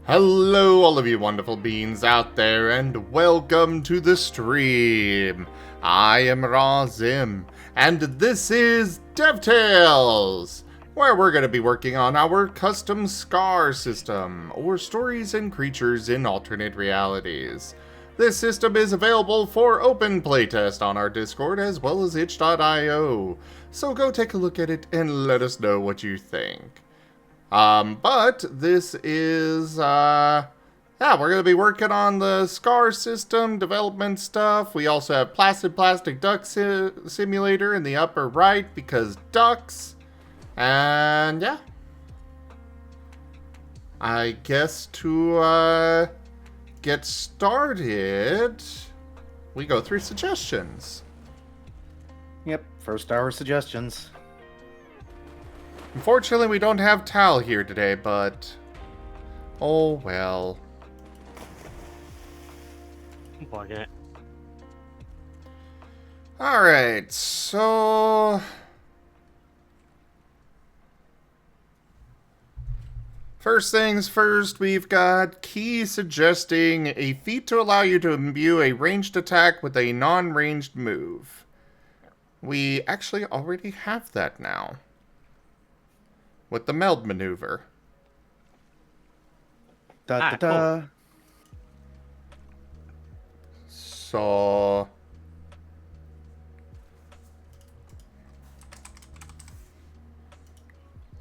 Hello all of you wonderful beings out there, and welcome to the stream. I am Razim, and this is DevTales, where we're going to be working on our custom SCAR system, or Stories and Creatures in Alternate Realities. This system is available for open playtest on our Discord as well as itch.io, so go take a look at it and let us know what you think. But this is, we're going to be working on the SCAR system development stuff. We also have Plastic Duck Simulator in the upper right because ducks. And yeah. I guess to, get started, we go through suggestions. Yep, first hour suggestions. Unfortunately, we don't have Tal here today, but oh well. Unfortunate. Alright, so first things first, we've got Key suggesting a feat to allow you to imbue a ranged attack with a non-ranged move. We actually already have that now with the meld maneuver. Cool. So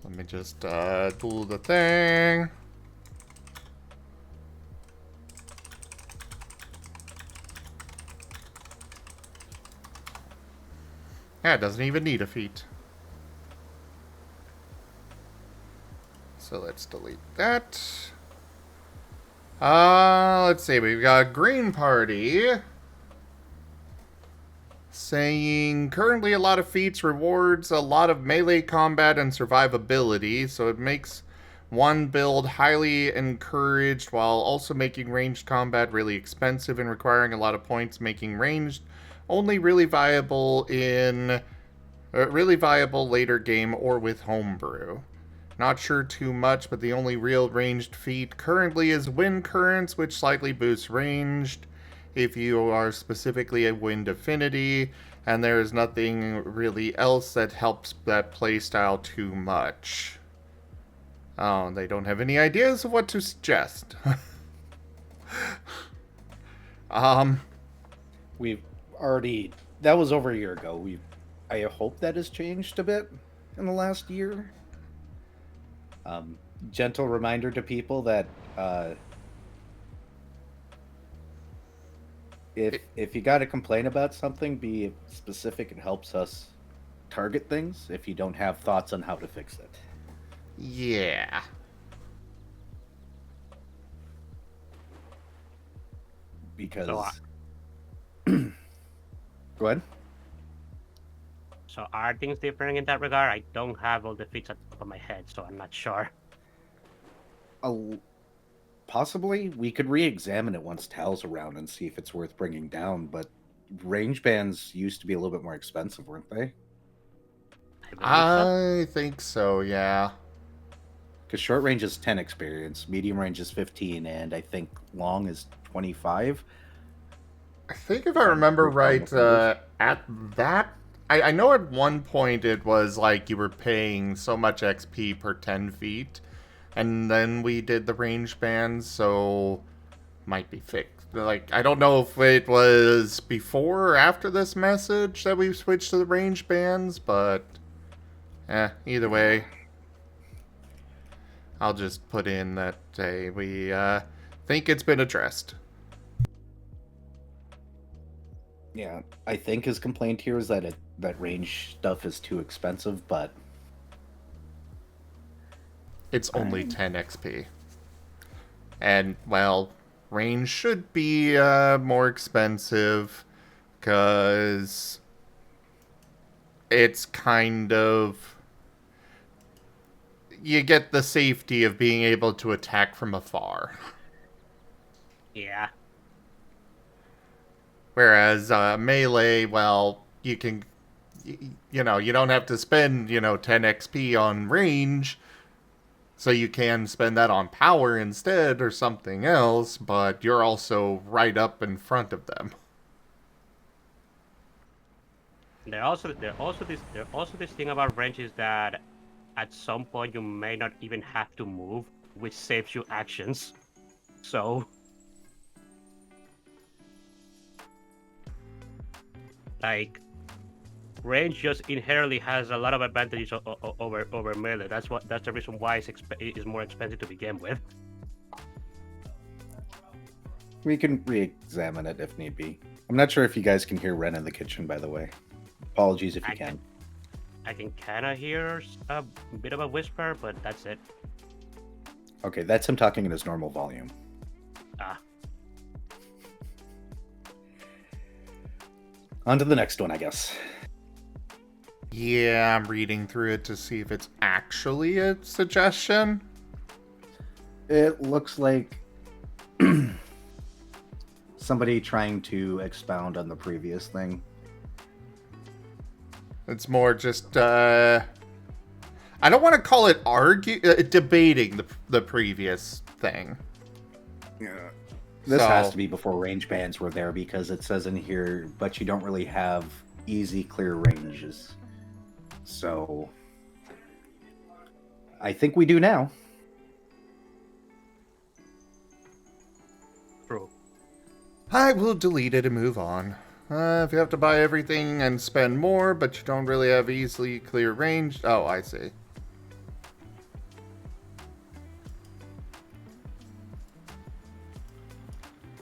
let me just do the thing. Yeah, it doesn't even need a feat. So let's delete that. Let's see, we've got Green Party saying currently a lot of feats rewards a lot of melee combat and survivability, so it makes one build highly encouraged while also making ranged combat really expensive and requiring a lot of points, making ranged only really viable in later game or with homebrew. Not sure too much, but the only real ranged feat currently is Wind Currents, which slightly boosts ranged if you are specifically a wind affinity, and there is nothing really else that helps that playstyle too much. Oh, they don't have any ideas of what to suggest. We've already, that was over a year ago. I hope that has changed a bit in the last year. Gentle reminder to people that if you got to complain about something, be specific. It helps us target things if you don't have thoughts on how to fix it. Yeah. Because So, go ahead. So are things different in that regard? I don't have all the feats at the top of my head, so I'm not sure. Possibly we could re-examine it once Tal's around and see if it's worth bringing down, but range bands used to be a little bit more expensive, weren't they? I think so, yeah. Because short range is 10 experience, medium range is 15, and I think long is 25. I think if I remember right, at that, I know at one point it was like you were paying so much XP per 10 feet, and then we did the range bands, so might be fixed. Like, I don't know if it was before or after this message that we switched to the range bands, but either way, I'll just put in that we think it's been addressed. Yeah, I think his complaint here is that that range stuff is too expensive, but it's only 10 XP. And, well, range should be more expensive because it's kind of, you get the safety of being able to attack from afar. Yeah. Whereas melee, well, you can, you know, you don't have to spend, 10 XP on range. So you can spend that on power instead or something else, but you're also right up in front of them. There also this thing about range is that at some point you may not even have to move, which saves you actions. So like range just inherently has a lot of advantages over melee. That's the reason why it's more expensive to begin with. We can re-examine it if need be. I'm not sure if you guys can hear Ren in the kitchen, by the way. Apologies if you can. I can kind of hear a bit of a whisper, but that's it. Okay, that's him talking in his normal volume. Ah. On to the next one, I guess. Yeah, I'm reading through it to see if it's actually a suggestion. It looks like somebody trying to expound on the previous thing. It's more just, I don't want to call it debating the previous thing. Yeah. This has to be before range bands were there, because it says in here, but you don't really have easy, clear ranges. So I think we do now. True. I will delete it and move on. If you have to buy everything and spend more, but you don't really have easily clear range. Oh, I see.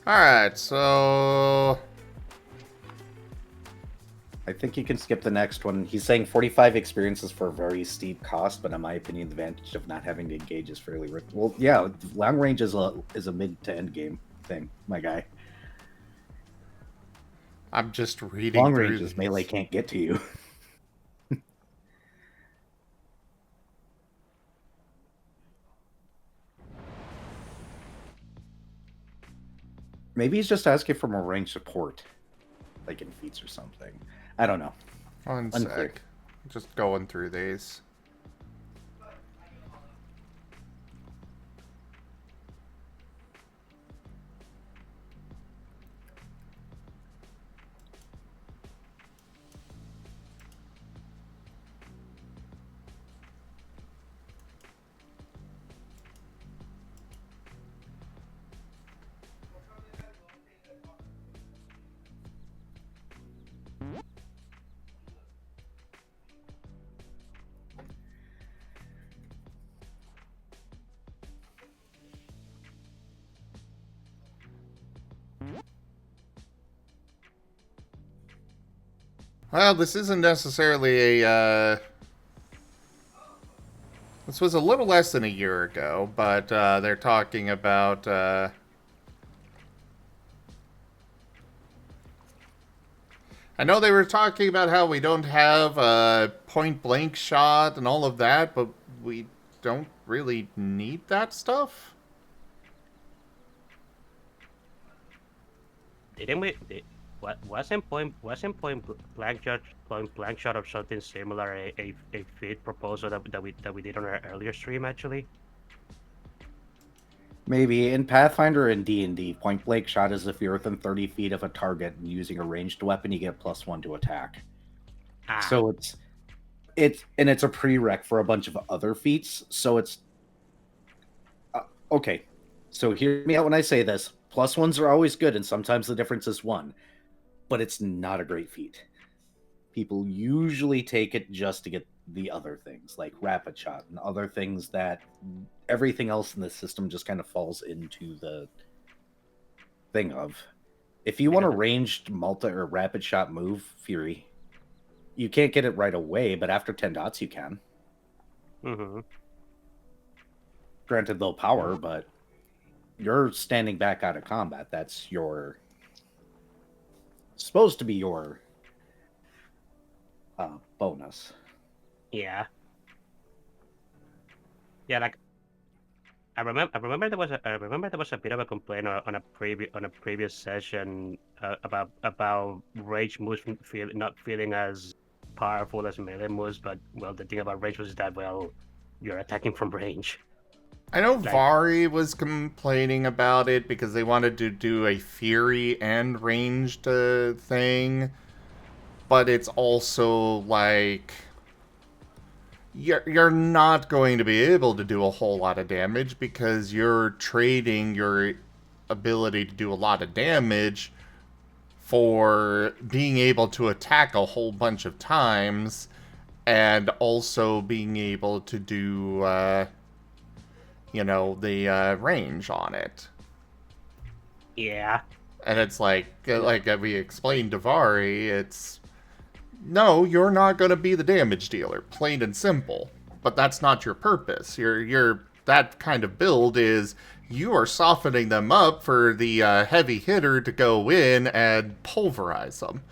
Alright, so I think you can skip the next one. He's saying 45 experiences for a very steep cost, but in my opinion, the advantage of not having to engage is fairly rich. Well, yeah, long range is a mid to end game thing, my guy. I'm just reading long through ranges, melee can't get to you. Maybe he's just asking for more range support, like in feats or something. I don't know. One Unclear. sec. Just going through these. Well, this isn't necessarily a, this was a little less than a year ago, but they're talking about, I know they were talking about how we don't have a point-blank shot and all of that, but we don't really need that stuff. Didn't we? Wasn't point blank shot or something similar a feat proposal that we did on our earlier stream actually? Maybe in Pathfinder and D&D, point blank shot is if you're within 30 feet of a target and using a ranged weapon, you get +1 to attack. Ah. So it's a prereq for a bunch of other feats. So it's okay. So hear me out when I say this. +1s are always good, and sometimes the difference is 1, but it's not a great feat. People usually take it just to get the other things, like rapid shot and other things that everything else in the system just kind of falls into the thing of. If you want a ranged multi or rapid shot move, Fury, you can't get it right away, but after 10 dots you can. Mm-hmm. Granted, low power, but you're standing back out of combat. That's supposed to be your bonus. Yeah. Yeah, like I remember there was a bit of a complaint on a previous session about rage moves not feeling as powerful as melee moves, but well, the thing about rage was that, well, you're attacking from range. I know Like, Vari was complaining about it because they wanted to do a Fury and ranged thing, but it's also like you're not going to be able to do a whole lot of damage because you're trading your ability to do a lot of damage for being able to attack a whole bunch of times and also being able to do the range on it. yeah, And it's like we explained to Vari, it's no, you're not going to be the damage dealer, plain and simple. But that's not your purpose. Your that kind of build is you are softening them up for the heavy hitter to go in and pulverize them.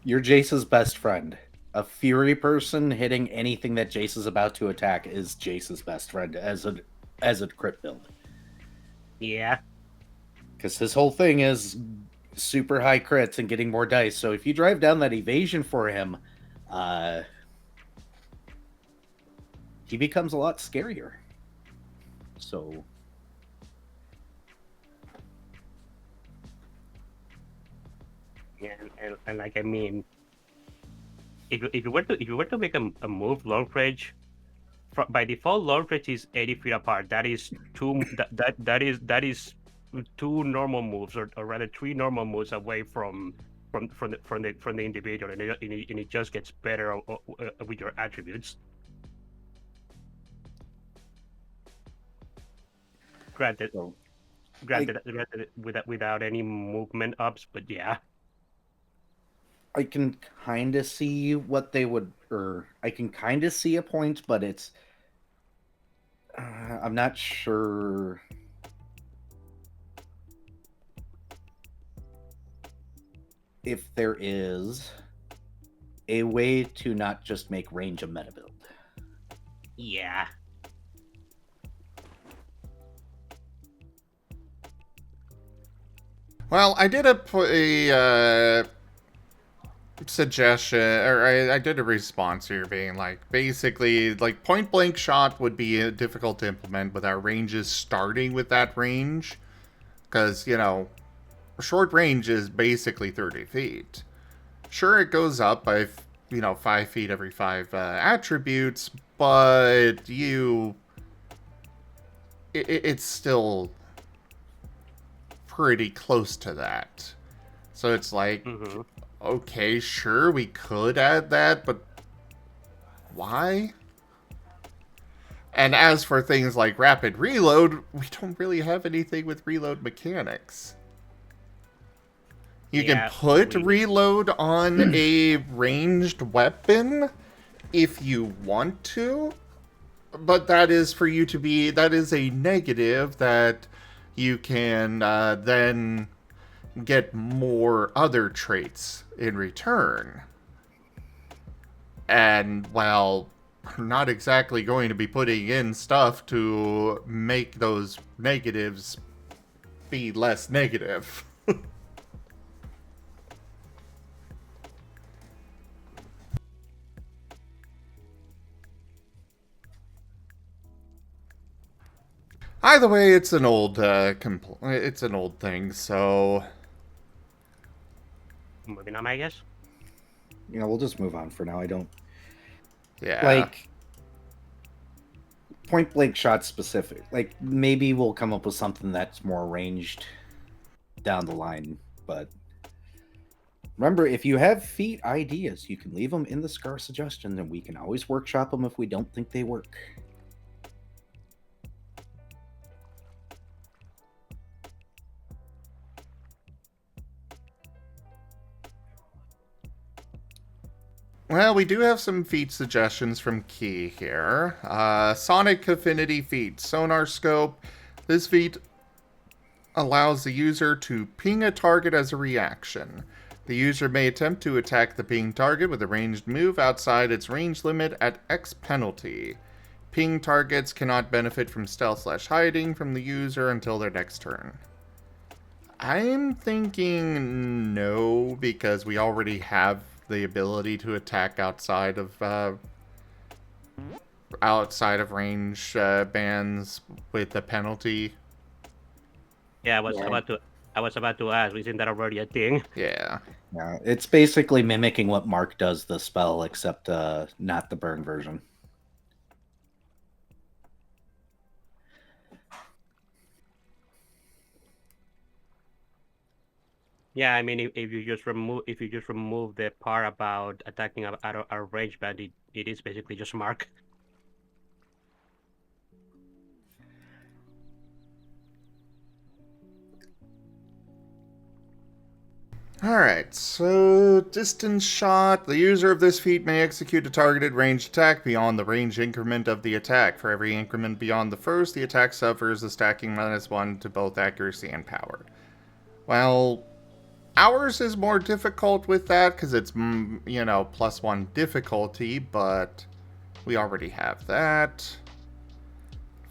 You're Jace's best friend. A Fury person hitting anything that Jace is about to attack is Jace's best friend as a crit build. yeah. Because his whole thing is super high crits and getting more dice. So if you drive down that evasion for him, he becomes a lot scarier. So And like, I mean, if you were to make a move long range, by default long range is 80 feet apart. That is two normal moves, or rather three normal moves away from the individual, and it just gets better with your attributes. Granted, So, granted, without any movement ups, but yeah. I can kind of see what they would, or I can kind of see a point, but it's I'm not sure. If there is a way to not just make range a meta build. Yeah. Well, I did a suggestion, or I did a response here being like, basically, like, point blank shot would be difficult to implement with our ranges starting with that range. Because, short range is basically 30 feet. Sure, it goes up by, 5 feet every 5 attributes, but it's still pretty close to that. So it's like, okay, sure, we could add that, but why? And as for things like rapid reload, we don't really have anything with reload mechanics. You can put reload on a ranged weapon if you want to, but that is for you to be, that is a negative that you can then get more other traits in return. And, well, we're not exactly going to be putting in stuff to make those negatives be less negative. Either way, it's an old it's an old thing, so Moving on, I guess. We'll just move on for now. I don't yeah. Point blank shot specific. Like, maybe we'll come up with something that's more ranged down the line, but remember, if you have feat ideas, you can leave them in the Scar suggestion, and we can always workshop them if we don't think they work. Well, we do have some feat suggestions from Key here. Sonic Affinity feat, Sonar Scope. This feat allows the user to ping a target as a reaction. The user may attempt to attack the pinged target with a ranged move outside its range limit at X penalty. Ping targets cannot benefit from stealth/hiding from the user until their next turn. I'm thinking no, because we already have the ability to attack outside of outside of range bans with the penalty. Yeah, Yeah. I was about to ask, isn't that already a thing? Yeah. Yeah, it's basically mimicking what Mark does the spell, except not the burn version. Yeah, I mean, if you just remove the part about attacking a range band, it is basically just Mark. Alright, so distance shot. The user of this feat may execute a targeted ranged attack beyond the range increment of the attack. For every increment beyond the first, the attack suffers a stacking -1 to both accuracy and power. Well, ours is more difficult with that because it's, +1 difficulty, but we already have that.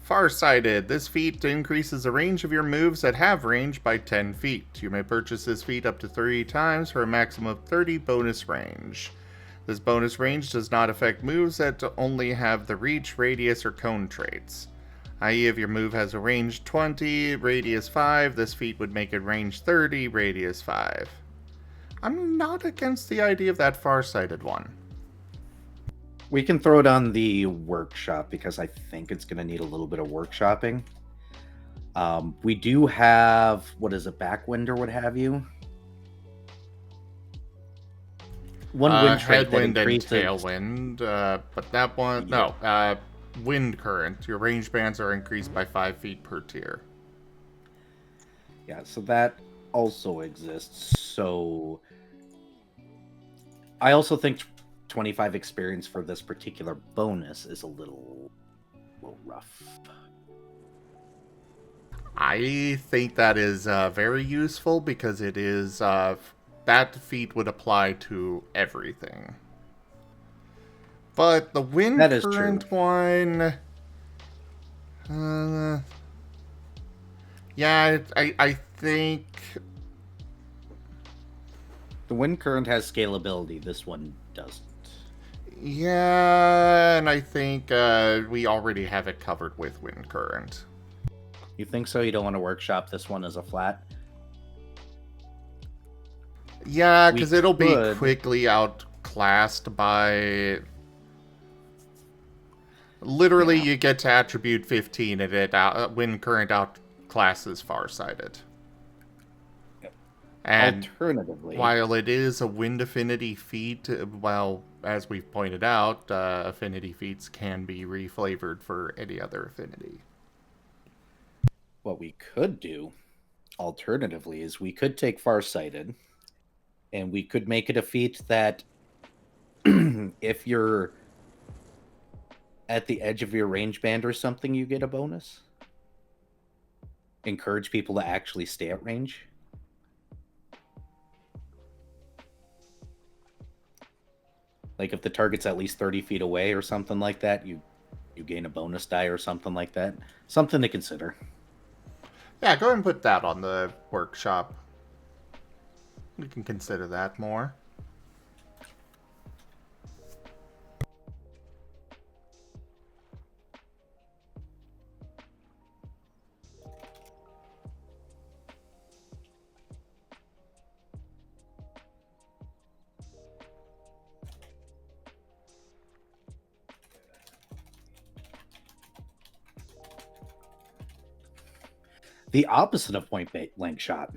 Farsighted. This feat increases the range of your moves that have range by 10 feet. You may purchase this feat up to 30 times for a maximum of 30 bonus range. This bonus range does not affect moves that only have the reach, radius, or cone traits. I.e., if your move has a range 20, radius 5, this feat would make it range 30, radius 5. I'm not against the idea of that farsighted one. We can throw it on the workshop because I think it's going to need a little bit of workshopping. We do have, what is it, backwind or what have you? One wind trait that Headwind and increases. tailwind, but that one, no, wind current. Your range bands are increased by 5 feet per tier. Yeah, so that also exists. So I also think 25 experience for this particular bonus is a little rough. I think that is very useful because it is that feat would apply to everything. But the wind That is current true. one, yeah, I think The wind current has scalability. This one doesn't. yeah, and I think we already have it covered with wind current. You think so? You don't want to workshop this one as a flat? Yeah, because it'll be could. quickly outclassed by. Literally, Yeah. you get to attribute 15 and it wind current outclasses farsighted. And Alternatively, while it is a wind affinity feat, well, as we've pointed out, affinity feats can be reflavored for any other affinity. what we could do, alternatively, is we could take Farsighted, and we could make it a feat that if you're at the edge of your range band or something, you get a bonus. Encourage people to actually stay at range. Like if the target's at least 30 feet away or something like that, you gain a bonus die or something like that. Something to consider. Yeah, go ahead and put that on the workshop. We can consider that more. The opposite of point blank shot.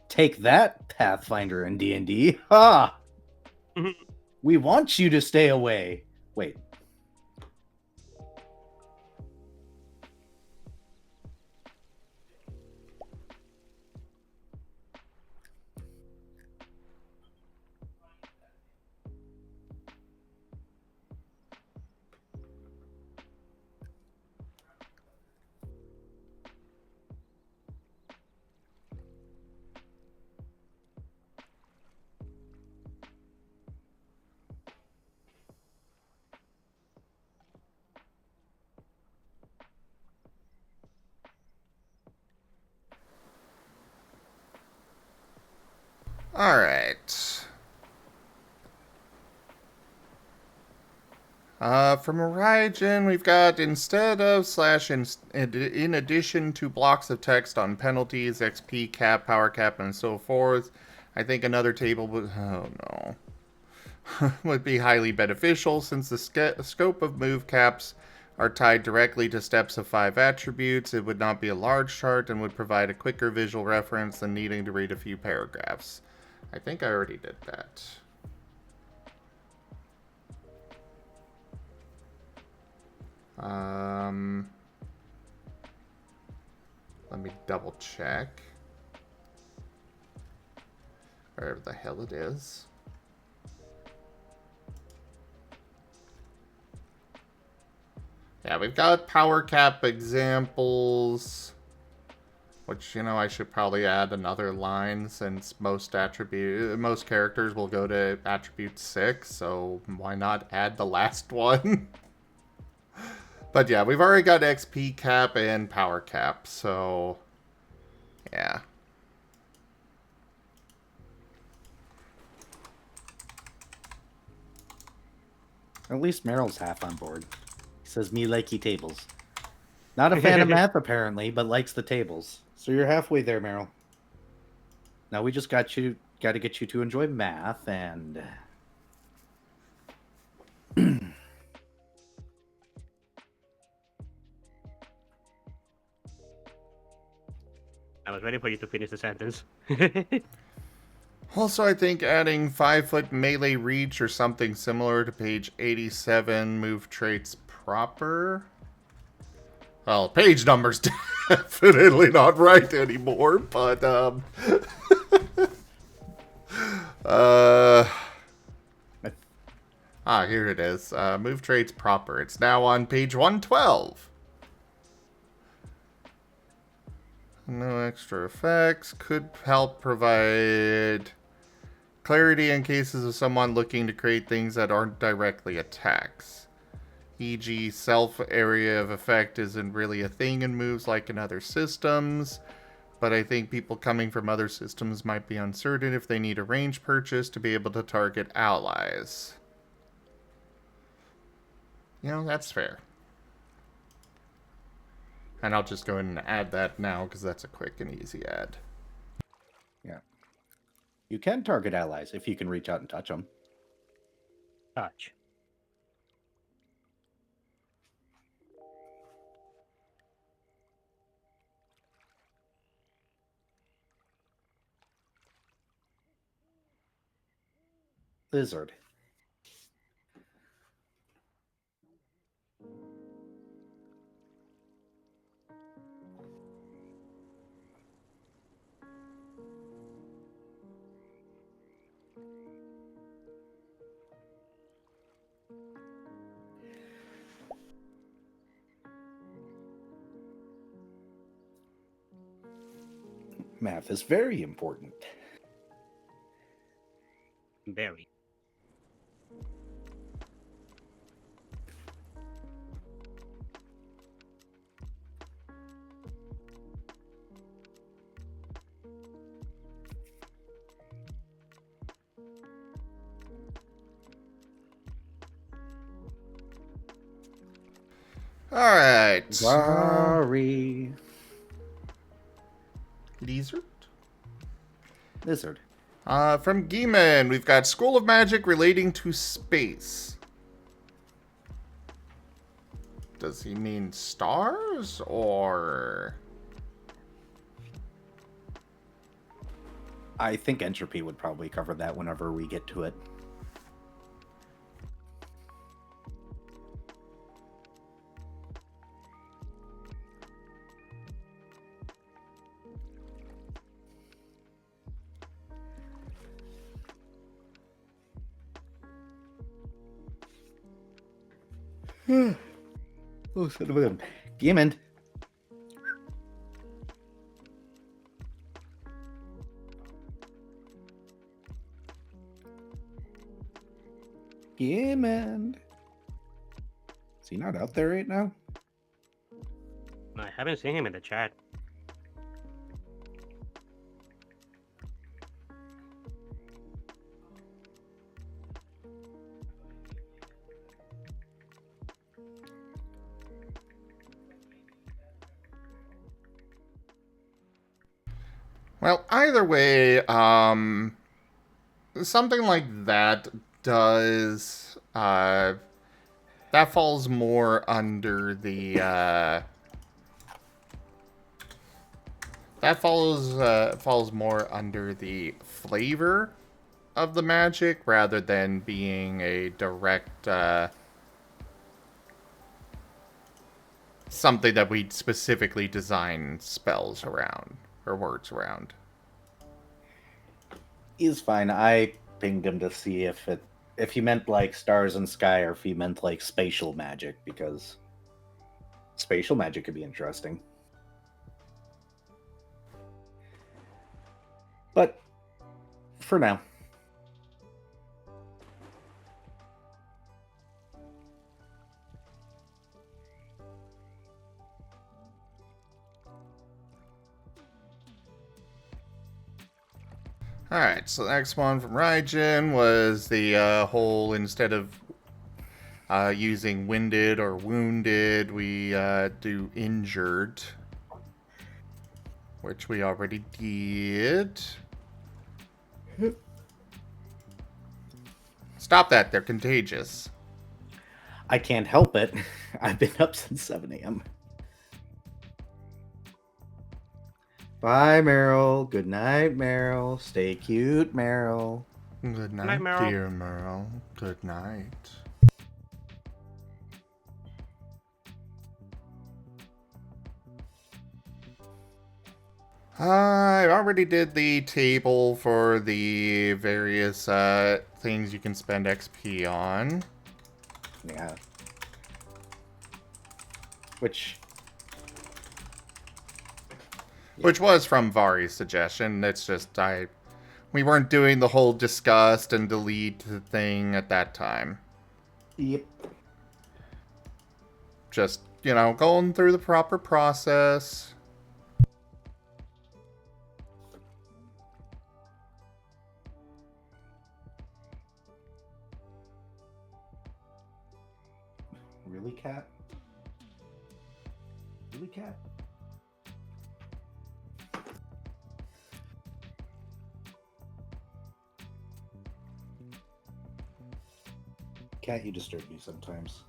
Take that, Pathfinder and D&D. Ha! We want you to stay away. Wait. Alright. From Origin, we've got instead of slash in addition to blocks of text on penalties, XP cap, power cap, and so forth. I think another table would, oh no, would be highly beneficial since the scope of move caps are tied directly to steps of 5 attributes. It would not be a large chart and would provide a quicker visual reference than needing to read a few paragraphs. I think I already did that. Let me double check. Wherever the hell it is. Yeah, we've got power cap examples, which, you know, I should probably add another line since most characters will go to attribute 6, so why not add the last one? But yeah, we've already got XP cap and power cap, so yeah. At least Meryl's half on board. He says me likey tables. Not a fan of math apparently, but likes the tables. So you're halfway there, Meryl. Now we just got to get you to enjoy math and I was ready for you to finish the sentence. Also, I think adding 5-foot melee reach or something similar to page 87 move traits proper. Well, page number's definitely not right anymore, but here it is. Move traits proper. It's now on page 112. No extra effects. Could help provide clarity in cases of someone looking to create things that aren't directly attacks. E.g., self area of effect isn't really a thing in moves like in other systems, but I think people coming from other systems might be uncertain if they need a range purchase to be able to target allies. You know, that's fair. And I'll just go ahead and add that now, because that's a quick and easy add. yeah. You can target allies if you can reach out and touch them. Touch. Lizard. Math is very important. Very. Alright. Sorry. Lizard? Lizard. From Geeman, we've got School of Magic relating to space. Does he mean stars, or...? I think entropy would probably cover that whenever we get to it. Oh, son of a gun. Demon. Demon. Is he not out there right now? I haven't seen him in the chat. Well, either way, something like that does, that falls more under the, falls more under the flavor of the magic rather than being a direct, something that we specifically design spells around, or words around. He's fine. I pinged him to see if he meant like stars and sky or if he meant like spatial magic, because spatial magic could be interesting. But for now. Alright, so the next one from Raijin was the whole, instead of using winded or wounded, we do injured. Which we already did. Stop that, they're contagious. I can't help it. I've been up since 7 a.m. Bye, Meryl. Good night, Meryl. Stay cute, Meryl. Good night, Night, Meryl. dear Merle. Good night. I already did the table for the various things you can spend XP on. Yeah. Which was from Vari's suggestion. It's just we weren't doing the whole disgust and delete thing at that time. Yep. Just, going through the proper process. Really, Cat? Really, Cat? Cat, you disturb me sometimes.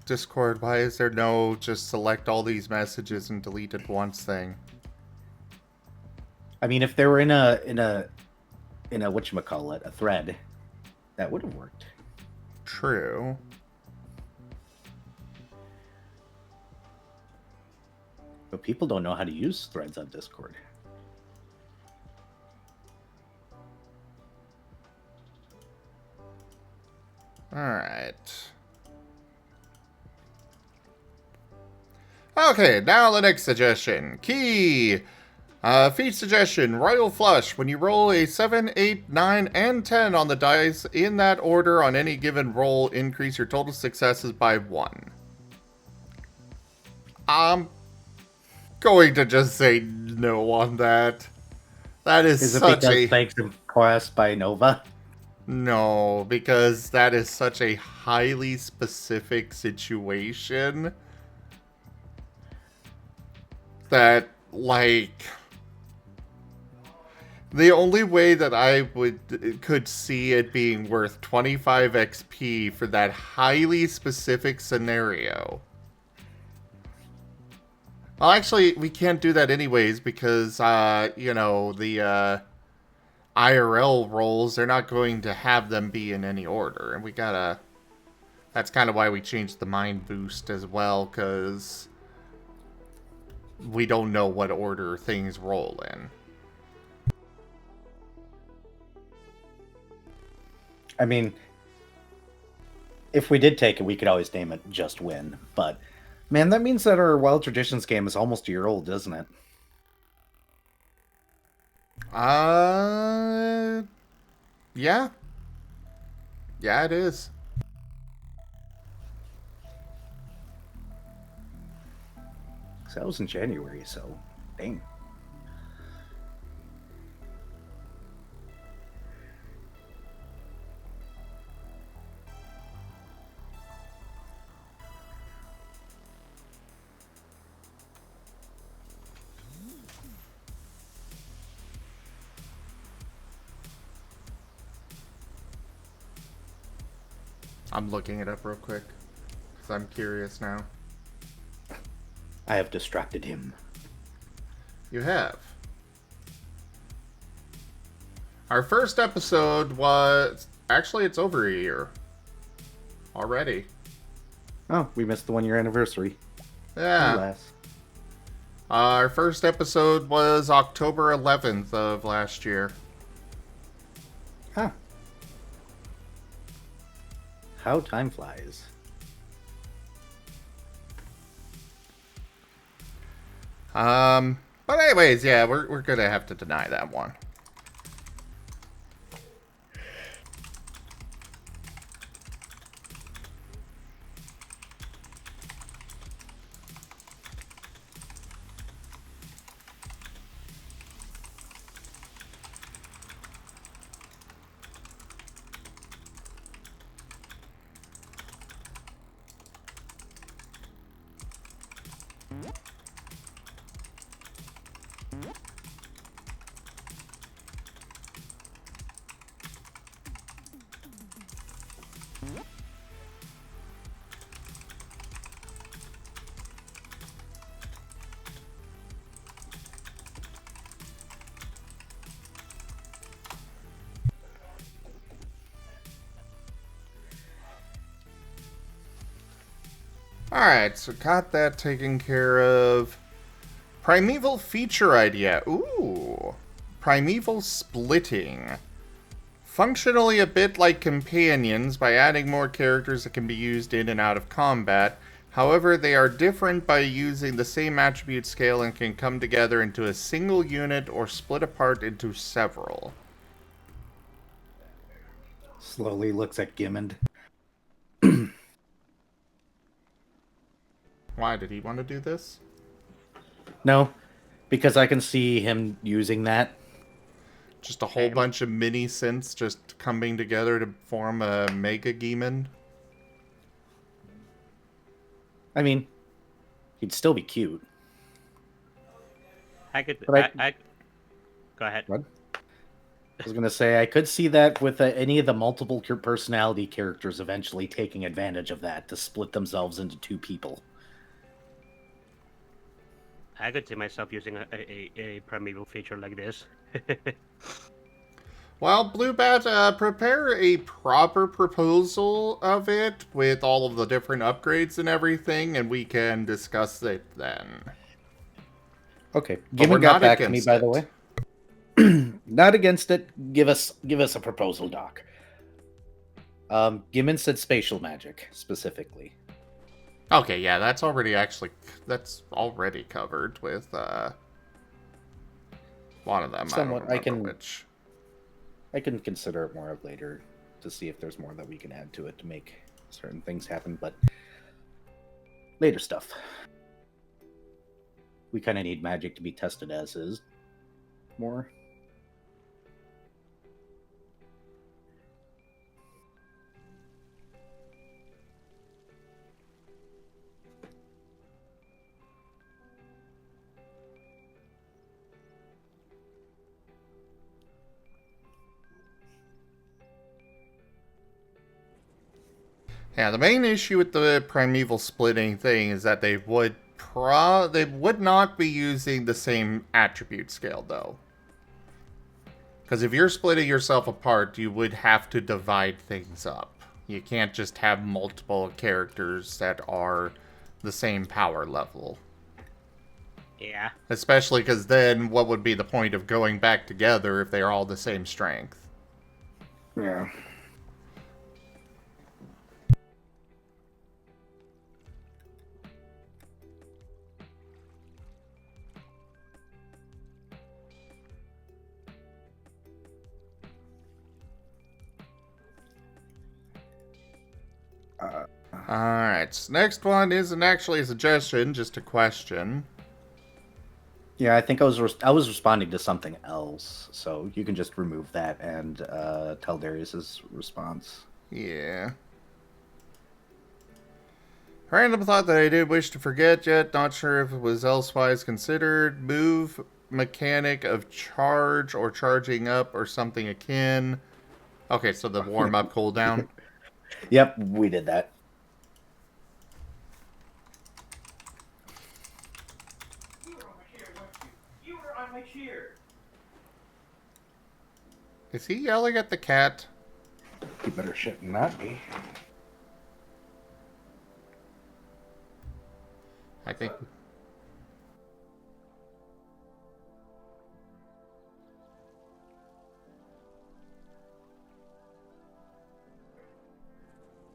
Discord, why is there no just select all these messages and delete at once thing? I mean, if they were in a whatchamacallit, a thread, that would have worked. True. But people don't know how to use threads on Discord. Alright. Okay, now the next suggestion. Key! Feat suggestion, Royal Flush. When you roll a 7, 8, 9, and 10 on the dice in that order on any given roll, increase your total successes by 1. I'm going to just say no on that. That is it such because a... thanks to Quest by Nova? No, because that is such a highly specific situation that, like, the only way that I could see it being worth 25 XP for that highly specific scenario. Well, actually, we can't do that anyways because, the IRL rolls, they're not going to have them be in any order. And we gotta... That's kind of why we changed the mind boost as well, because we don't know what order things roll in. I mean, if we did take it, we could always name it Just Win. But, man, that means that our Wild Traditions game is almost a year old, isn't it? Yeah. Yeah, it is. So that was in January, so dang. I'm looking it up real quick. Because I'm curious now. I have distracted him. You have. Our first episode was... Actually, it's over a year. Already. Oh, we missed the 1-year anniversary. Yeah. Alas. Our first episode was October 11th of last year. Huh. How time flies. But anyways, yeah, we're gonna have to deny that one. Alright, so got that taken care of. Primeval feature idea. Ooh. Primeval splitting. Functionally a bit like companions by adding more characters that can be used in and out of combat. However, they are different by using the same attribute scale and can come together into a single unit or split apart into several. Slowly looks at Gimmond. Why did he want to do this? No, because I can see him using that. Just a whole bunch of mini synths just coming together to form a mega demon. I mean, he'd still be cute. I could. But Go ahead. What? I was gonna say I could see that with any of the multiple personality characters eventually taking advantage of that to split themselves into two people. I could see myself using a primeval feature like this. Well, Bluebat, prepare a proper proposal of it with all of the different upgrades and everything, and we can discuss it then. Okay, But we're Gimmond got not back to me, against by the it. way. Not against it. Give us a proposal, Doc. Gimmond said spatial magic specifically. Okay, yeah, that's already covered with one of them. Somewhat, I don't remember which. I can consider it more of later to see if there's more that we can add to it to make certain things happen, but later stuff. We kind of need magic to be tested as is. More. Yeah, the main issue with the primeval splitting thing is that they would not be using the same attribute scale, though. Because if you're splitting yourself apart, you would have to divide things up. You can't just have multiple characters that are the same power level. Yeah. Especially because then what would be the point of going back together if they're all the same strength? Yeah. Alright, so next one isn't actually a suggestion, just a question. Yeah, I think I was responding to something else, so you can just remove that and tell Darius's response. Yeah. Random thought that I did wish to forget yet, not sure if it was elsewise considered. Move mechanic of charge or charging up or something akin. Okay, so the warm-up cooldown. Yep, we did that. You were on my chair, weren't you? You were on my chair. Is he yelling at the cat? You better shit not be. I think.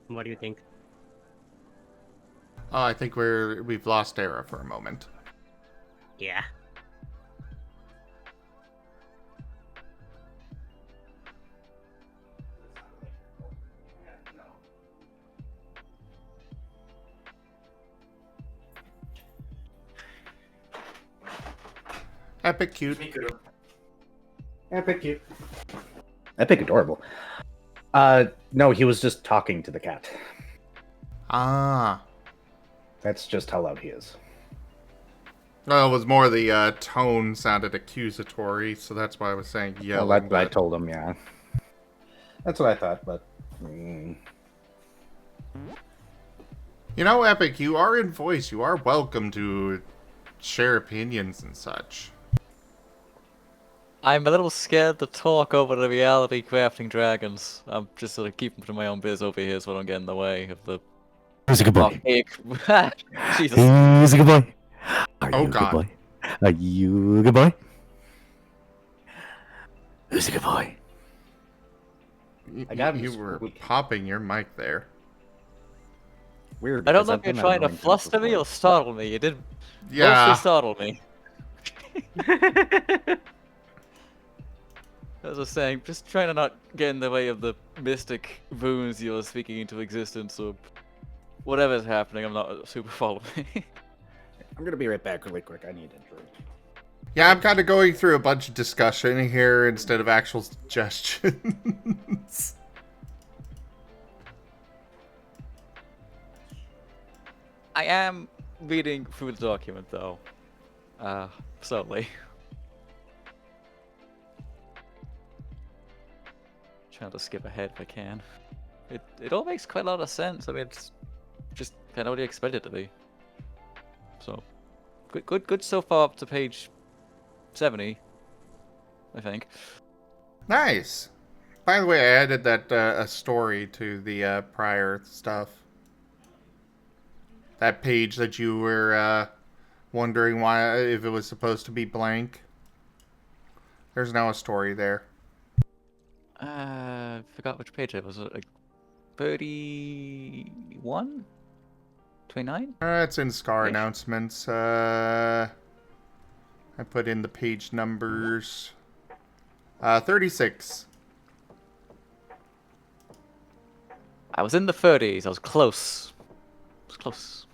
What do you think? Oh, I think we've lost Era for a moment. Yeah. Epic cute. Epic cute. Epic adorable. No, he was just talking to the cat. Ah. That's just how loud he is. Well, it was more the tone sounded accusatory, so that's why I was saying yelling. Well, I told him, yeah. That's what I thought, but... You know, Epic, you are in voice. You are welcome to share opinions and such. I'm a little scared to talk over the reality crafting dragons. I'm just sort of keeping to my own biz over here so I don't get in the way of the Who's a good boy? Jesus. Who's a good boy? Are Oh, you a good God. boy? Are you a good boy? Who's a good boy? I got him You this were week. popping your mic there. Weird. I don't because know I've if you're been trying to annoying since fluster me before. or startle me. You did mostly Yeah. startle me. As I was saying, just trying to not get in the way of the mystic runes you're speaking into existence or whatever's happening. I'm not super following. I'm gonna be right back really quick. I need intro. Yeah, I'm kind of going through a bunch of discussion here instead of actual suggestions. I am reading through the document though. Slowly. Trying to skip ahead if I can. It all makes quite a lot of sense. I mean, it's just kind of what you expect it to be. So, good so far up to page 70, I think. Nice. By the way, I added that a story to the prior stuff. That page that you were wondering why if it was supposed to be blank. There's now a story there. Forgot which page it was. Like 31, 29. It's in Scar Ish. announcements. I put in the page numbers. 36. I was in the 30s. I was close. I was close.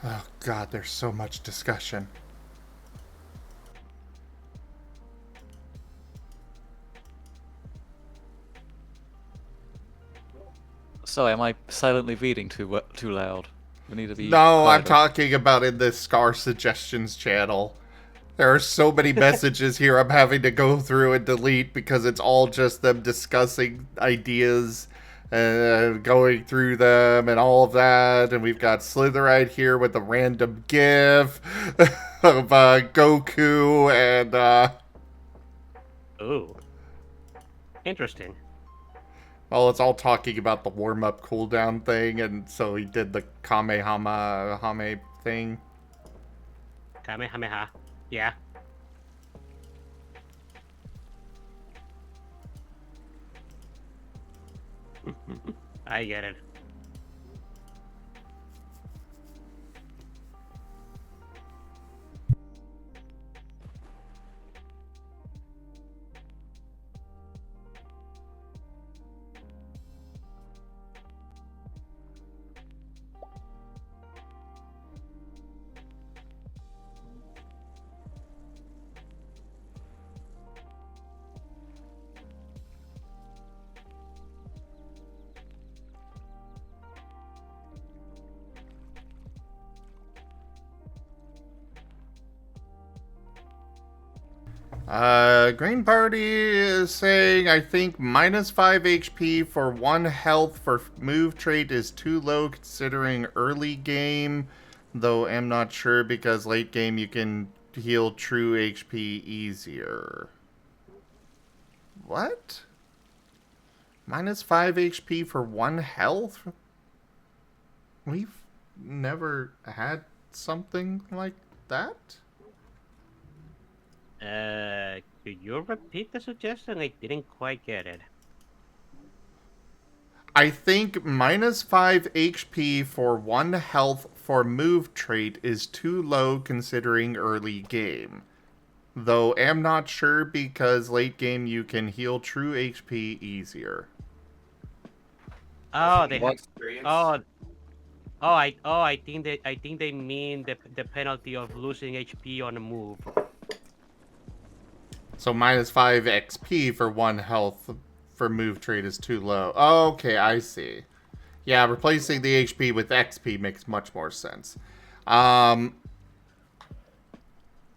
Oh God, there's so much discussion. So am I silently reading too loud? We need to be. No, I'm quieter. talking about in the Scar suggestions channel. There are so many messages here I'm having to go through and delete because it's all just them discussing ideas and going through them and all of that. And we've got Slitherite here with a random gif of Goku and Ooh. Interesting. well, it's all talking about the warm-up cooldown thing, and so he did the Kamehame thing. Kamehameha. Yeah. I get it. Green Party is saying, I think minus 5 HP for 1 health for move trait is too low considering early game, though I'm not sure because late game you can heal true HP easier. What? Minus 5 HP for 1 health? We've never had something like that? Could you repeat the suggestion? I didn't quite get it. I think minus 5 HP for 1 health for move trait is too low considering early game. Though am not sure because late game you can heal true HP easier. Oh, they have. I think they mean the penalty of losing HP on a move. So minus 5 XP for 1 health for move trait is too low. Okay, I see. Yeah, replacing the HP with XP makes much more sense. Yeah,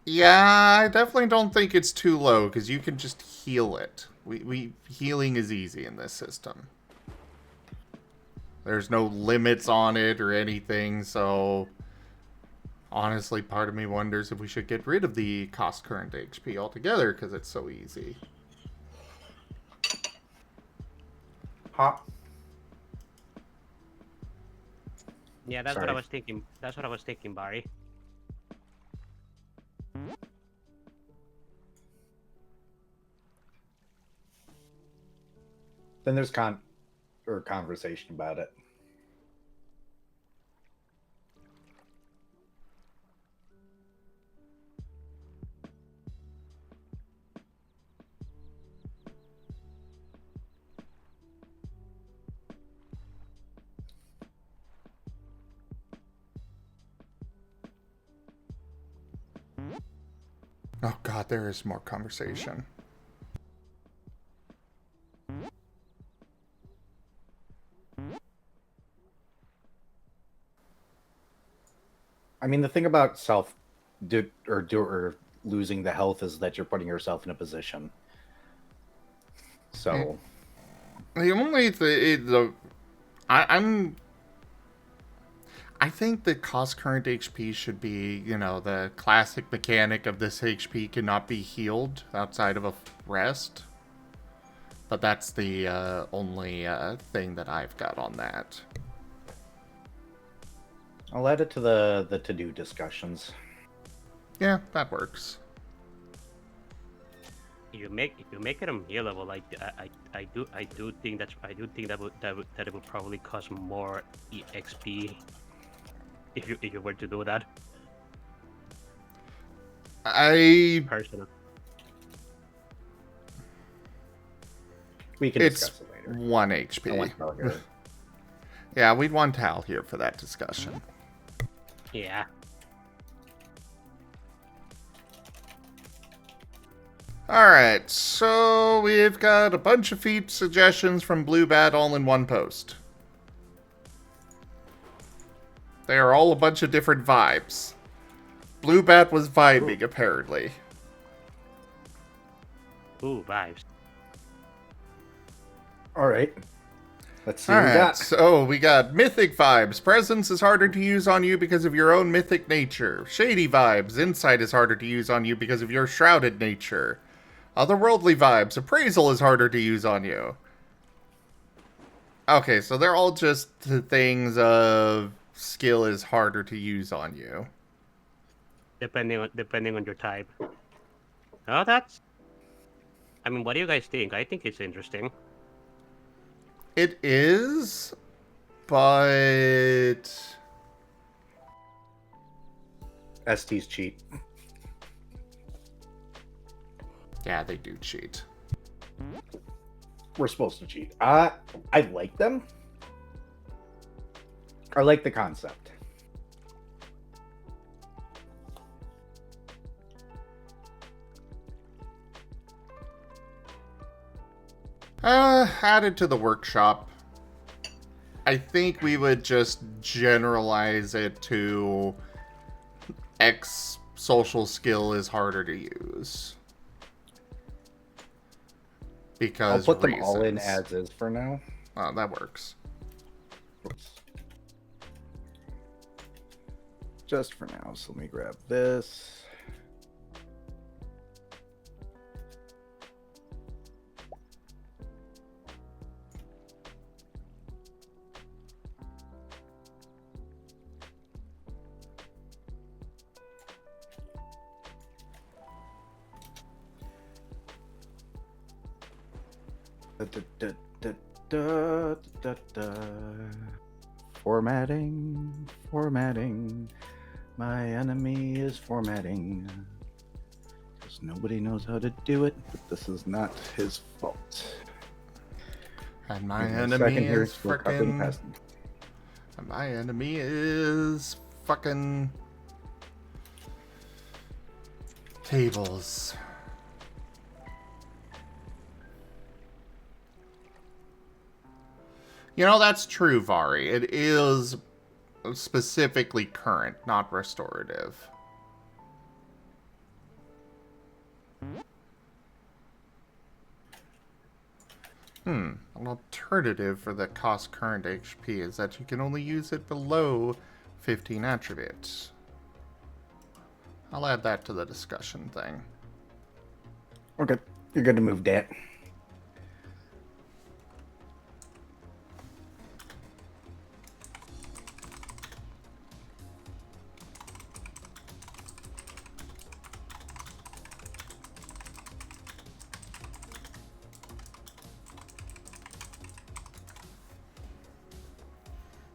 I definitely don't think it's too low because you can just heal it. Healing is easy in this system. There's no limits on it or anything, so honestly, part of me wonders if we should get rid of the cost current HP altogether because it's so easy. Hop. Yeah, that's Sorry. what I was thinking. That's what I was thinking, Barry. Then there's conversation about it. Oh god, there is more conversation. I mean, the thing about losing the health is that you're putting yourself in a position. So The only I think the cost current HP should be, you know, the classic mechanic of this HP cannot be healed outside of a rest. But that's the only thing that I've got on that. I'll add it to the to-do discussions. Yeah, that works. If you make it unhealable, I do think that it would probably cost more XP if you were to do that. Personally. We can discuss it later. 1 I HP. want Tal here. Yeah, we'd want Tal here for that discussion. Yeah. Alright, so we've got a bunch of feat suggestions from Blue Bat all in one post. They are all a bunch of different vibes. Blue Bat was vibing, apparently. Ooh, vibes. All right. Let's see what we Alright, got. so we got Mythic vibes. Presence is harder to use on you because of your own mythic nature. Shady vibes. Insight is harder to use on you because of your shrouded nature. Otherworldly vibes. Appraisal is harder to use on you. Okay, so they're all just things of skill is harder to use on you. Depending on your type. Oh, that's. I mean, what do you guys think? I think it's interesting. It is, but STs cheat. yeah, they do cheat. We're supposed to cheat. I like them. I like the concept. Added to the workshop. I think we would just generalize it to X social skill is harder to use. Because I'll put them all in reasons. as is for now. Oh, that works. Just for now. So let me grab this. Formatting. My enemy is formatting. Because nobody knows how to do it, but this is not his fault. And my Give me a enemy second here, is we'll copy and freaking. paste them. And my enemy is fucking. Tables. You know, that's true, Vari. It is specifically current, not restorative. An alternative for the cost current HP is that you can only use it below 15 attributes. I'll add that to the discussion thing. Okay, you're good to move that.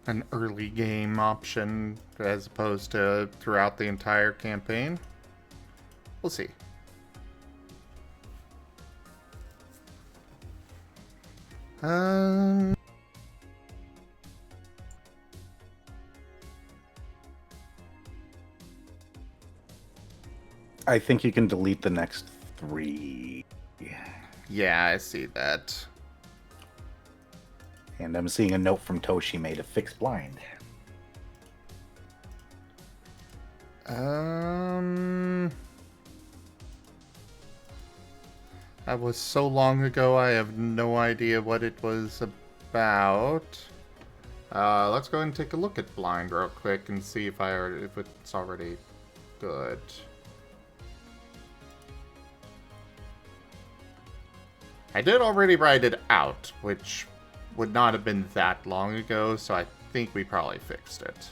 An early game option as opposed to throughout the entire campaign. We'll see. I think you can delete the next 3. Yeah, I see that. And I'm seeing a note from Toshime to fix blind. That was so long ago, I have no idea what it was about. Let's go ahead and take a look at blind real quick and see if it's already good. I did already write it out, which would not have been that long ago, so I think we probably fixed it.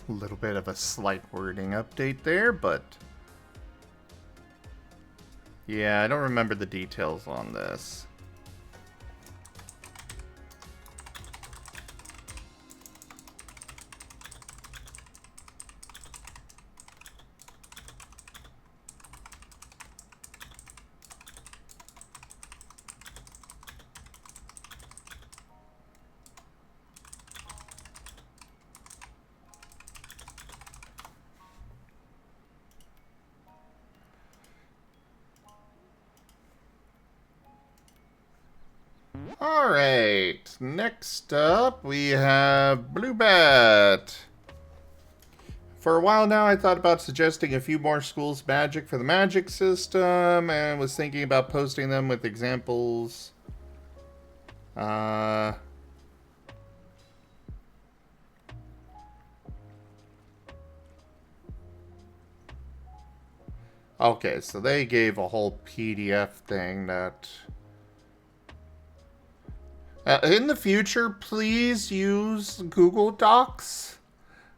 A little bit of a slight wording update there, but yeah, I don't remember the details on this. Alright, next up we have Blue Bat. For a while now I thought about suggesting a few more schools magic for the magic system and was thinking about posting them with examples. Okay, so they gave a whole PDF thing that... in the future, please use Google Docs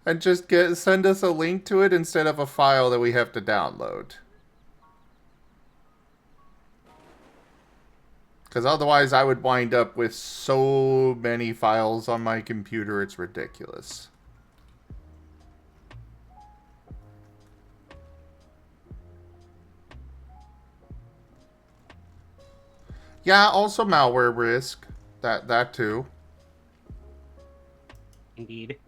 and just send us a link to it instead of a file that we have to download. Because otherwise I would wind up with so many files on my computer, it's ridiculous. Yeah, also malware risk. That too. Indeed.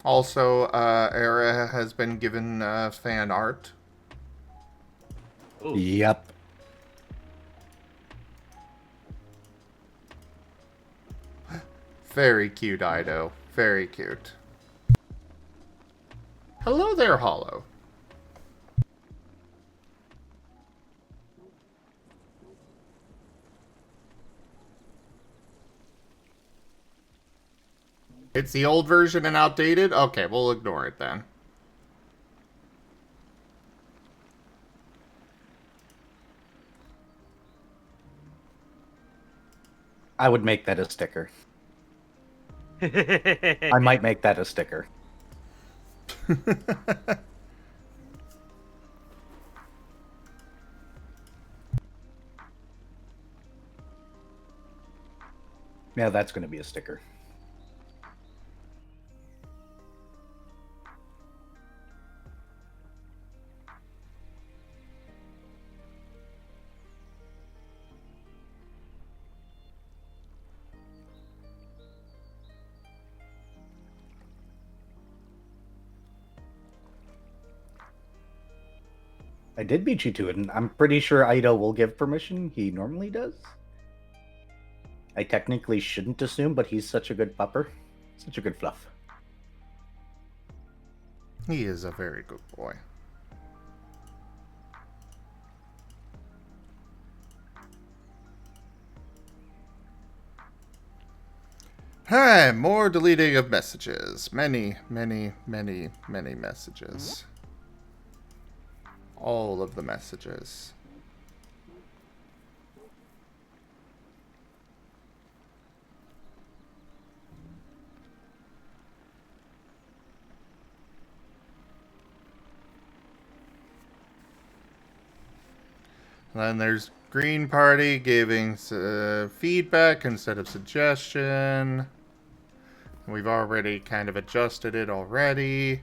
Also, Era has been given fan art. Ooh. Yep. Very cute, Ido. Very cute. Hello there, Hollow. It's the old version and outdated? Okay, we'll ignore it then. I would make that a sticker. I might make that a sticker. Yeah, that's going to be a sticker. I did beat you to it, and I'm pretty sure Ido will give permission. He normally does. I technically shouldn't assume, but he's such a good pupper. Such a good fluff. He is a very good boy. Hey, more deleting of messages. Many messages. All of the messages. And then there's Green Party giving feedback instead of suggestion. We've already kind of adjusted it already.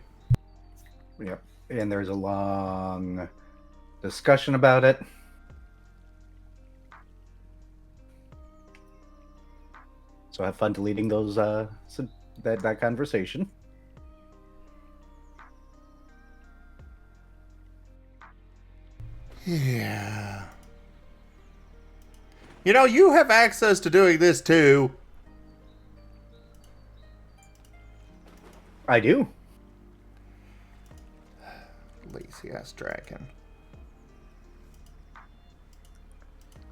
Yep. And there's a long discussion about it. So have fun deleting those that conversation. Yeah. You know, you have access to doing this too. I do. Lazy ass dragon.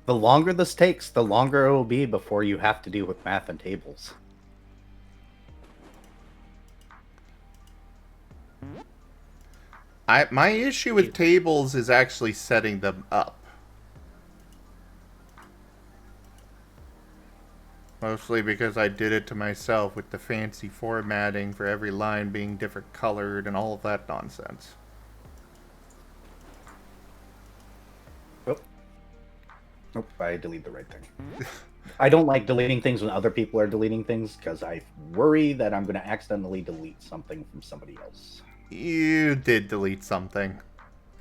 The longer this takes, the longer it will be before you have to deal with math and tables. My issue with tables is actually setting them up. Mostly because I did it to myself with the fancy formatting for every line being different colored and all of that nonsense. Nope, I deleted the right thing. I don't like deleting things when other people are deleting things because I worry that I'm going to accidentally delete something from somebody else. You did delete something.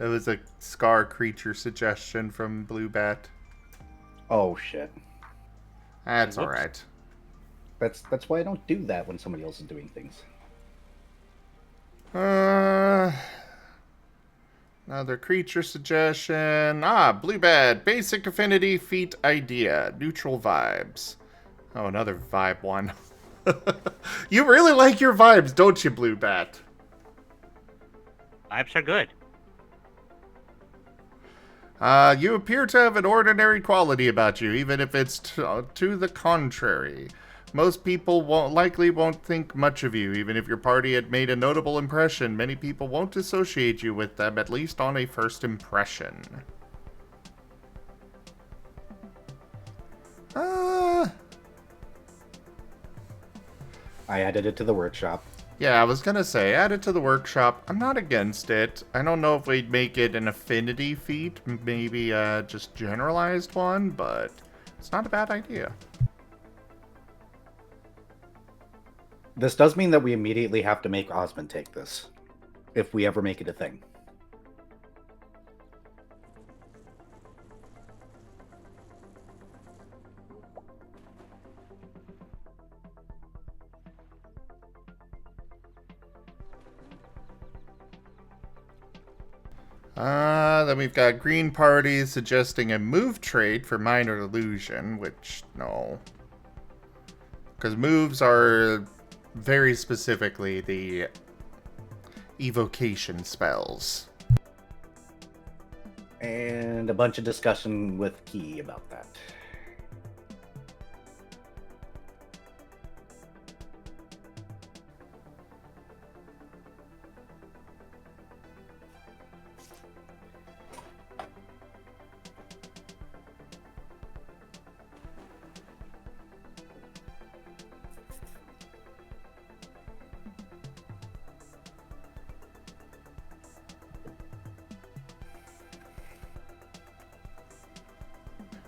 It was a Scar creature suggestion from Blue Bat. Oh shit. That's Whoops. alright. That's why I don't do that when somebody else is doing things. Another creature suggestion. Blue Bat. Basic affinity, feat idea. Neutral vibes. Oh, another vibe one. You really like your vibes, don't you, Blue Bat? Vibes are good. You appear to have an ordinary quality about you, even if it's to the contrary. Most people likely won't think much of you, even if your party had made a notable impression. Many people won't associate you with them, at least on a first impression. I added it to the workshop. Yeah, I was gonna say, add it to the workshop. I'm not against it. I don't know if we'd make it an affinity feat, maybe just generalized one, but it's not a bad idea. This does mean that we immediately have to make Osmond take this, if we ever make it a thing. Then we've got Green Party suggesting a move trait for Minor Illusion, which, no. Because moves are very specifically the evocation spells. And a bunch of discussion with Key about that.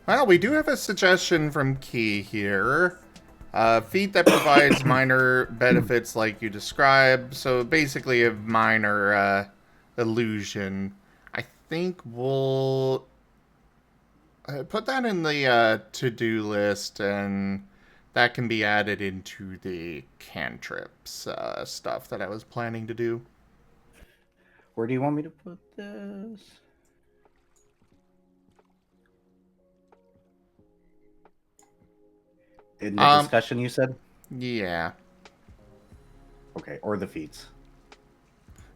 Well, we do have a suggestion from Key here. Feat that provides minor benefits like you described. So basically a minor illusion. I think we'll put that in the to-do list, and that can be added into the cantrips stuff that I was planning to do. Where do you want me to put this? In the discussion, you said? Yeah. Okay, or the feats.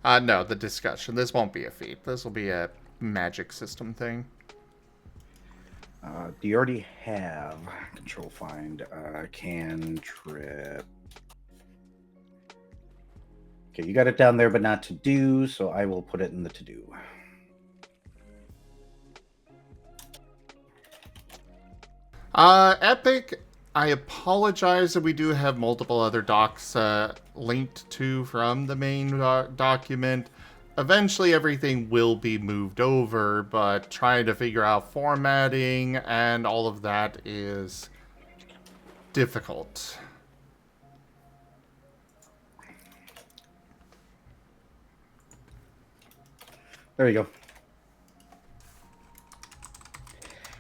No, the discussion. This won't be a feat. This will be a magic system thing. Do you already have control find cantrip? Okay, you got it down there, but not to do, so I will put it in the to do. Epic, I apologize that we do have multiple other docs linked to from the main document. Eventually everything will be moved over, but trying to figure out formatting and all of that is difficult. There you go.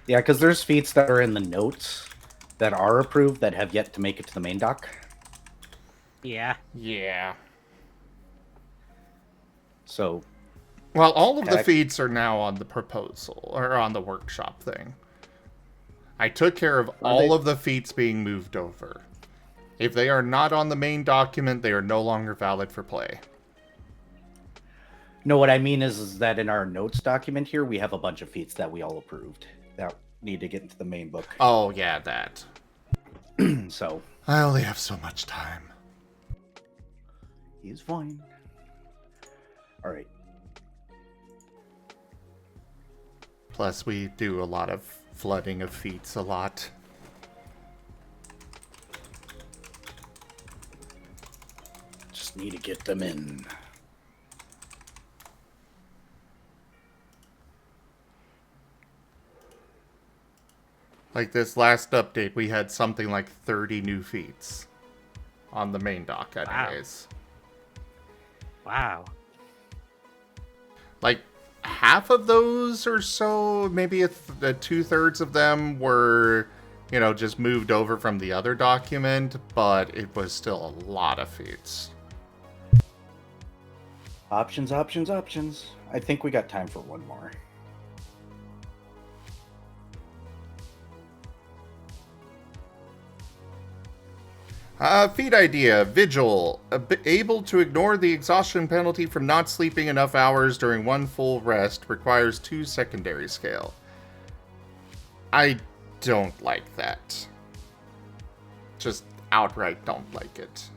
Yeah, because there's feats that are in the notes that are approved that have yet to make it to the main doc. Yeah. Yeah. So, well, all of the feats are now on the proposal, or on the workshop thing. I took care of all of the feats being moved over. If they are not on the main document, they are no longer valid for play. No, what I mean is that in our notes document here, we have a bunch of feats that we all approved that need to get into the main book. Oh, yeah, that. So. I only have so much time. He's fine. All right. Plus, we do a lot of flooding of feats a lot. Just need to get them in. Like this last update, we had something like 30 new feats on the main dock anyways. Wow. Like, half of those or so, maybe two-thirds of them were, you know, just moved over from the other document, but it was still a lot of feats. Options, options, options. I think we got time for one more. Feat idea, Vigil. Able to ignore the exhaustion penalty from not sleeping enough hours during one full rest, requires 2 secondary scale. I don't like that. Just outright don't like it.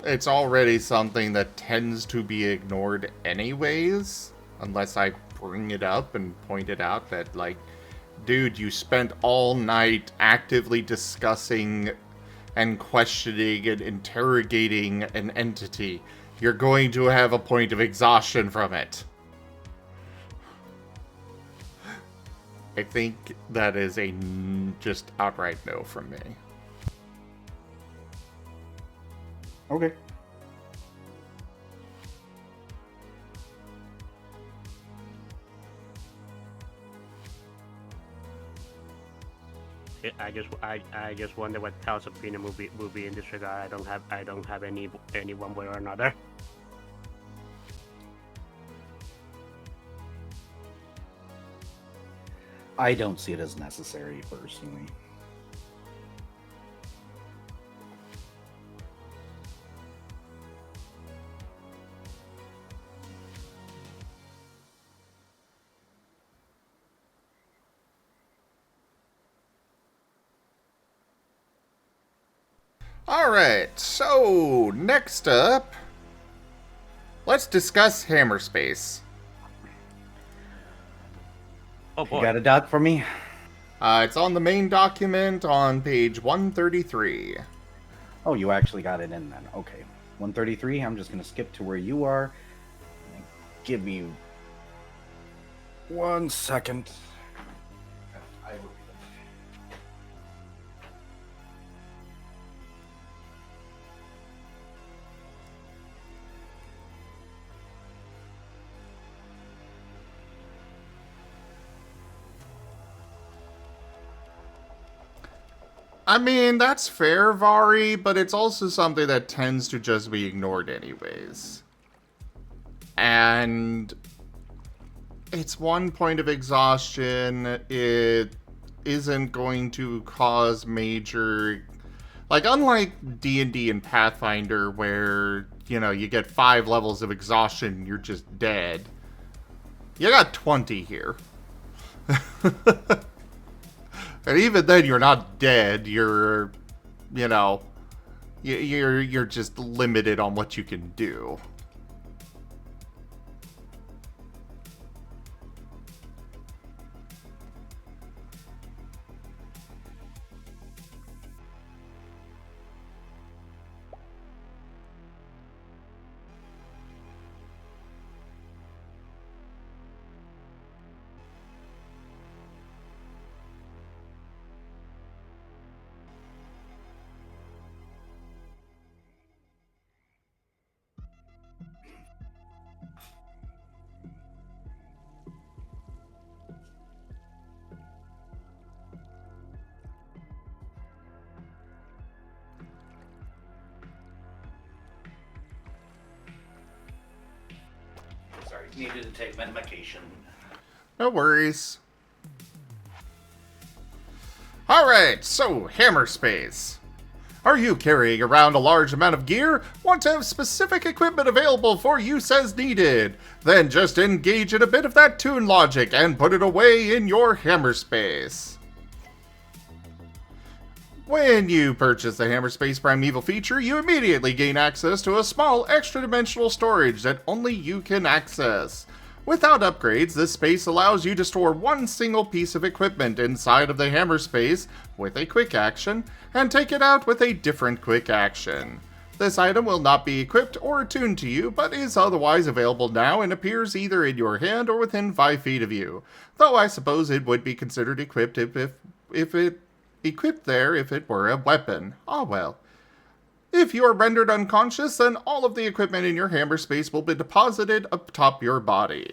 It's already something that tends to be ignored anyways, unless I bring it up and point it out that, like, dude, you spent all night actively discussing and questioning and interrogating an entity. You're going to have a point of exhaustion from it. I think that is a just outright no from me. Okay. I just wonder what Tal's opinion will be in this regard. I don't have any one way or another. I don't see it as necessary, personally. Alright, so next up, let's discuss Hammerspace. Oh You boy. got a doc for me? It's on the main document on page 133. Oh, you actually got it in then. Okay. 133, I'm just going to skip to where you are. Give me 1 second. I will be I mean, that's fair, Vari, but it's also something that tends to just be ignored anyways. And it's 1 point of exhaustion. It isn't going to cause major... Like, unlike D&D and Pathfinder, where, you know, you get 5 levels of exhaustion and you're just dead. You got 20 here. And even then, you're not dead. You're, you know, you're just limited on what you can do. Sorry, needed to take medication. No worries. Alright, so Hammerspace. Are you carrying around a large amount of gear? Want to have specific equipment available for use as needed? Then just engage in a bit of that toon logic and put it away in your Hammerspace. When you purchase the Hammerspace Primeval feature, you immediately gain access to a small extra-dimensional storage that only you can access. Without upgrades, this space allows you to store one single piece of equipment inside of the Hammerspace with a quick action, and take it out with a different quick action. This item will not be equipped or attuned to you, but is otherwise available now and appears either in your hand or within 5 feet of you, though I suppose it would be considered equipped if it were a weapon. Ah well. If you are rendered unconscious, then all of the equipment in your Hammerspace will be deposited atop your body.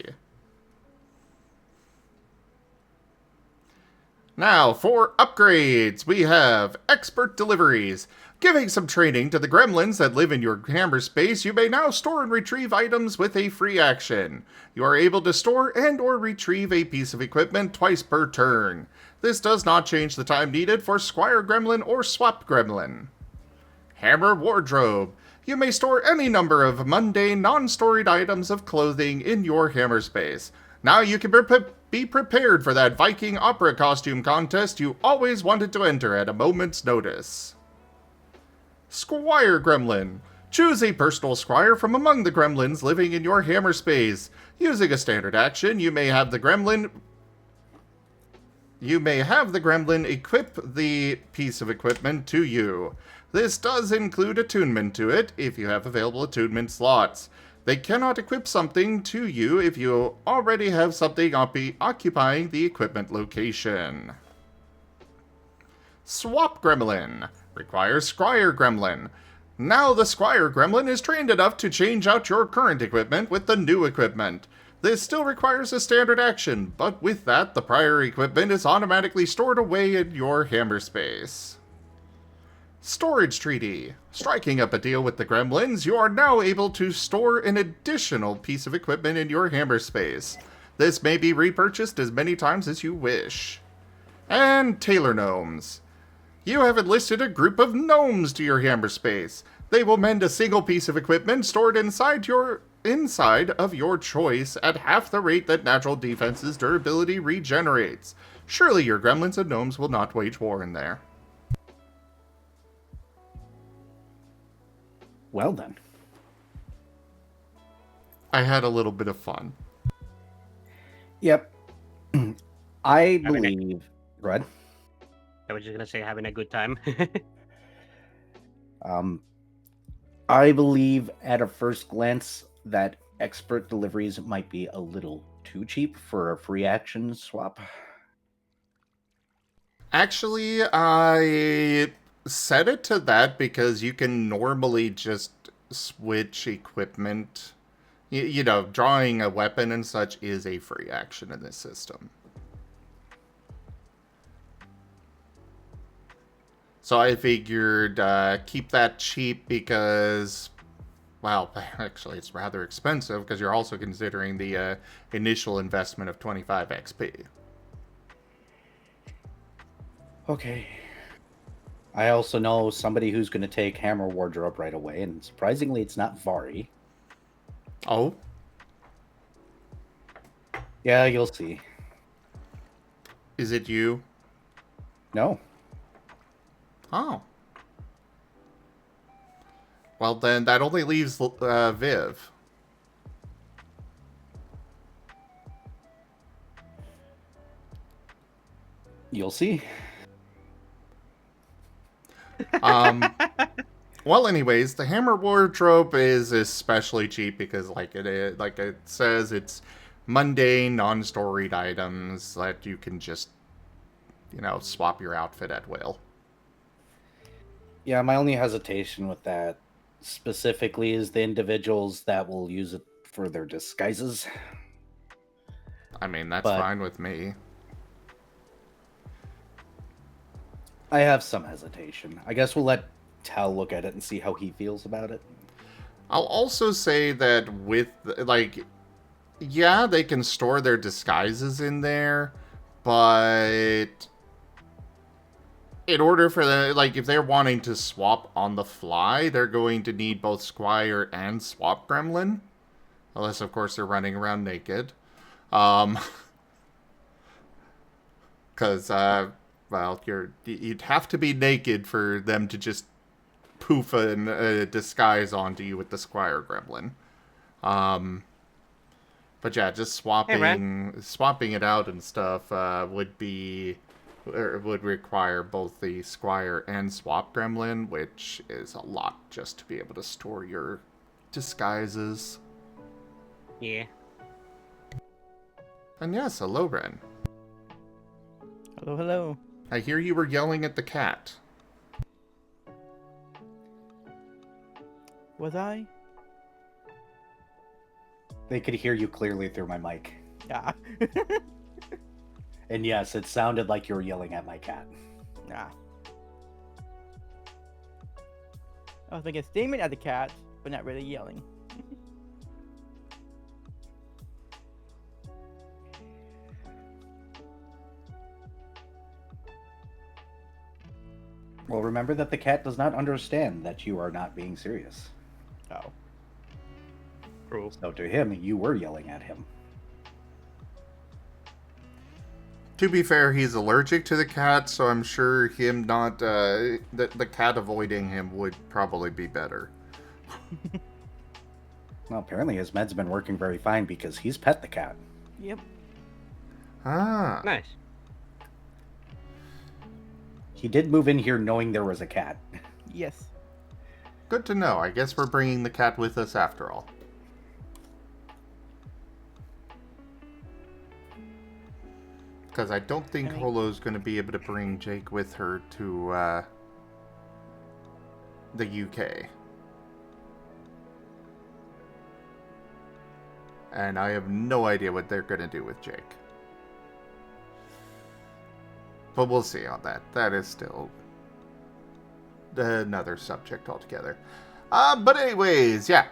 Now, for upgrades, we have Expert Deliveries. Giving some training to the gremlins that live in your Hammerspace, you may now store and retrieve items with a free action. You are able to store and or retrieve a piece of equipment twice per turn. This does not change the time needed for Squire Gremlin or Swap Gremlin. Hammer Wardrobe. You may store any number of mundane, non-storied items of clothing in your Hammerspace. Now you can be prepared for that Viking opera costume contest you always wanted to enter at a moment's notice. Squire Gremlin. Choose a personal squire from among the gremlins living in your Hammerspace. Using a standard action, you may have the gremlin equip the piece of equipment to you. This does include attunement to it, if you have available attunement slots. They cannot equip something to you if you already have something occupying the equipment location. Swap Gremlin. Requires Squire Gremlin. Now the Squire Gremlin is trained enough to change out your current equipment with the new equipment. This still requires a standard action, but with that, the prior equipment is automatically stored away in your Hammerspace. Storage Treaty. Striking up a deal with the gremlins, you are now able to store an additional piece of equipment in your Hammerspace. This may be repurchased as many times as you wish. And Tailor Gnomes. You have enlisted a group of gnomes to your Hammerspace. They will mend a single piece of equipment stored inside of your choice at half the rate that natural defense's durability regenerates. Surely your gremlins and gnomes will not wage war in there. Well then. I had a little bit of fun. Yep. I I mean, believe. Go ahead. I was just gonna say having a good time. I believe at a first glance that expert deliveries might be a little too cheap for a free action swap. Actually, I set it to that because you can normally just switch equipment. You know, drawing a weapon and such is a free action in this system. So I figured keep that cheap because, well, actually it's rather expensive because you're also considering the initial investment of 25 XP. Okay. I also know somebody who's going to take Hammer Wardrobe right away, and surprisingly, it's not Furry. Oh? Yeah, you'll see. Is it you? No. Oh. Well, then that only leaves Viv. You'll see. Well, anyways, the Hammer Wardrobe is especially cheap because, like it says, it's mundane, non-storied items that you can just, you know, swap your outfit at will. Yeah, my only hesitation with that specifically is the individuals that will use it for their disguises. I mean, that's But- fine with me. I have some hesitation. I guess we'll let Tal look at it and see how he feels about it. I'll also say that with, like, yeah, they can store their disguises in there, but in order for the, like, if they're wanting to swap on the fly, they're going to need both Squire and Swap Gremlin. Unless, of course, they're running around naked. Because, well, you'd have to be naked for them to just poof a disguise onto you with the Squire Gremlin. But yeah, just swapping it out and stuff would require both the Squire and Swap Gremlin, which is a lot just to be able to store your disguises. Yeah. And yes, hello, Ren. Hello, hello. I hear you were yelling at the cat. Was I? They could hear you clearly through my mic. Yeah. And yes, it sounded like you were yelling at my cat. Nah. I was making a statement at the cat, but not really yelling. Well, remember that the cat does not understand that you are not being serious. Oh. True. So to him, you were yelling at him. To be fair, he's allergic to the cat, so I'm sure him not, the cat avoiding him would probably be better. Well, apparently his meds have been working very fine because he's pet the cat. Yep. Ah. Nice. He did move in here knowing there was a cat. Yes. Good to know. I guess we're bringing the cat with us after all. Because I don't think Any- Holo's going to be able to bring Jake with her to the UK. And I have no idea what they're going to do with Jake. But we'll see on that. That is still another subject altogether. But anyways, yeah.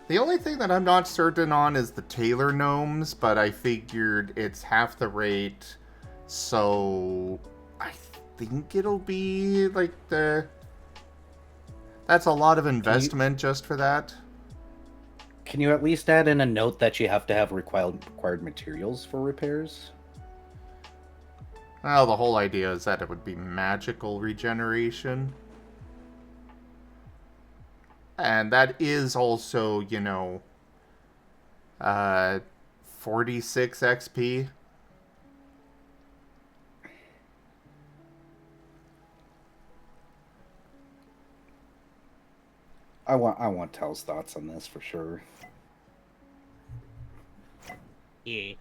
The only thing that I'm not certain on is the Tailor Gnomes, but I figured it's half the rate, so I think it'll be like the... That's a lot of investment just for that. Can you at least add in a note that you have to have required materials for repairs? Well, the whole idea is that it would be magical regeneration. And that is also, 46 XP. I want Tel's thoughts on this for sure. Yeah.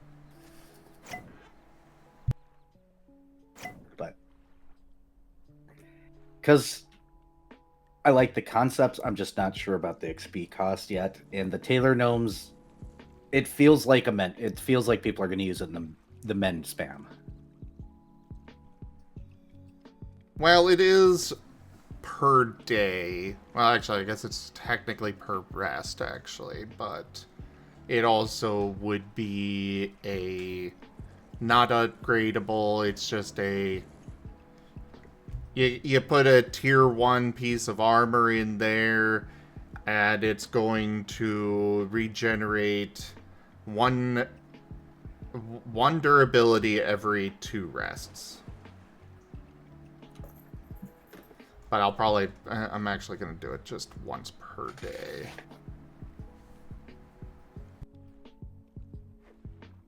But because I like the concepts, I'm just not sure about the XP cost yet. And the Tailor Gnomes, it feels like people are going to use it in the mend spam. Well, it is per day. Well, actually, I guess it's technically per rest, actually, but it also would be a not upgradable. It's just a you put a tier 1 piece of armor in there, and it's going to regenerate one durability every 2 rests. But I'm actually going to do it just once per day.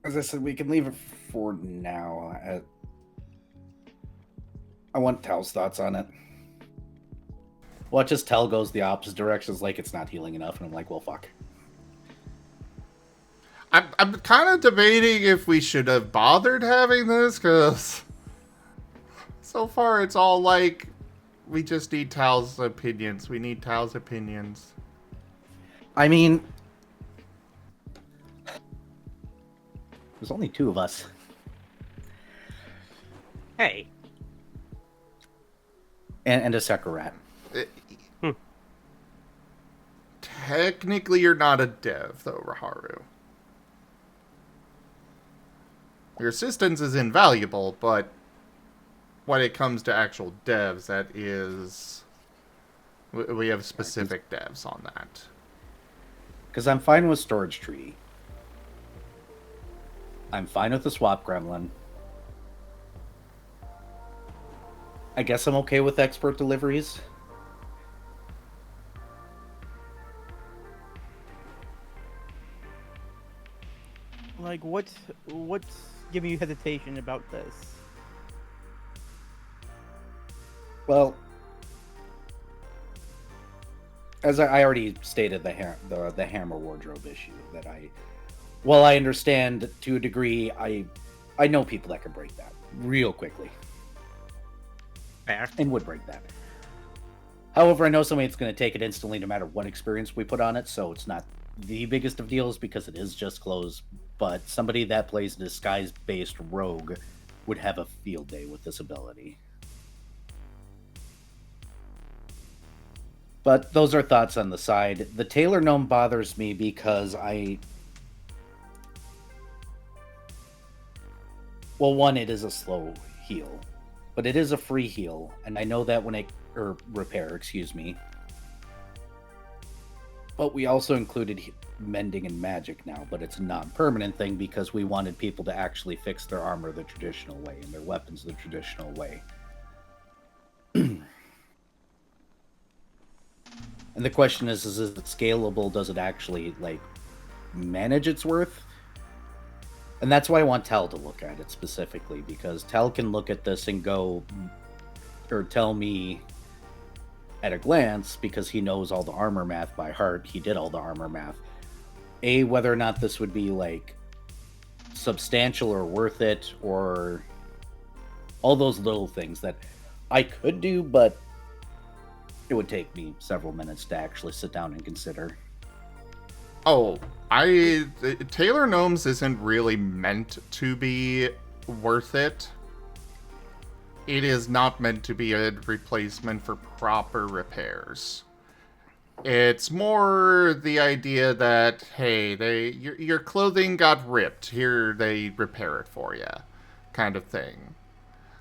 As I said, we can leave it for now. I want Tel's thoughts on it. Watch as Tel goes the opposite direction. It's like it's not healing enough, and I'm like, well, fuck. I'm kind of debating if we should have bothered having this, because so far it's all like, we just need Tal's opinions. We need Tal's opinions. I mean, there's only 2 of us. Hey. And a Sekarat. Technically, you're not a dev, though, Raharu. Your assistance is invaluable, but when it comes to actual devs, that is... We have specific devs on that. Because I'm fine with Storage Tree. I'm fine with the Swap Gremlin. I guess I'm okay with expert deliveries. Like, what's giving you hesitation about this? Well, as I already stated, the hammer wardrobe issue that while I understand to a degree, I know people that can break that real quickly. Fair. And would break that. However, I know somebody that's going to take it instantly no matter what experience we put on it, so it's not the biggest of deals because it is just clothes, but somebody that plays a disguise-based rogue would have a field day with this ability. But those are thoughts on the side. The Tailor Gnome bothers me because well, one, it is a slow heal, but it is a free heal, and I know that or repair, excuse me. But we also included mending and magic now, but it's a non-permanent thing because we wanted people to actually fix their armor the traditional way and their weapons the traditional way. And the question is it scalable? Does it actually, manage its worth? And that's why I want Tel to look at it specifically, because Tel can look at this and go, or tell me at a glance, because he knows all the armor math by heart, he did all the armor math, whether or not this would be, substantial or worth it, or all those little things that I could do, but it would take me several minutes to actually sit down and consider. Oh, Tailor Gnomes isn't really meant to be worth it. It is not meant to be a replacement for proper repairs. It's more the idea that, hey, your clothing got ripped. Here, they repair it for you, kind of thing.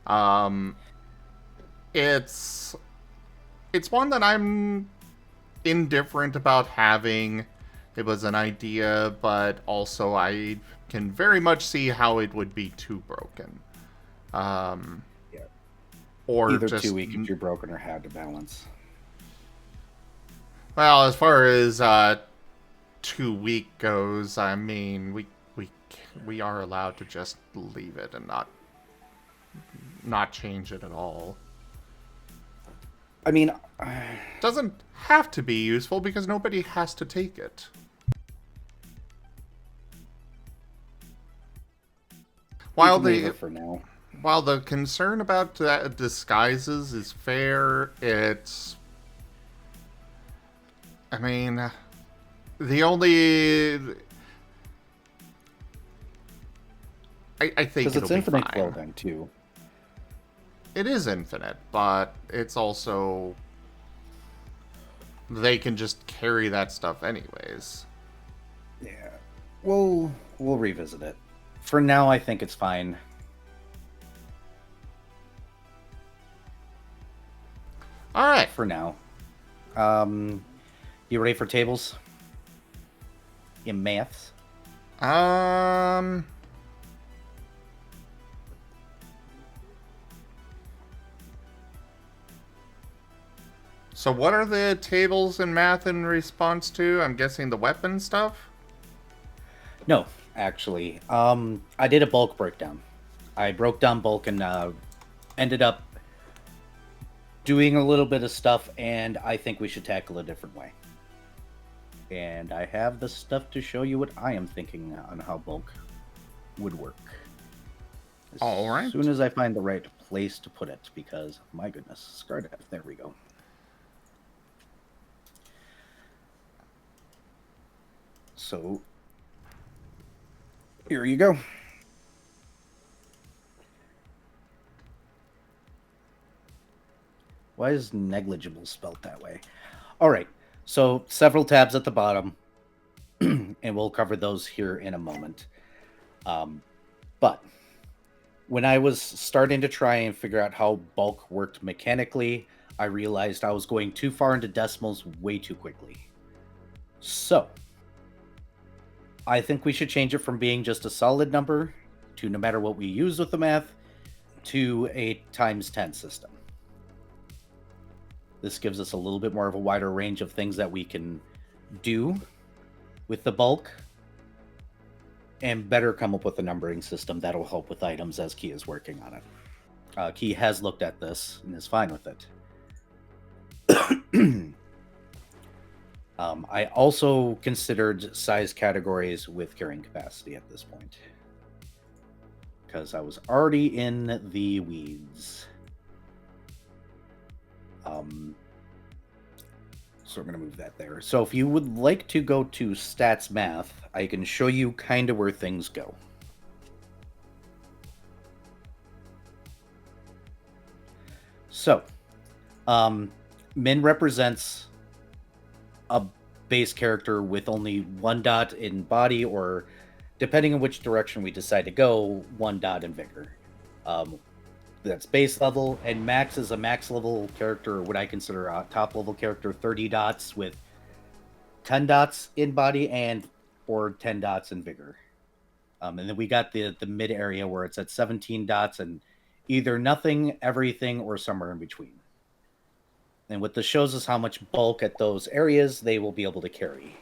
Um, it's one that I'm indifferent about having. It was an idea, but also I can very much see how it would be too broken. Yeah. Or Either just too weak if you're broken or had to balance. well, as far as too weak goes, I mean, we are allowed to just leave it and not change it at all. I mean, Doesn't have to be useful because nobody has to take it. While leave the it for now. while the concern about disguises is fair, it's, I mean, the only, I think Because it'll it's be infinite fine. clothing too. It is infinite, but it's also, they can just carry that stuff anyways. Yeah. We'll revisit it. For now, I think it's fine. All right. For now. You ready for tables? In maths? So what are the tables in math in response to? I'm guessing the weapon stuff? No, actually. I did a bulk breakdown. I broke down bulk and ended up doing a little bit of stuff, and I think we should tackle a different way. And I have the stuff to show you what I am thinking on how bulk would work. All right. As soon as I find the right place to put it, because, my goodness, Scar Death, there we go. So, here you go. Why is negligible spelled that way? All right, so several tabs at the bottom, and we'll cover those here in a moment. But when I was starting to try and figure out how bulk worked mechanically, I realized I was going too far into decimals way too quickly. So, I think we should change it from being just a solid number to, no matter what we use with the math, to a times 10 system. This gives us a little bit more of a wider range of things that we can do with the bulk, and better come up with a numbering system that'll help with items as Key is working on it. Key has looked at this and is fine with it. I also considered size categories with carrying capacity at this point, because I was already in the weeds. So we're going to move that there. So if you would like to go to stats math, I can show you kind of where things go. So, Min represents a base character with only one dot in body, or depending on which direction we decide to go, one dot in vigor. That's base level, and Max is a max level character, or what I consider a top level character, 30 dots with 10 dots in body and or 10 dots in vigor. And then we got the mid area where it's at 17 dots and either nothing, everything, or somewhere in between. And what this shows us how much bulk at those areas they will be able to carry.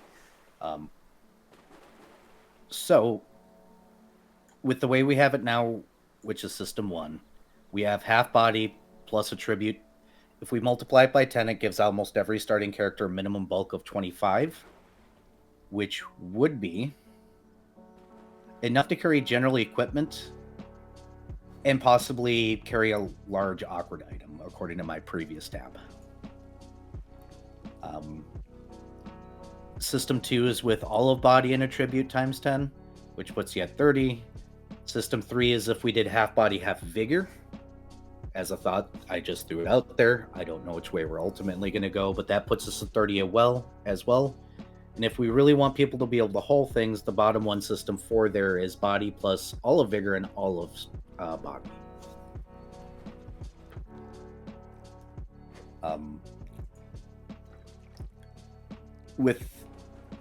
So, with the way we have it now, which is System 1, we have half body plus attribute. If we multiply it by 10, it gives almost every starting character a minimum bulk of 25, which would be enough to carry general equipment and possibly carry a large awkward item, according to my previous tab. System 2 is with all of body and attribute times 10, which puts you at 30. System 3 is if we did half body, half vigor as a thought. I just threw it out there. I don't know which way we're ultimately going to go, but that puts us at 30 as well. And if we really want people to be able to haul things, the bottom one system for there is body plus all of vigor and all of body. With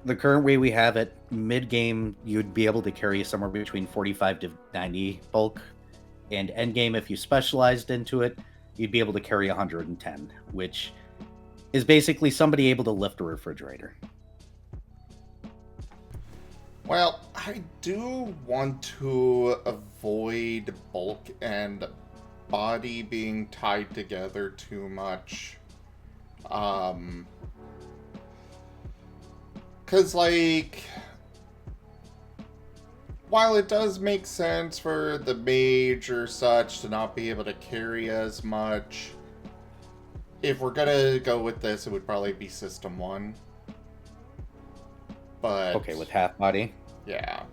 the current way we have it, mid-game, you'd be able to carry somewhere between 45 to 90 bulk. And endgame, if you specialized into it, you'd be able to carry 110, which is basically somebody able to lift a refrigerator. Well, I do want to avoid bulk and body being tied together too much. 'Cause, like, while it does make sense for the mage or such to not be able to carry as much, if we're gonna go with this, it would probably be System 1. But... Okay, with half body? Yeah.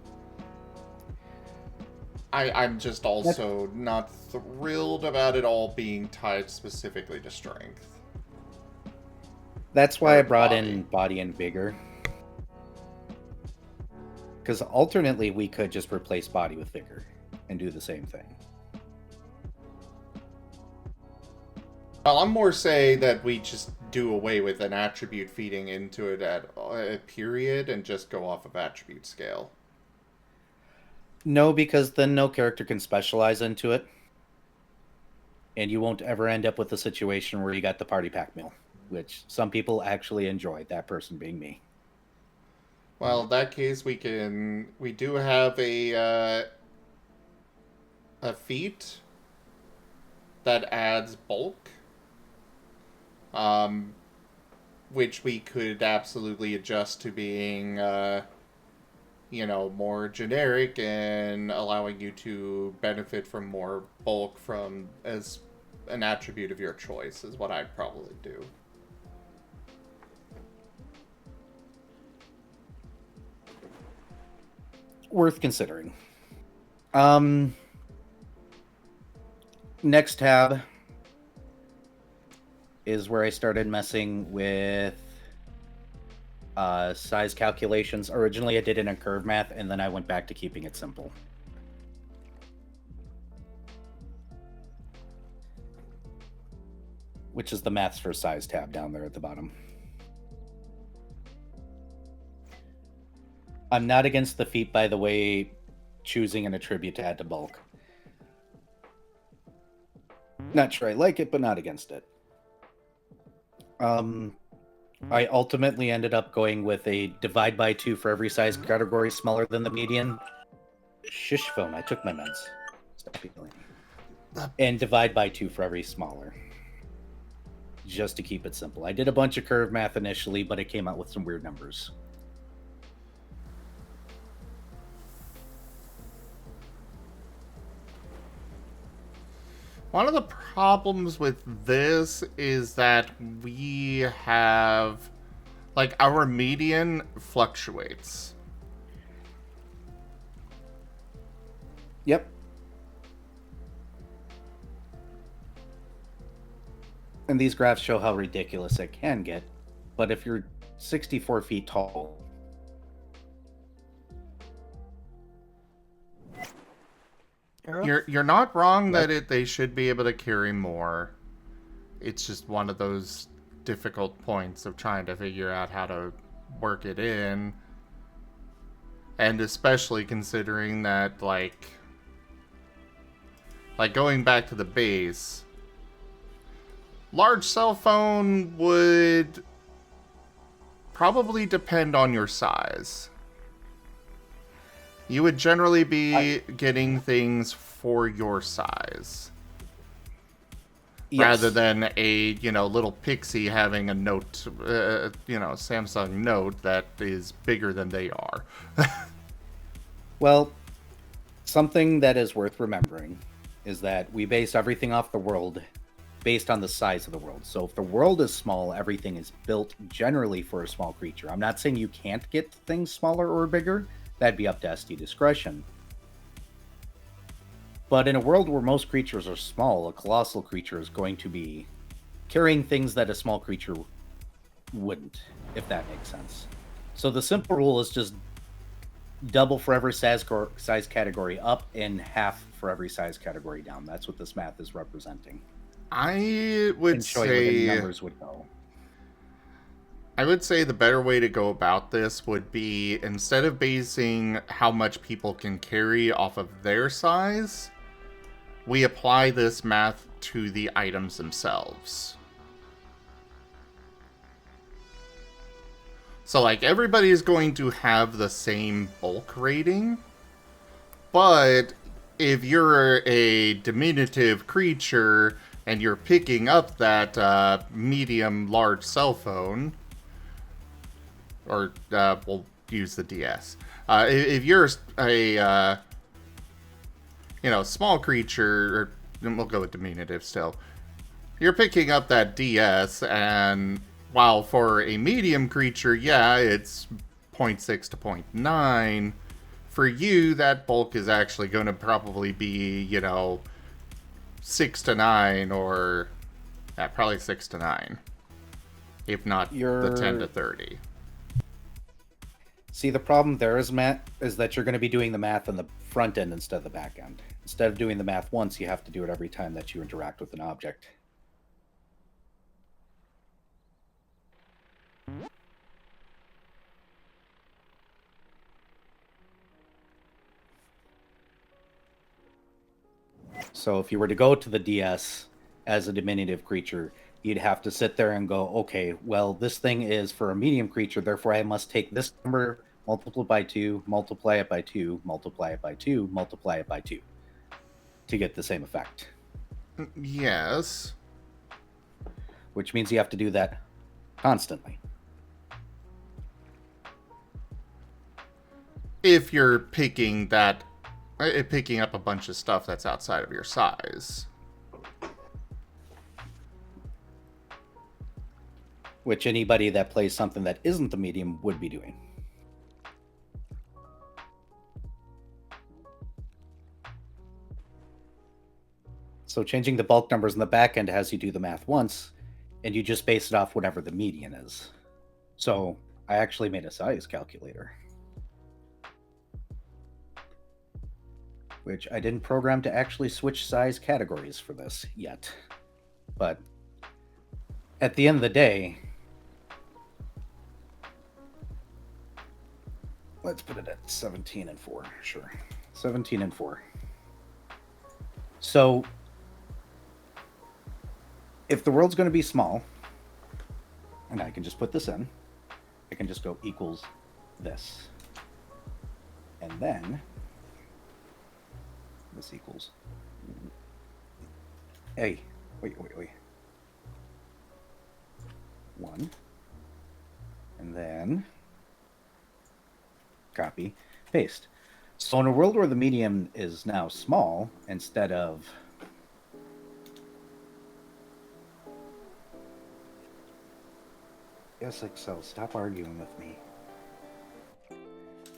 I'm just also not thrilled about it all being tied specifically to strength. That's why Or I brought body. in body and vigor. Because alternately, we could just replace body with vigor and do the same thing. Well, I'm more saying that we just do away with an attribute feeding into it at a period and just go off of attribute scale. No, because then no character can specialize into it. And you won't ever end up with a situation where you got the party pack meal, which some people actually enjoy, that person being me. Well, in that case, we do have a feat that adds bulk, which we could absolutely adjust to being, more generic and allowing you to benefit from more bulk from as an attribute of your choice is what I'd probably do. Worth considering. Next tab is where I started messing with size calculations. Originally, I did it in curve math, and then I went back to keeping it simple. Which is the maths for size tab down there at the bottom. I'm not against the feat, by the way, choosing an attribute to add to bulk. Not sure I like it, but not against it. I ultimately ended up going with a divide by 2 for every size category smaller than the median. Shush phone, I took my meds. Stop yelling. And divide by 2 for every smaller. Just to keep it simple. I did a bunch of curve math initially, but it came out with some weird numbers. One of the problems with this is that we have, like, our median fluctuates. Yep. And these graphs show how ridiculous it can get. But if you're 64 feet tall, You're not wrong that they should be able to carry more. It's just one of those difficult points of trying to figure out how to work it in. And especially considering that, like going back to the base, large cell phone would probably depend on your size. You would generally be getting things for your size. yes. Rather than a, little pixie having a Note, Samsung Note that is bigger than they are. Well, something that is worth remembering is that we base everything off the world based on the size of the world. So if the world is small, everything is built generally for a small creature. I'm not saying you can't get things smaller or bigger. That'd be up to SD discretion. But in a world where most creatures are small, a colossal creature is going to be carrying things that a small creature wouldn't, if that makes sense. So the simple rule is just double for every size category up and half for every size category down. That's what this math is representing. I would And show you where the say numbers would go. I would say the better way to go about this would be, instead of basing how much people can carry off of their size, we apply this math to the items themselves. So, like, everybody is going to have the same bulk rating, but if you're a diminutive creature and you're picking up that medium-large cell phone, or we'll use the DS. If you're a small creature, or we'll go with diminutive still. You're picking up that DS, and while for a medium creature, yeah, it's 0.6 to 0.9, for you, that bulk is actually going to probably be, 6 to 9, or probably 6 to 9, if not the 10 to 30. See, the problem there is, Matt, is that you're going to be doing the math on the front end instead of the back end. Instead of doing the math once, you have to do it every time that you interact with an object. So if you were to go to the DS as a diminutive creature, you'd have to sit there and go, okay, well, this thing is for a medium creature, therefore I must take this number, multiply by 2, multiply it by 2, multiply it by 2, multiply it by 2 to get the same effect. Yes. Which means you have to do that constantly. If you're picking up a bunch of stuff that's outside of your size. Which anybody that plays something that isn't a medium would be doing. So changing the bulk numbers in the back end has you do the math once, and you just base it off whatever the median is. So I actually made a size calculator, which I didn't program to actually switch size categories for this yet. But at the end of the day, let's put it at 17 and 4. Sure. 17 and 4. So if the world's going to be small, and I can just put this in, I can just go equals this. And then this equals, hey, wait. 1. And then copy, paste. So in a world where the medium is now small, instead of yes, Excel, stop arguing with me.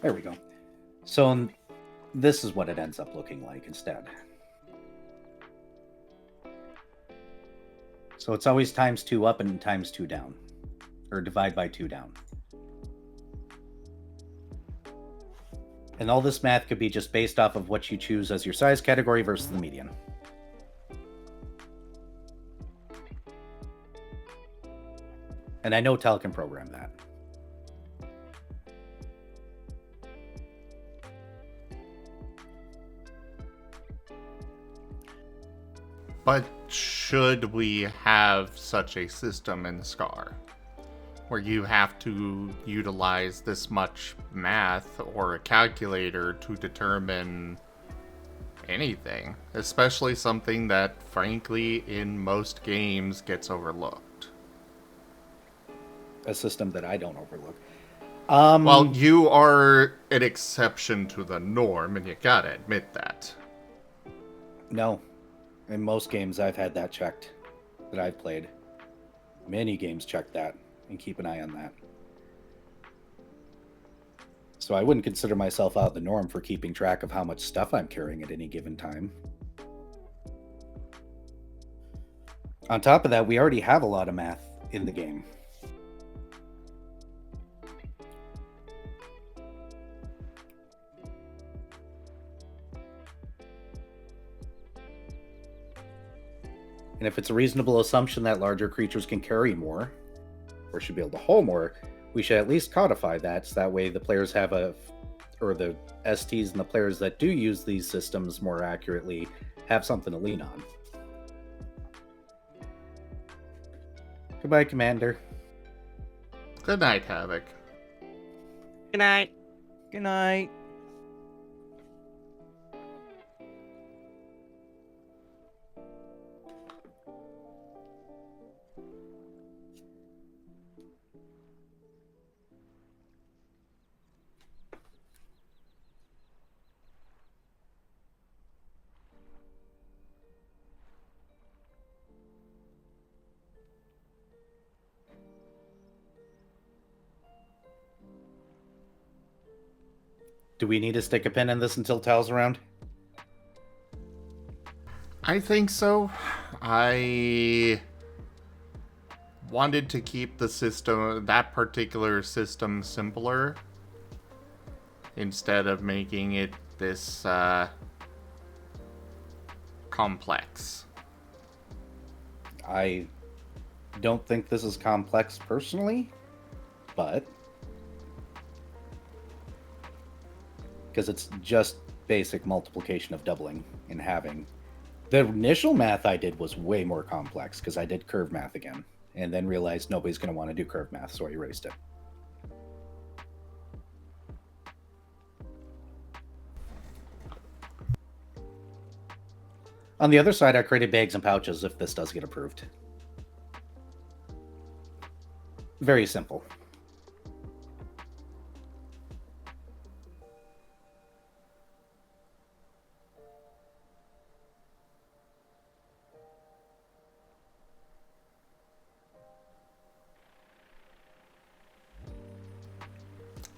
There we go. So this is what it ends up looking like instead. So it's always times 2 up and times 2 down, or divide by 2 down. And all this math could be just based off of what you choose as your size category versus the median. And I know Tel can program that. But should we have such a system in the SCAR, where you have to utilize this much math or a calculator to determine anything, especially something that, frankly, in most games gets overlooked? A system that I don't overlook. Well, you are an exception to the norm, and you gotta admit that. No. In most games, I've had that checked that I've played. Many games check that and keep an eye on that. So I wouldn't consider myself out of the norm for keeping track of how much stuff I'm carrying at any given time. On top of that, we already have a lot of math in the game. And if it's a reasonable assumption that larger creatures can carry more, or should be able to hold more, we should at least codify that, so that way the players have or the STs and the players that do use these systems more accurately have something to lean on. Goodbye, Commander. Good night, Havoc. Good night. Good night. Do we need to stick a pin in this until Tal's around? I think so. I wanted to keep the system, that particular system, simpler instead of making it this complex. I don't think this is complex personally, but because it's just basic multiplication of doubling and halving. The initial math I did was way more complex because I did curve math again and then realized nobody's going to want to do curve math, so I erased it. On the other side, I created bags and pouches if this does get approved. Very simple.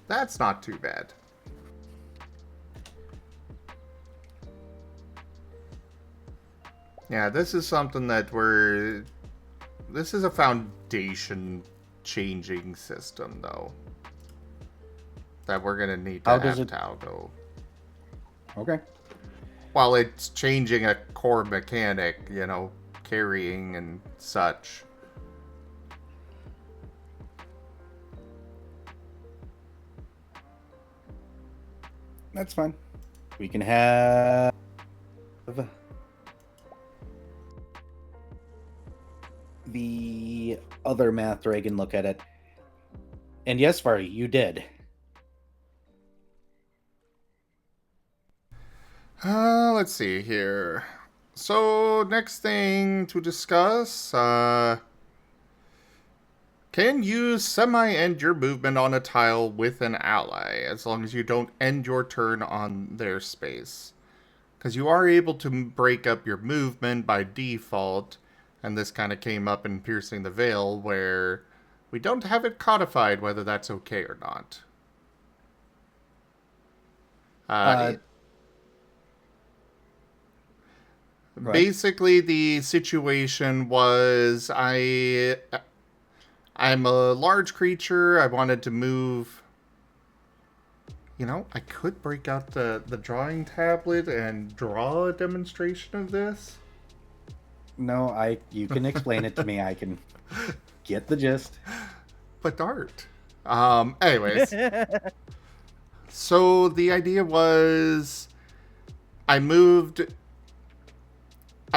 That's not too bad. Yeah, this is something that this is a foundation changing system, though. That we're gonna need to have Tao go. Okay. While it's changing a core mechanic, you know, carrying and such. That's fine. We can have the other math dragon look at it. And yes, Furry, you did. Let's see here. So, next thing to discuss, can you semi-end your movement on a tile with an ally, as long as you don't end your turn on their space. Because you are able to break up your movement by default, and this kind of came up in Piercing the Veil, where we don't have it codified whether that's okay or not. Basically, the situation was I'm a large creature. I wanted to move. You know, I could break out the drawing tablet and draw a demonstration of this. No, you can explain it to me. I can get the gist. But art. Anyways. So the idea was I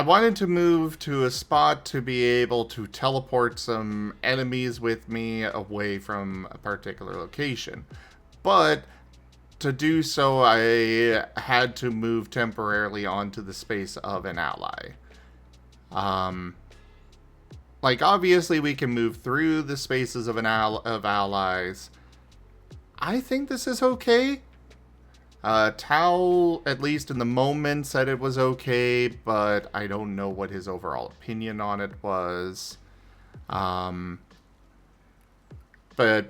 wanted to move to a spot to be able to teleport some enemies with me away from a particular location. But to do so, I had to move temporarily onto the space of an ally. Like, obviously we can move through the spaces of of allies. I think this is okay. Tal, at least in the moment, said it was okay, but I don't know what his overall opinion on it was. But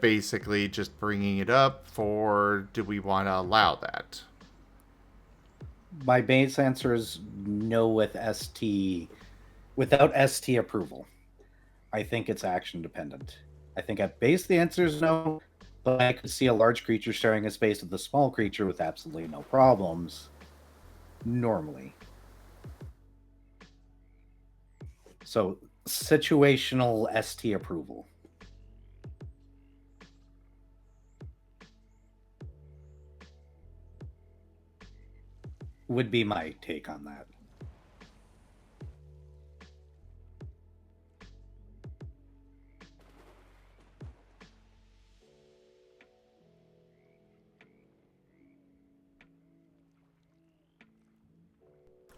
basically just bringing it up for, do we want to allow that? My base answer is no with ST, Without ST approval, I think it's action dependent. I think at base the answer is no, but I could see a large creature sharing a space with a small creature with absolutely no problems. Normally. So, situational ST approval. Would be my take on that.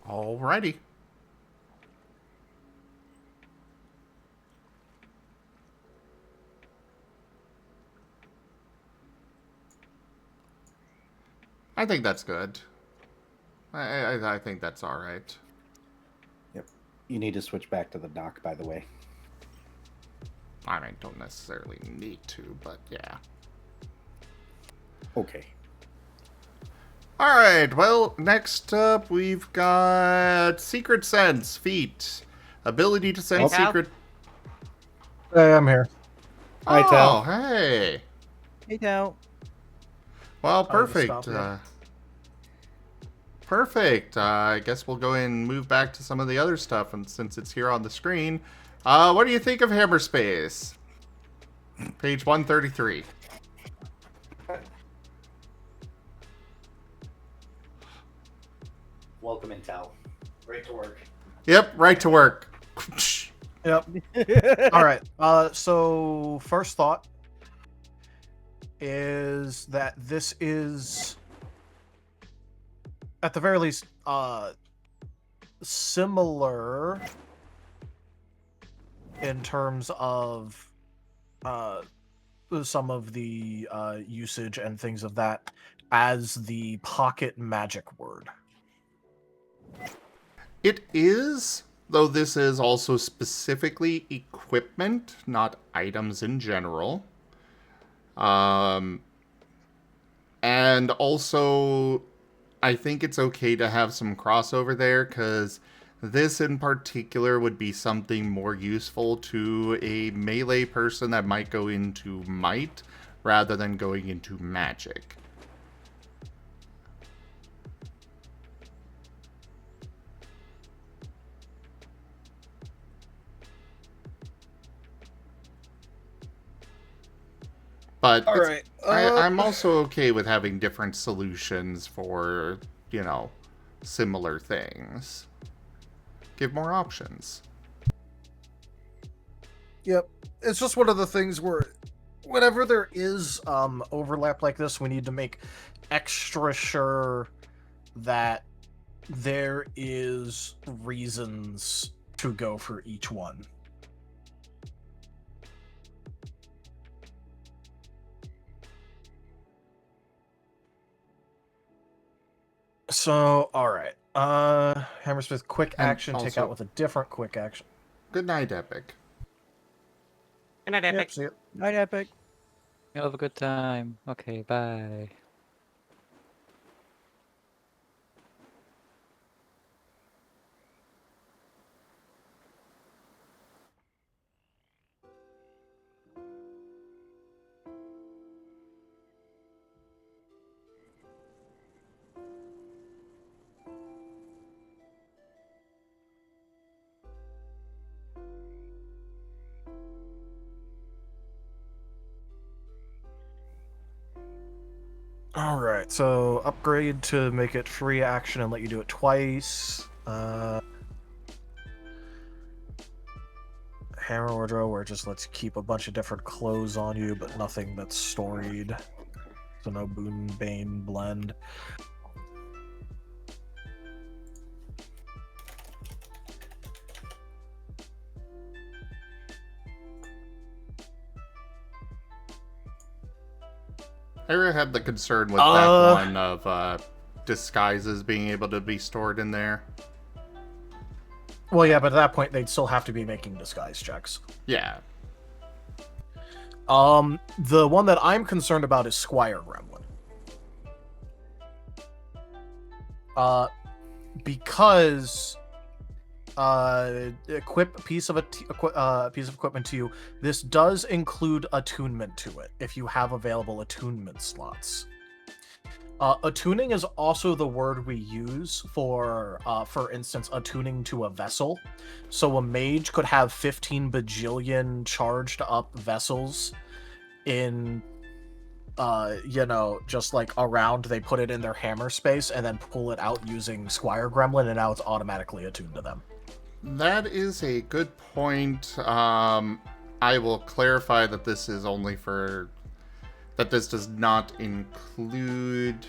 Alrighty. I think that's good. I think that's all right. Yep. You need to switch back to the dock, by the way. I mean, don't necessarily need to, but yeah. Okay. All right. Well, next up we've got Secret Sense feat, ability to sense Hey, Tal. secret. Hey, I'm here. Hi, Oh, Tal. hey. Hey, now. Well, Sorry to perfect. stop you. Perfect. I guess we'll go and move back to some of the other stuff, and since it's here on the screen, what do you think of Hammerspace? Page 133. Welcome in, Tal. Great to work. Yep, right to work. Yep. All right. So first thought is that this is, at the very least, similar in terms of some of the usage and things of that as the pocket magic word. It is, though this is also specifically equipment, not items in general. And also, I think it's okay to have some crossover there, because this in particular would be something more useful to a melee person that might go into might rather than going into magic. But All it's- right. I'm also okay with having different solutions for, you know, similar things. Give more options. Yep. It's just one of the things where whenever there is overlap like this, we need to make extra sure that there is reasons to go for each one. So, all right. Hammersmith, quick And action, take also- out with a different quick action. Good night, Epic. And that Yep, epic. see it. Night, Epic. Have a good time. Okay, bye. All right, so upgrade to make it free action and let you do it twice. Hammer wardrobe, where it just lets you keep a bunch of different clothes on you, but nothing that's storied. So no boon bane blend. I really had the concern with Uh. that one of disguises being able to be stored in there. Well, yeah, but at that point they'd still have to be making disguise checks. Yeah. The one that I'm concerned about is Squire Gremlin. Because equip a piece of equipment to you. This does include attunement to it if you have available attunement slots. Attuning is also the word we use for instance, attuning to a vessel. So a mage could have 15 bajillion charged up vessels in, just like around. They put it in their Hammerspace and then pull it out using Squire Gremlin, and now it's automatically attuned to them. That is a good point. I will clarify that this is only for... that this does not include...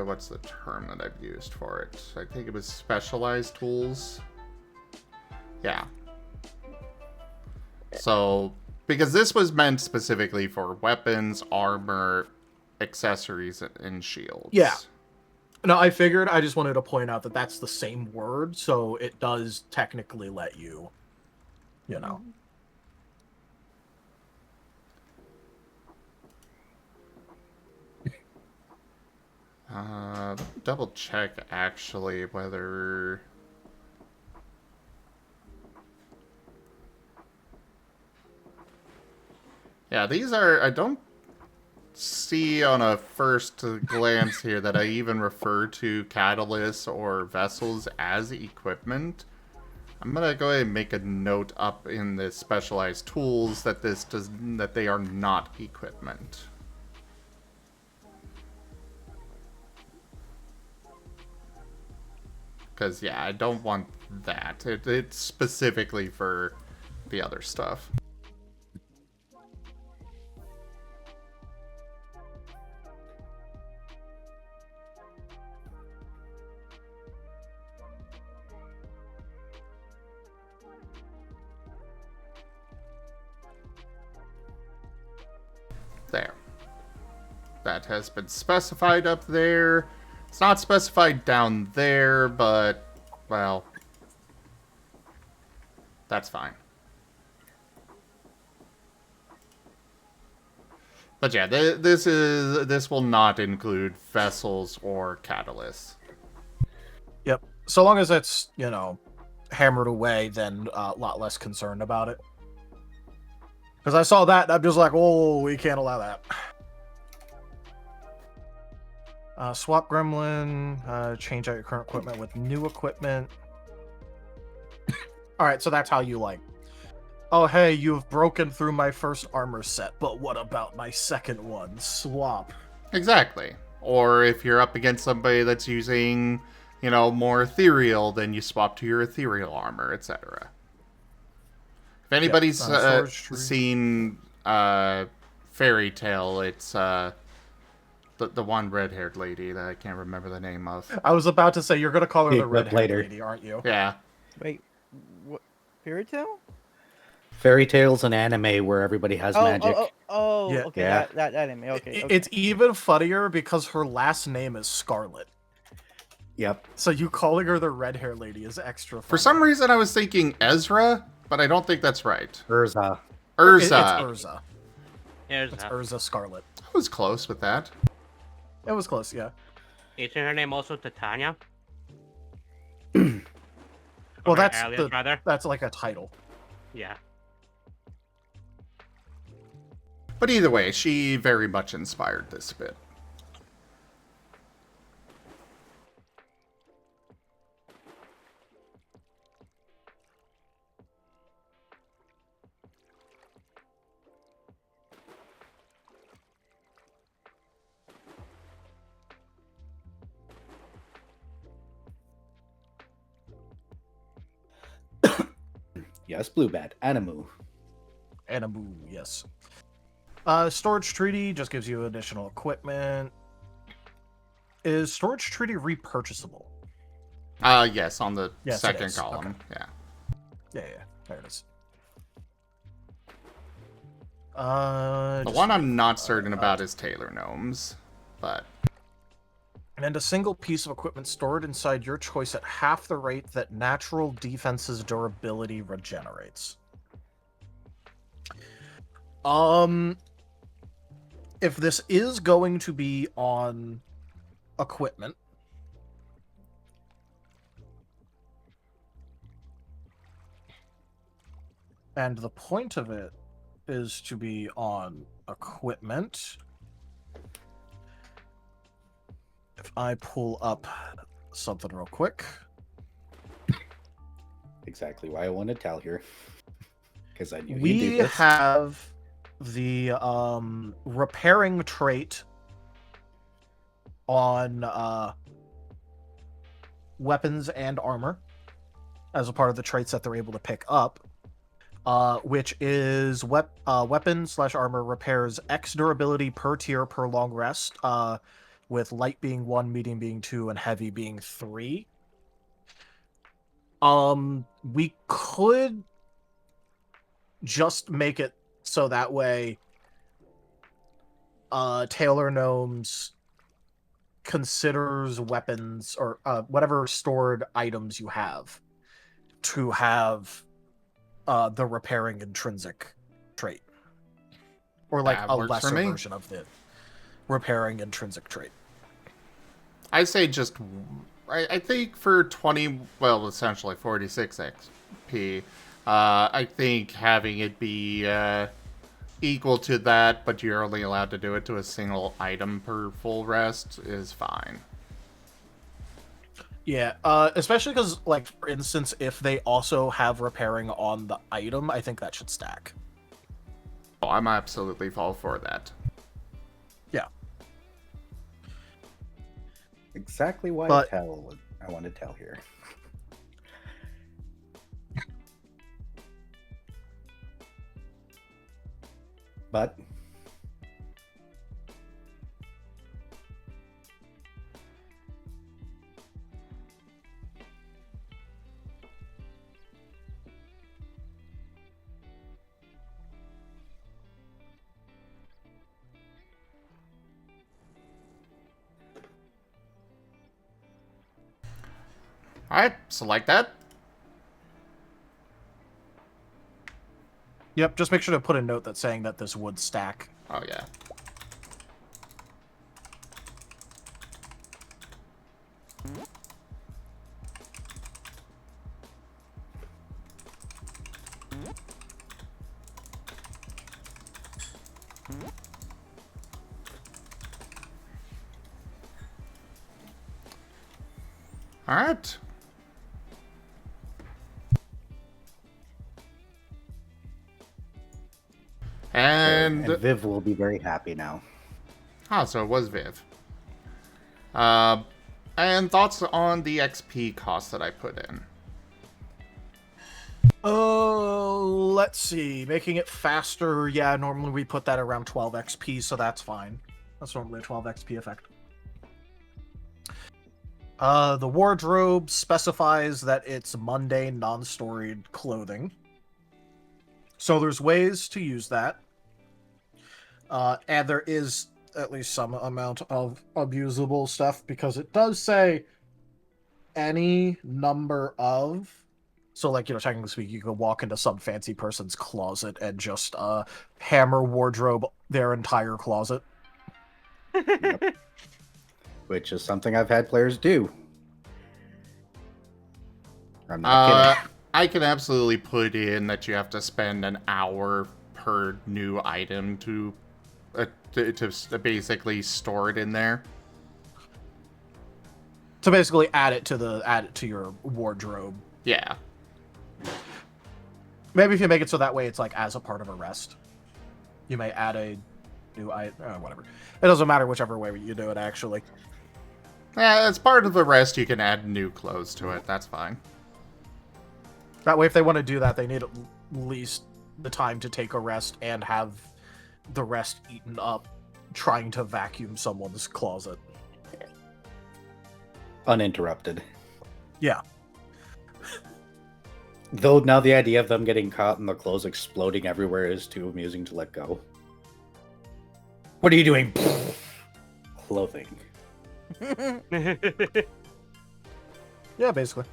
what's the term that I've used for it? I think it was specialized tools. Yeah. So, because this was meant specifically for weapons, armor, accessories, and shields. Yeah. No, I figured. I just wanted to point out that that's the same word, so it does technically let you, Double check actually whether... Yeah, these are... I don't see on a first glance here that I even refer to catalysts or vessels as equipment. I'm gonna go ahead and make a note up in the specialized tools that that they are not equipment. Because, yeah, I don't want that. It's specifically for the other stuff. There. That has been specified up there. It's not specified down there, but, well, that's fine. But yeah, this will not include vessels or catalysts. Yep. So long as it's, hammered away, then a lot less concerned about it. Because I saw that, and I'm just like, oh, we can't allow that. Swap Gremlin, change out your current equipment with new equipment. Alright, so that's how you, oh, hey, you've broken through my first armor set, but what about my second one? Swap. Exactly. Or if you're up against somebody that's using, more ethereal, then you swap to your ethereal armor, etc. If anybody's seen Fairy Tale, it's the one red-haired lady that I can't remember the name of. I was about to say, you're going to call her the Red red-haired later. lady, aren't you? Yeah. Wait, what? Fairy Tale? Fairy Tale's an anime where everybody has magic. Yeah. Okay, Yeah. that anime. Okay, okay. It's even funnier because her last name is Scarlet. Yep. So you calling her the red-haired lady is extra funny. For some reason, I was thinking Ezra, but I don't think that's right. Urza. Urza. It's Urza. Here's It's Urza Scarlet. I was close with that. It was close, yeah. Isn't her name also Titania? Well, Or her that's alias, rather. that's like a title. Yeah. But either way, she very much inspired this bit. Yes, Blue Bat. Animu. Animu, yes. Storage Treaty just gives you additional equipment. Is Storage Treaty repurchasable? Yes, on the Yes, it second is. column. Okay. Yeah. Yeah, there it is. The one I'm not certain about is Taylor Gnomes, but... And a single piece of equipment stored inside your choice at half the rate that natural defense's durability regenerates. If this is going to be on equipment, And the point of it is to be on equipment. If I pull up something real quick. Exactly why I wanted Tal here. Because I knew he'd We do this. have the repairing trait on weapons and armor as a part of the traits that they're able to pick up, which is weapon/armor repairs X durability per tier per long rest, with light being 1, medium being 2, and heavy being 3. We could just make it so that way Taylor Gnomes considers weapons or whatever stored items you have to have the repairing intrinsic trait, or like That a works for lesser me. version of the repairing intrinsic trait. I say just, I think for 20, well, essentially 46 XP, I think having it be equal to that, but you're only allowed to do it to a single item per full rest is fine. Yeah, especially because, like, for instance, if they also have repairing on the item, I think that should stack. Oh, I'm absolutely all for that. Yeah. Exactly why But- I wanted Tal here. But Alright, select that. Yep, just make sure to put a note that's saying that this would stack. Oh, yeah. Alright. And Viv will be very happy now. so it was Viv. And thoughts on the XP cost that I put in? Let's see. Making it faster, yeah, normally we put that around 12 XP, so that's fine. That's normally a 12 XP effect. The wardrobe specifies that it's mundane, non-storied clothing. So there's ways to use that. And there is at least some amount of abusable stuff, because it does say any number of... So, like, technically speaking, you could walk into some fancy person's closet and just hammer wardrobe their entire closet. Yep. Which is something I've had players do. I'm not kidding. I can absolutely put in that you have to spend an hour per new item to basically store it in there. To basically add it to your wardrobe. Yeah. Maybe if you make it so that way it's like as a part of a rest. You may add a new item, whatever. It doesn't matter whichever way you do it, actually. Yeah, as part of the rest, you can add new clothes to it. That's fine. That way, if they want to do that, they need at least the time to take a rest and have the rest eaten up trying to vacuum someone's closet. Uninterrupted. Yeah. Though now the idea of them getting caught and the clothes exploding everywhere is too amusing to let go. What are you doing? Clothing. Yeah, basically.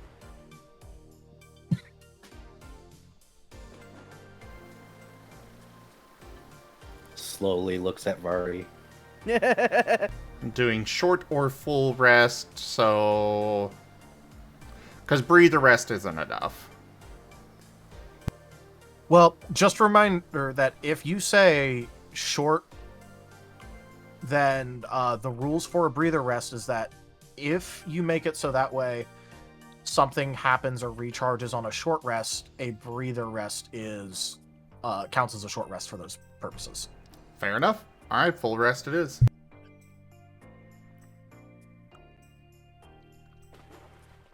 Slowly looks at Vari. I'm doing short or full rest, so... Because breather rest isn't enough. Well, just a reminder that if you say short, then the rules for a breather rest is that if you make it so that way something happens or recharges on a short rest, a breather rest is counts as a short rest for those purposes. Fair enough. All right, full rest it is.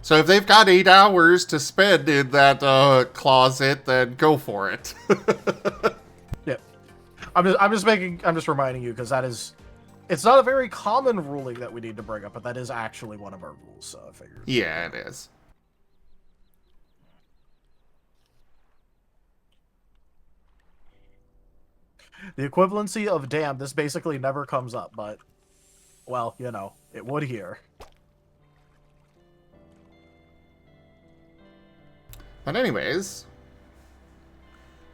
So if they've got 8 hours to spend in that closet, then go for it. Yeah, I'm just reminding you because that is, it's not a very common ruling that we need to bring up, but that is actually one of our rules. So I figured. Yeah, it is. The equivalency of damn, this basically never comes up, but well, it would here. But anyways,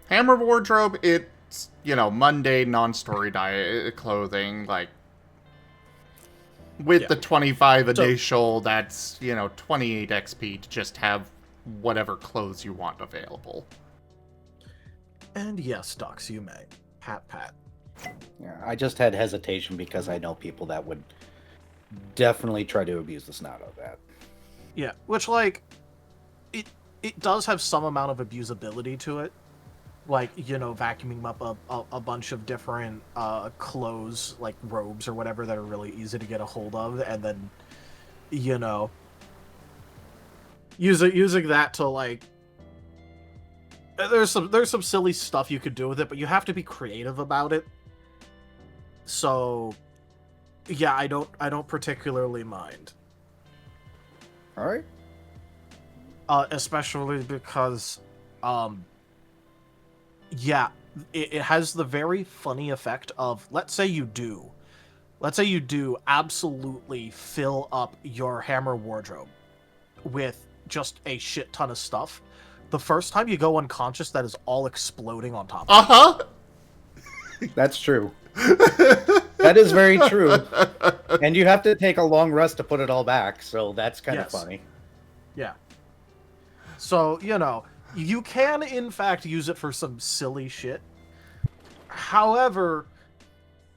Hammer Wardrobe, it's, mundane, non-story clothing, like, with Yeah. the 25 initial, that's, 28 XP to just have whatever clothes you want available. And yes, Dux, you may. Pat, pat. Yeah, I just had hesitation because I know people that would definitely try to abuse the snot of that. Yeah, which, like, it does have some amount of abusability to it. Like, vacuuming up a bunch of different clothes, like robes or whatever, that are really easy to get a hold of, and then, using that to, like, there's some silly stuff you could do with it, but you have to be creative about it. So, yeah, I don't particularly mind. All right. Especially because, yeah, it has the very funny effect of, let's say you do absolutely fill up your Hammer wardrobe with just a shit ton of stuff. The first time you go unconscious, that is all exploding on top of Uh-huh! That's true. That is very true. And you have to take a long rest to put it all back, so that's kind of Yes. funny. Yeah. So, you can, in fact, use it for some silly shit. However,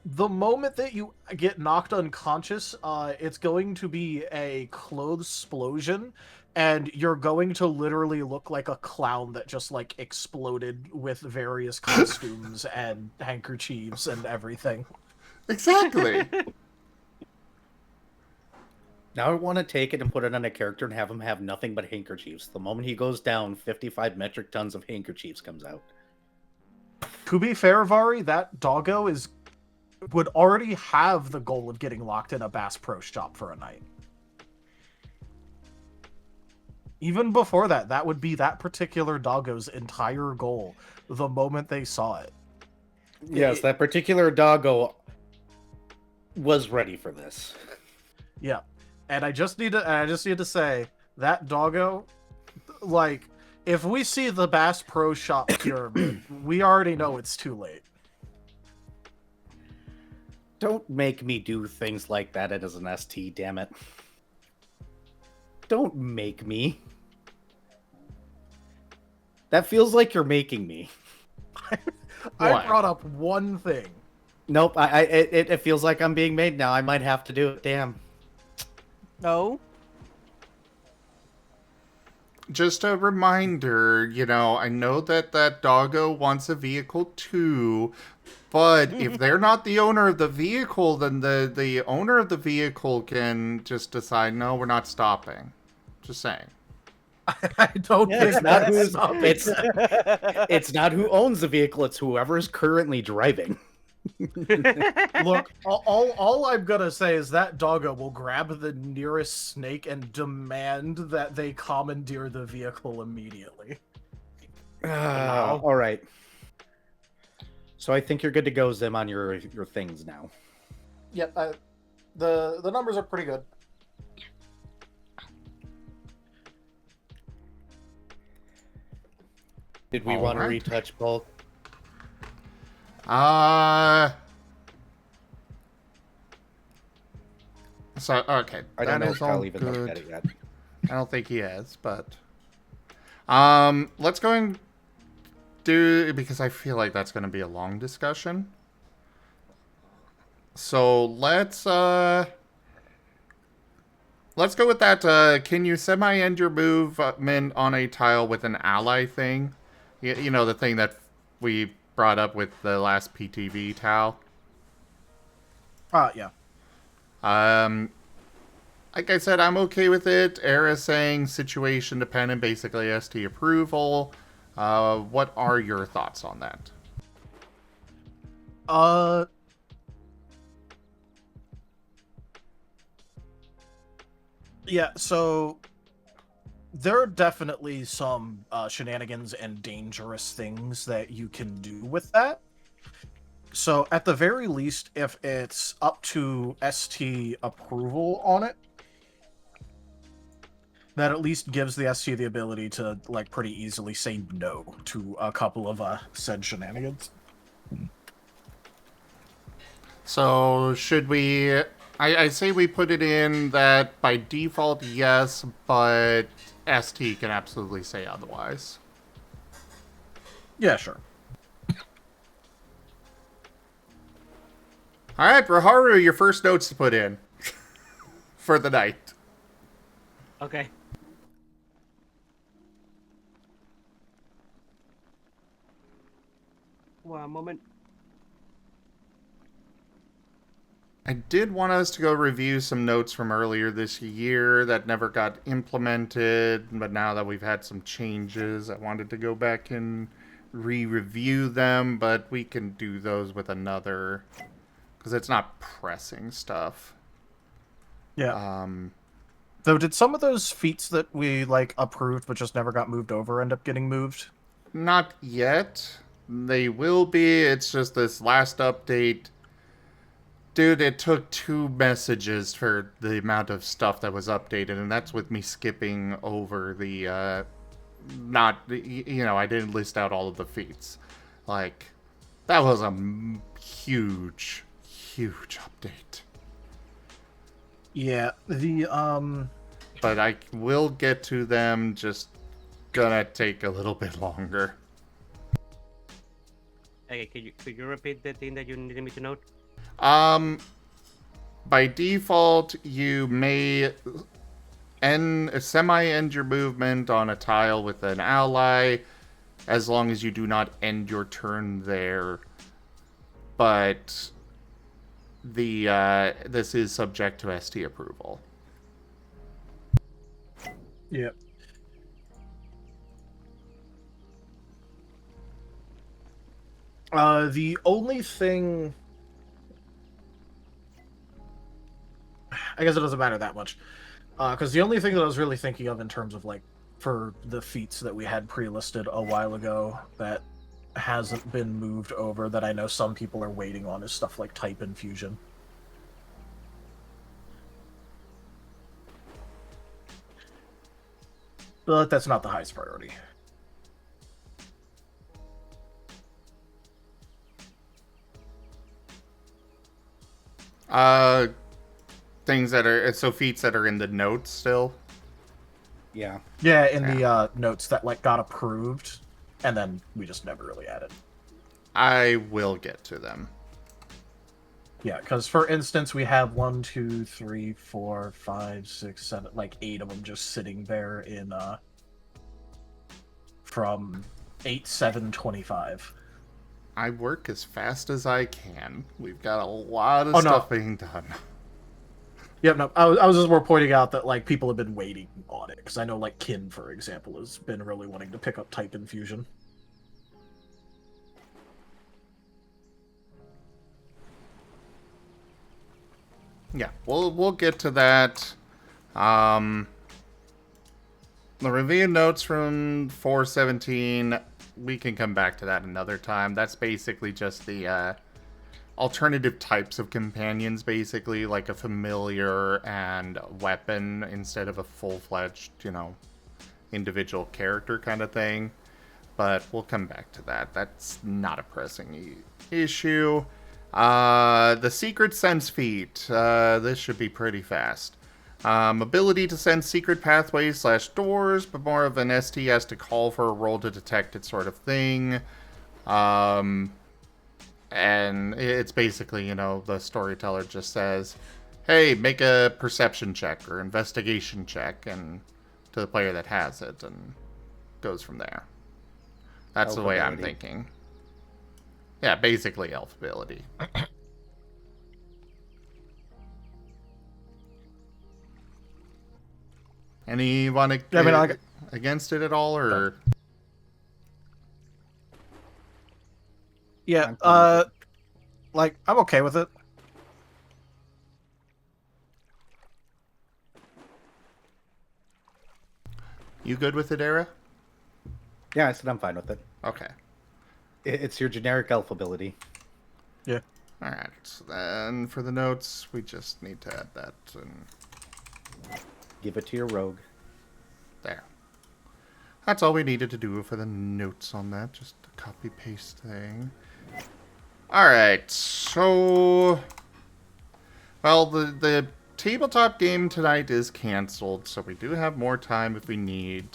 the moment that you get knocked unconscious, it's going to be a clothes explosion, and you're going to literally look like a clown that just, like, exploded with various costumes and handkerchiefs and everything. Exactly. Now I want to take it and put it on a character and have him have nothing but handkerchiefs. The moment he goes down, 55 metric tons of handkerchiefs comes out. To be fair, Vari, that doggo would already have the goal of getting locked in a Bass Pro shop for a night. Even before that, that would be that particular doggo's entire goal the moment they saw it. Yes, that particular doggo was ready for this. Yeah. And I just need to say that doggo, like, if we see the Bass Pro Shop pyramid, we already know it's too late. Don't make me do things like that as an ST, damn it. Don't make me. That feels like you're making me. I What? brought up one thing. Nope, it feels like I'm being made now. I might have to do it, damn. No. Just a reminder, I know that doggo wants a vehicle too, but if they're not the owner of the vehicle, then the owner of the vehicle can just decide, no, we're not stopping. Just saying. I don't Yeah, think It's not that's who's, something. it's not who owns the vehicle, it's whoever is currently driving. Look, all I'm gonna say is that doggo will grab the nearest snake and demand that they commandeer the vehicle immediately. All right. So I think you're good to go, Zim, on your things now. Yep, the numbers are pretty good. Did we All want to right. retouch bulk? So, okay. I don't that know is if all Kyle even looked good. at it yet. I don't think he has, but let's go and do, because I feel like that's going to be a long discussion. So let's go with that. Can you semi-end your movement on a tile with an ally thing? You know, the thing that we brought up with the last PTV tile. Yeah. Like I said, I'm okay with it. Era saying situation dependent, basically ST approval. What are your thoughts on that? Yeah, so there are definitely some shenanigans and dangerous things that you can do with that. So at the very least, if it's up to ST approval on it, that at least gives the ST the ability to, like, pretty easily say no to a couple of said shenanigans. So should we... I say we put it in that by default, yes, but ST can absolutely say otherwise. Yeah, sure. Alright, Raharu, your first notes to put in for the night. Okay. One moment. I did want us to go review some notes from earlier this year that never got implemented, but now that we've had some changes, I wanted to go back and re-review them, but we can do those with another, because it's not pressing stuff. Yeah. Though, did some of those feats that we, like, approved but just never got moved over end up getting moved? Not yet. They will be. It's just this last update. Dude, it took 2 messages for the amount of stuff that was updated, and that's with me skipping over the, I didn't list out all of the feats. Like, that was a huge, huge update. Yeah, But I will get to them, just gonna take a little bit longer. Okay, could you repeat the thing that you needed me to note? By default, you may semi-end your movement on a tile with an ally, as long as you do not end your turn there. But this is subject to ST approval. Yep. The only thing... I guess it doesn't matter that much. Because the only thing that I was really thinking of in terms of, like, for the feats that we had pre-listed a while ago that hasn't been moved over, that I know some people are waiting on, is stuff like type infusion. But that's not the highest priority. Things that are... So feats that are in the notes still? Yeah. Yeah, in the notes that, like, got approved, and then we just never really added. I will get to them. Yeah, because for instance, we have 1, 2, 3, 4, 5, 6, 7, like 8 of them just sitting there in from 8/7/25. I work as fast as I can. We've got a lot of stuff being done. Yep, no, I was just more pointing out that, like, people have been waiting on it, because I know, like, Kin, for example, has been really wanting to pick up type infusion. Yeah, we'll get to that. The review notes from 417, we can come back to that another time. That's basically just the alternative types of companions, basically, like a familiar and a weapon instead of a full-fledged, individual character kind of thing. But we'll come back to that. That's not a pressing issue. The secret sense feat. This should be pretty fast. Ability to send secret pathways / doors, but more of an ST has to call for a roll to detect it sort of thing. And it's basically, you know, the storyteller just says, hey, make a perception check or investigation check, and to the player that has it, and goes from there. That's the way I'm thinking. Yeah, basically elf ability. Anyone against it at all, or? Yeah, like, I'm okay with it. You good with it, Era? Yeah, I said I'm fine with it. Okay. It's your generic elf ability. Yeah. Alright, so then for the notes, we just need to add that and Give it to your rogue. there. That's all we needed to do for the notes on that, just a copy-paste thing. Alright, so... Well, the tabletop game tonight is canceled, so we do have more time if we need.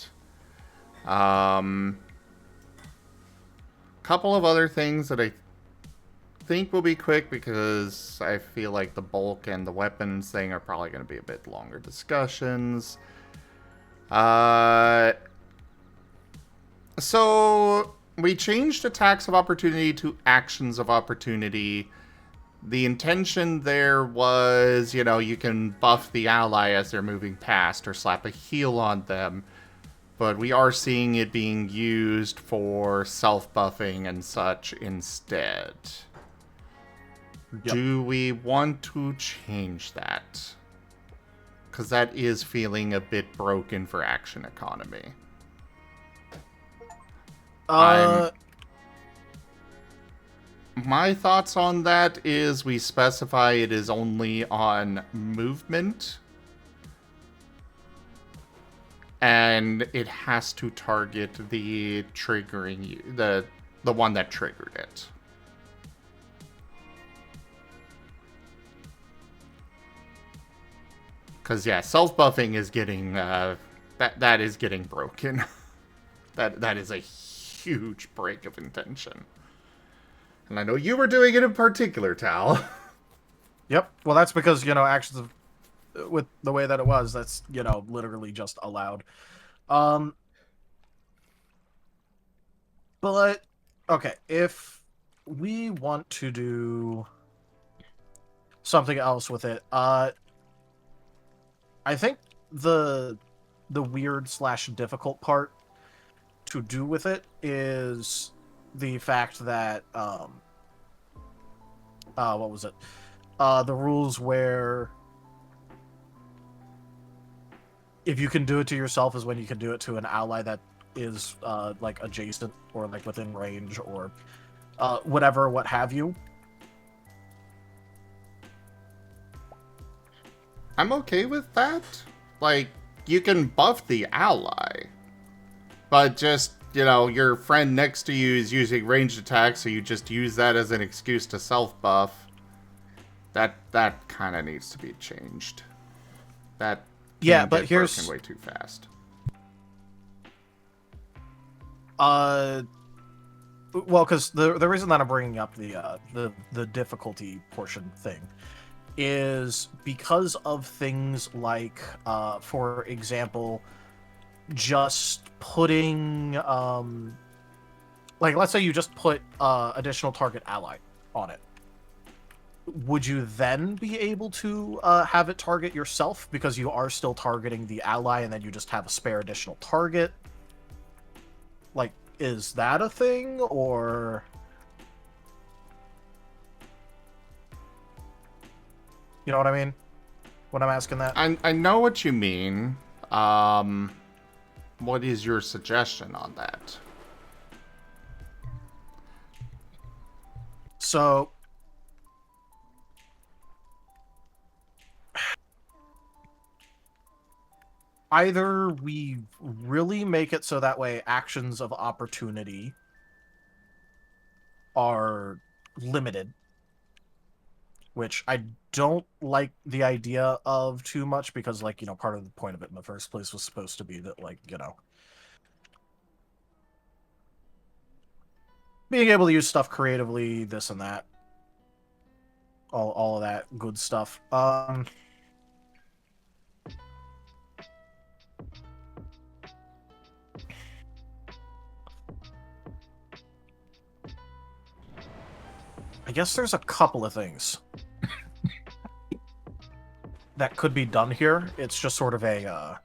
Couple of other things that I think will be quick, because I feel like the bulk and the weapons thing are probably going to be a bit longer discussions. So we changed attacks of opportunity to actions of opportunity. The intention there was, you know, you can buff the ally as they're moving past or slap a heal on them. But we are seeing it being used for self-buffing and such instead. Yep. Do we want to change that? Because that is feeling a bit broken for action economy. My thoughts on that is we specify it is only on movement. And it has to target the triggering, the one that triggered it. Because, yeah, self-buffing is getting, that is getting broken. that is a huge break of intention. And I know you were doing it in particular, Tal. Yep. Well, that's because, you know, actions of, with the way that it was, that's, you know, literally just allowed. But, okay, if we want to do something else with it, I think the weird / difficult part to do with it is the fact that, what was it? The rules where if you can do it to yourself is when you can do it to an ally that is, like, adjacent or, like, within range or, whatever, what have you. I'm okay with that. Like, you can buff the ally, but just, you know, your friend next to you is using ranged attacks, so you just use that as an excuse to self-buff. That kind of needs to be changed. That Yeah, but get here's broken way too fast. well, because the reason that I'm bringing up the difficulty portion thing is because of things like, for example, just putting, like, let's say you just put additional target ally on it. Would you then be able to have it target yourself because you are still targeting the ally and then you just have a spare additional target? Like, is that a thing, or... You know what I mean? When I'm asking that? I know what you mean. What is your suggestion on that? So... either we really make it so that way actions of opportunity are limited, which I don't like the idea of too much because, like, you know, part of the point of it in the first place was supposed to be that, like, you know, being able to use stuff creatively, this and that, all of that good stuff. I guess there's a couple of things that could be done here. It's just sort of a, I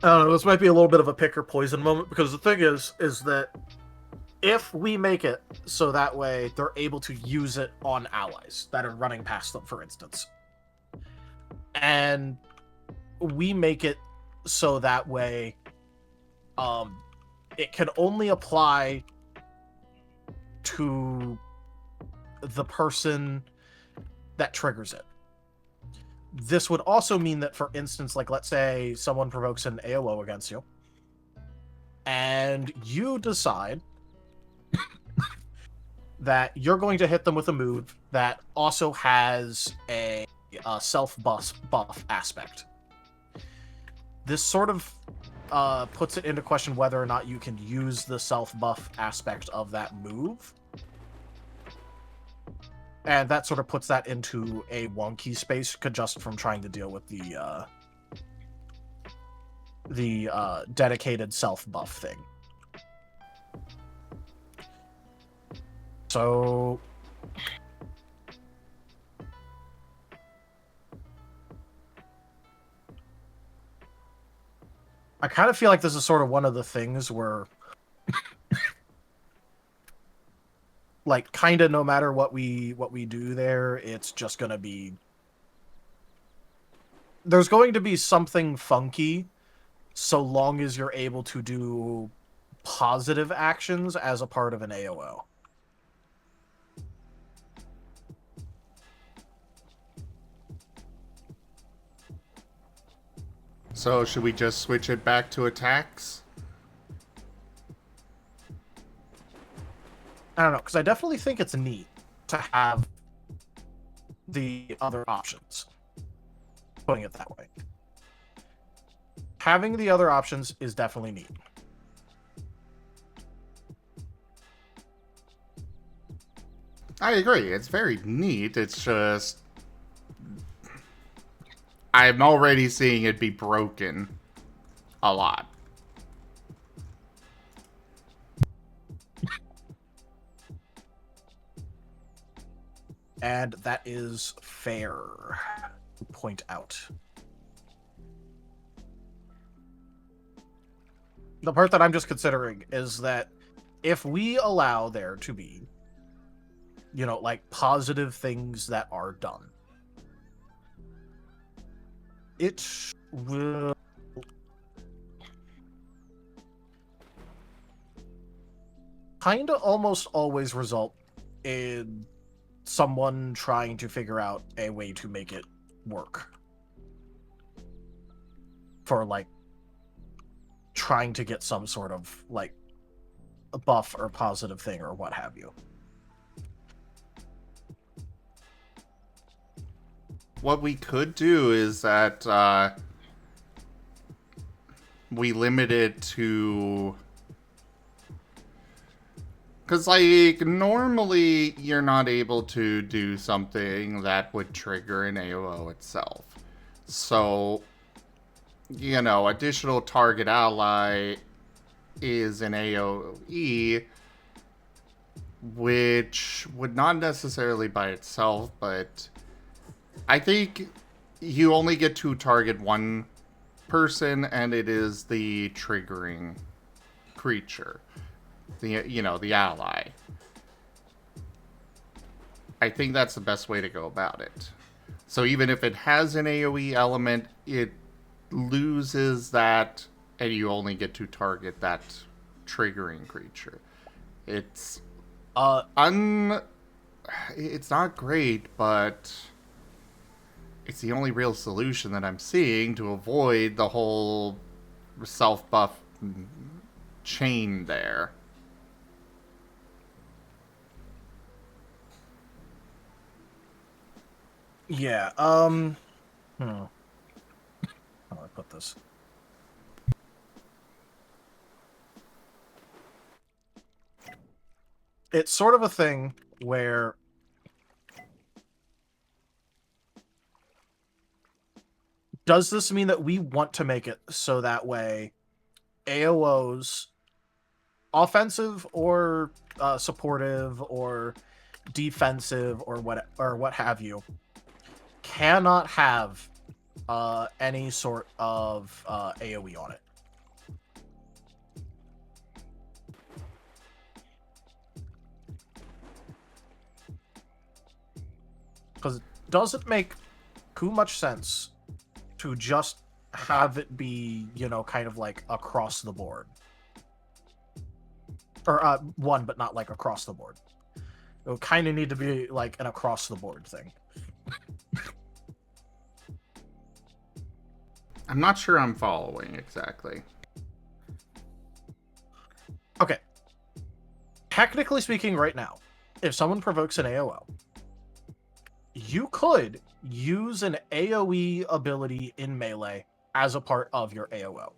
don't know, this might be a little bit of a pick or poison moment, because the thing is that if we make it so that way they're able to use it on allies that are running past them, for instance, and we make it so that way it can only apply to the person that triggers it. This would also mean that, for instance, like, let's say someone provokes an AOO against you, and you decide that you're going to hit them with a move that also has a self-buff aspect. This sort of puts it into question whether or not you can use the self-buff aspect of that move. And that sort of puts that into a wonky space, just from trying to deal with the dedicated self-buff thing. So I kind of feel like this is sort of one of the things where, like, kind of no matter what we do there, it's just going to be... There's going to be something funky so long as you're able to do positive actions as a part of an AOO. So, should we just switch it back to attacks? I don't know, because I definitely think it's neat to have the other options. Putting it that way. Having the other options is definitely neat. I agree. It's very neat. It's just... I'm already seeing it be broken a lot. And that is fair to point out. The part that I'm just considering is that if we allow there to be, you know, like, positive things that are done, it will kind of almost always result in someone trying to figure out a way to make it work. For, like, trying to get some sort of, like, a buff or positive thing or what have you. What we could do is that we limit it to... Because, like, normally you're not able to do something that would trigger an AOO itself. So, you know, additional target ally is an AOE, which would not necessarily by itself, but I think you only get to target one person, and it is the triggering creature. The ally. I think that's the best way to go about it. So even if it has an AoE element, it loses that, and you only get to target that triggering creature. It's it's not great, but it's the only real solution that I'm seeing to avoid the whole self-buff chain there. Yeah. How do I put this? It's sort of a thing where does this mean that we want to make it so that way AOOs, offensive or supportive or defensive or what have you, cannot have any sort of AOE on it? Because it doesn't make too much sense to just have it be, you know, kind of like across the board. Or one, but not like across the board. It would kind of need to be like an across the board thing. I'm not sure I'm following exactly. Okay. Technically speaking, right now, if someone provokes an AOO, you could use an AOE ability in melee as a part of your AOO.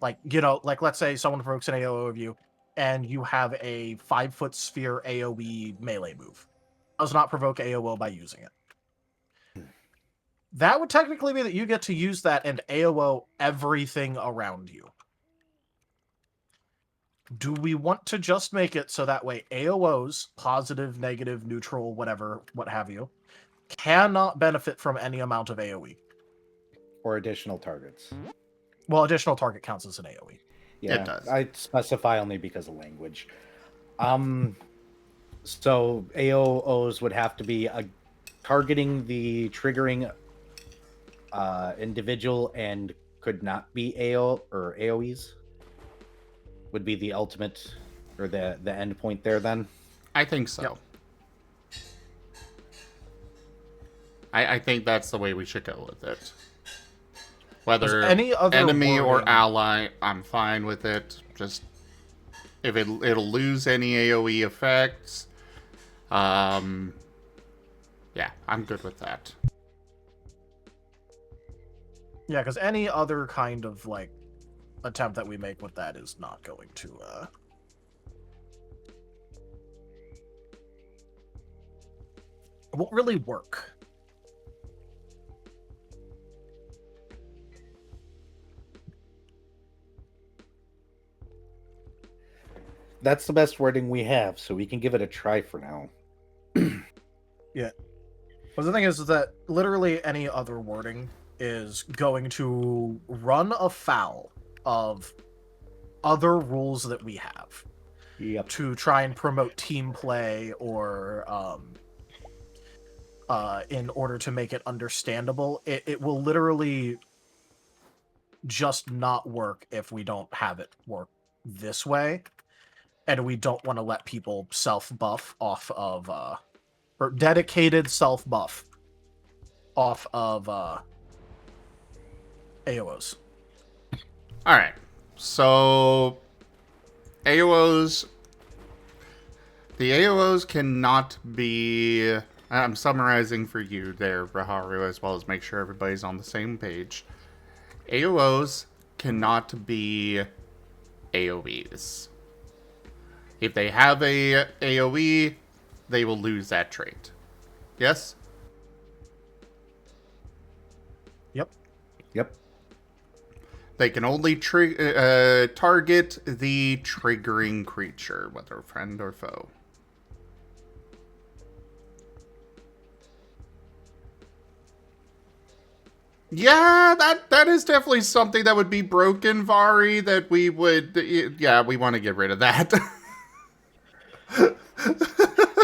Like, you know, like let's say someone provokes an AOO of you, and you have a 5-foot sphere AOE melee move. Does not provoke AOO by using it. That would technically be that you get to use that and AOO everything around you. Do we want to just make it so that way AOOs, positive, negative, neutral, whatever, what have you, cannot benefit from any amount of AOE? Or additional targets. Well, additional target counts as an AOE. Yeah, It does. I specify only because of language. So AOOs would have to be targeting the triggering individual and could not be AO or AOEs. Would be the ultimate or the end point there then. I think so. Yep. I think that's the way we should go with it. Whether any other enemy or wording- ally, I'm fine with it. Just if it'll lose any AOE effects. Yeah, I'm good with that. Yeah, because any other kind of like attempt that we make with that is not going to it won't really work. That's the best wording we have, so we can give it a try for now. Yeah. But the thing is that literally any other wording is going to run afoul of other rules that we have Yep. to try and promote team play or in order to make it understandable. It will literally just not work if we don't have it work this way. And we don't want to let people self-buff off of or dedicated self-buff off of AOOs. Alright, so AOOs. The AOOs cannot be. I'm summarizing for you there, Raharu, as well as make sure everybody's on the same page. AOOs cannot be AOEs. If they have a AOE, they will lose that trait. Yes? Yep. They can only target the triggering creature, whether friend or foe. Yeah, that is definitely something that would be broken, Vari, that we would... Yeah, we want to get rid of that.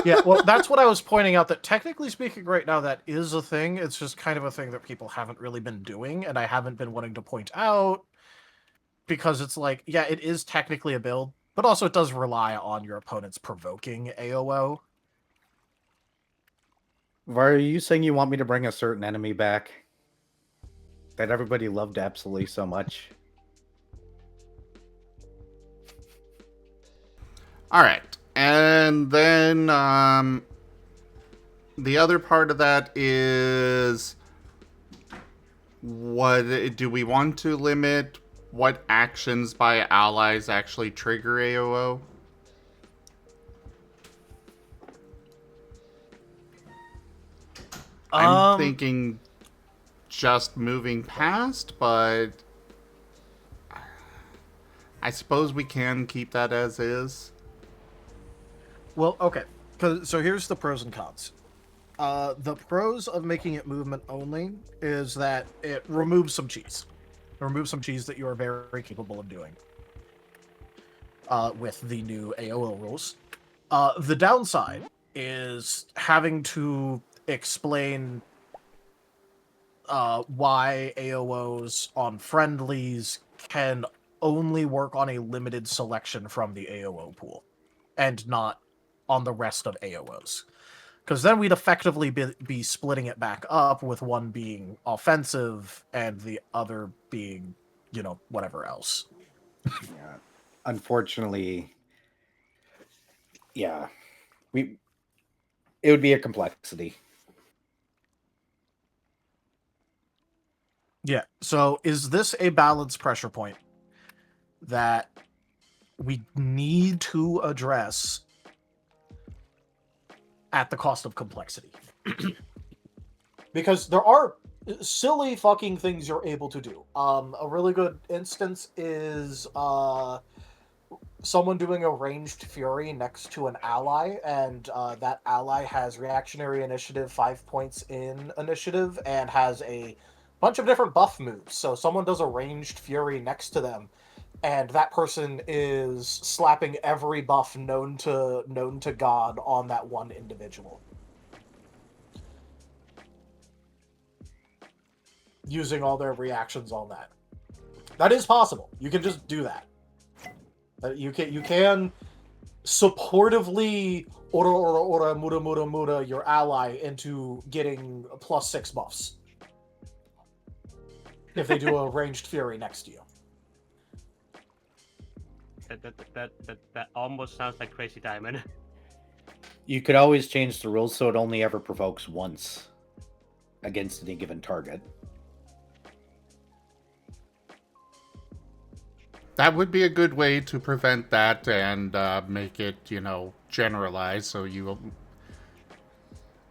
Yeah, well, that's what I was pointing out, that technically speaking right now, that is a thing. It's just kind of a thing that people haven't really been doing, and I haven't been wanting to point out, because it's like, yeah, it is technically a build, but also it does rely on your opponent's provoking AOO. Var, are you saying you want me to bring a certain enemy back that everybody loved absolutely so much? Alright, and then, the other part of that is, what do we want to limit what actions by allies actually trigger AOO? I'm thinking just moving past, but I suppose we can keep that as is. Well, okay. So here's the pros and cons. The pros of making it movement only is that it removes some cheese. It removes some cheese that you are very capable of doing with the new AOO rules. The downside is having to explain why AOOs on friendlies can only work on a limited selection from the AOO pool and not on the rest of AOOs. Because then we'd effectively be splitting it back up with one being offensive and the other being, whatever else. Yeah. Unfortunately, yeah, it would be a complexity. Yeah. So is this a balanced pressure point that we need to address at the cost of complexity? Because there are silly fucking things you're able to do. A really good instance is someone doing a ranged fury next to an ally, and that ally has reactionary initiative, 5 points in initiative, and has a bunch of different buff moves. So someone does a ranged fury next to them, and that person is slapping every buff known to God on that one individual, using all their reactions on that. That is possible. You can just do that. You can supportively ora mura your ally into getting +6 buffs if they do a ranged fury next to you. That almost sounds like Crazy Diamond. You could always change the rules so it only ever provokes once against any given target. That would be a good way to prevent that and make it, generalized, so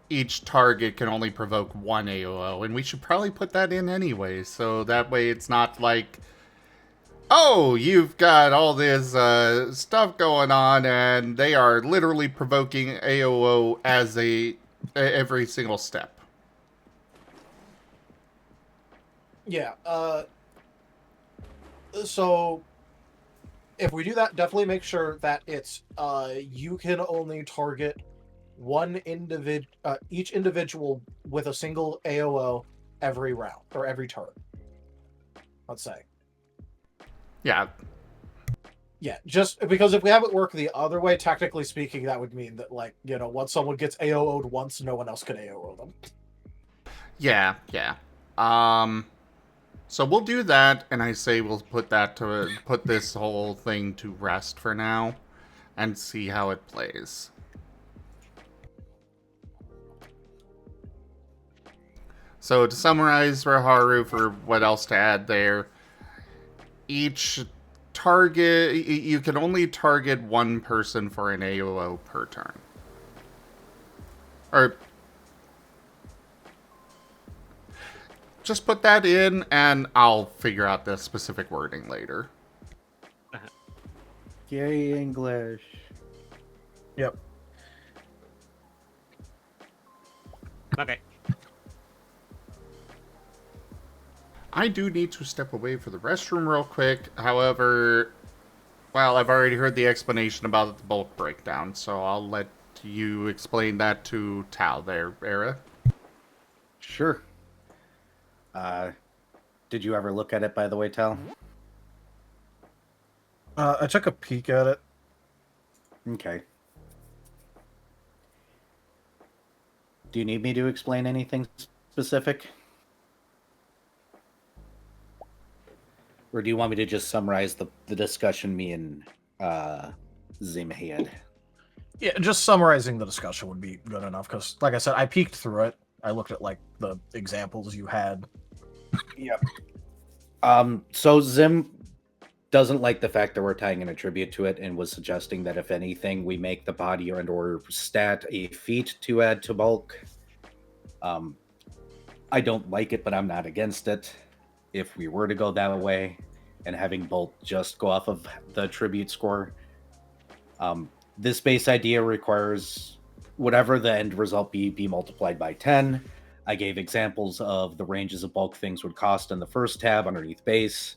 each target can only provoke one AOO, and we should probably put that in anyway, so that way it's not like, oh, you've got all this stuff going on, and they are literally provoking AOO as every single step. Yeah, so if we do that, definitely make sure that it's you can only target each individual with a single AOO every round or every turn. Let's say. Yeah. Yeah, just because if we have it work the other way, technically speaking, that would mean that, once someone gets AOO'd once, no one else can AOO them. Yeah. So we'll do that, and I say we'll put this whole thing to rest for now, and see how it plays. So to summarize for Haru, for what else to add there, each target, you can only target one person for an AOO per turn. Or just put that in, and I'll figure out the specific wording later. Yay, English. Yep. Okay. I do need to step away for the restroom real quick. However, well, I've already heard the explanation about the bulk breakdown, so I'll let you explain that to Tal there, Era. Sure. Did you ever look at it, by the way, Tal? I took a peek at it. Okay. Do you need me to explain anything specific? Or do you want me to just summarize the discussion me and Zim had? Yeah, just summarizing the discussion would be good enough because, like I said, I peeked through it. I looked at like the examples you had. Yep. So Zim doesn't like the fact that we're tying an attribute to it and was suggesting that if anything, we make the body or stat a feat to add to bulk. I don't like it, but I'm not against it. If we were to go that way and having bulk just go off of the attribute score, this base idea requires whatever the end result be multiplied by 10. I gave examples of the ranges of bulk things would cost in the first tab underneath base.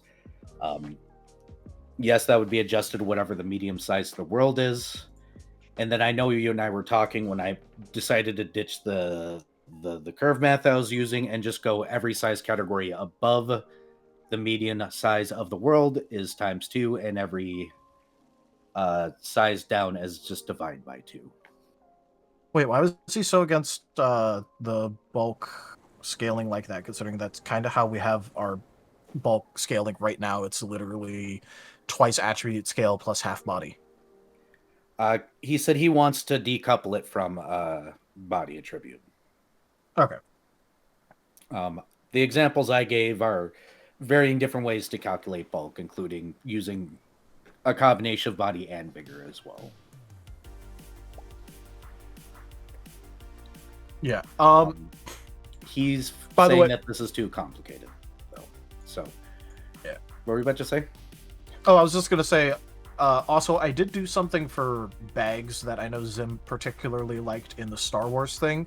Yes, that would be adjusted to whatever the medium size of the world is. And then I know you and I were talking when I decided to ditch the curve math I was using and just go every size category above the median size of the world is ×2, and every size down as just divide by 2. Wait, why was he so against the bulk scaling like that, considering that's kind of how we have our bulk scaling right now? It's literally twice attribute scale plus half body. He said he wants to decouple it from body attribute. Okay. The examples I gave are varying different ways to calculate bulk, including using a combination of body and vigor as well. Yeah. He's By the saying way- that this is too complicated, though. So, yeah. What were you about to say? Oh, I was just gonna say. Also, I did do something for bags that I know Zim particularly liked in the Star Wars thing,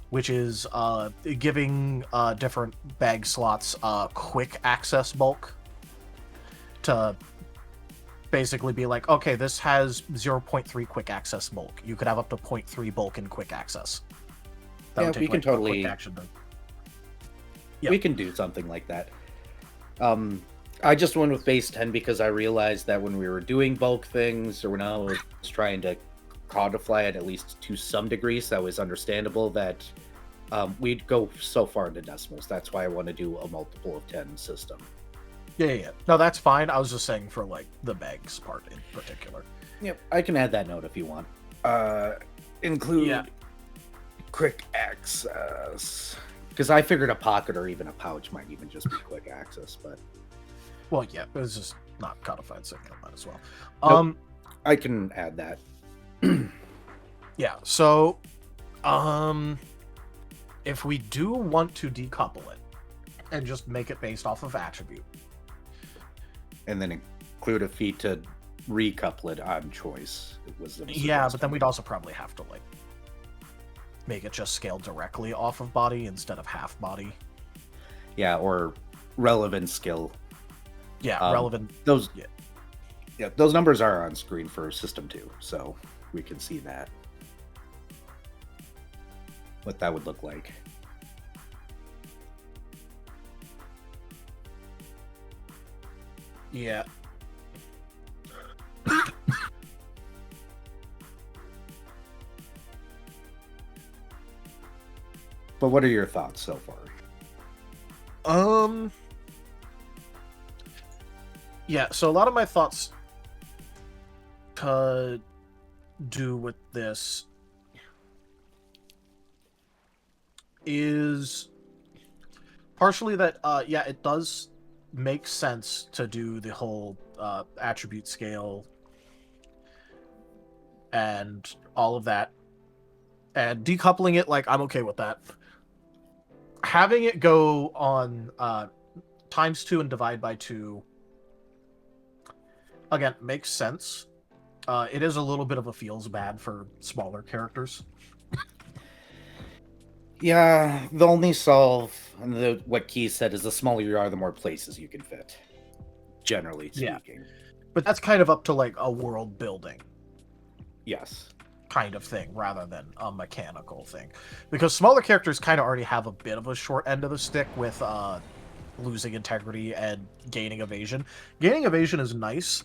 which is giving different bag slots quick access bulk to basically be like, okay, this has 0.3 quick access bulk. You could have up to 0.3 bulk in quick access. That Yeah, would take, we can like, a quick totally- action to- Yeah. We can do something like that. I just went with base 10 because I realized that when we were doing bulk things, or when I was trying to codify it at least to some degree, so that was understandable that we'd go so far into decimals. That's why I want to do a multiple of 10 system. Yeah. No, that's fine. I was just saying for like the bags part in particular. Yep, I can add that note if you want. Include quick access. Because I figured a pocket or even a pouch might even just be quick access, but Well, yeah, it was just not codified, so I might as well. Nope. I can add that. Yeah, so if we do want to decouple it and just make it based off of attribute. And then include a feat to recouple it on choice. It was the Yeah, but then we'd also probably have to like make it just scale directly off of body instead of half body. Yeah, or relevant skill. Yeah, relevant. Those Yeah. Yeah, those numbers are on screen for system 2, so we can see that. What that would look like. Yeah. But what are your thoughts so far? Yeah, so a lot of my thoughts to do with this is partially that yeah, it does make sense to do the whole attribute scale and all of that, and decoupling it, like, I'm okay with that. Having it go on ×2 and divide by 2 again makes sense. It is a little bit of a feels bad for smaller characters. Yeah, the only solve, and what Keith said, is the smaller you are, the more places you can fit. Generally Yeah. speaking. But that's kind of up to like a world building Yes. kind of thing rather than a mechanical thing. Because smaller characters kind of already have a bit of a short end of the stick with losing integrity and gaining evasion. Gaining evasion is nice,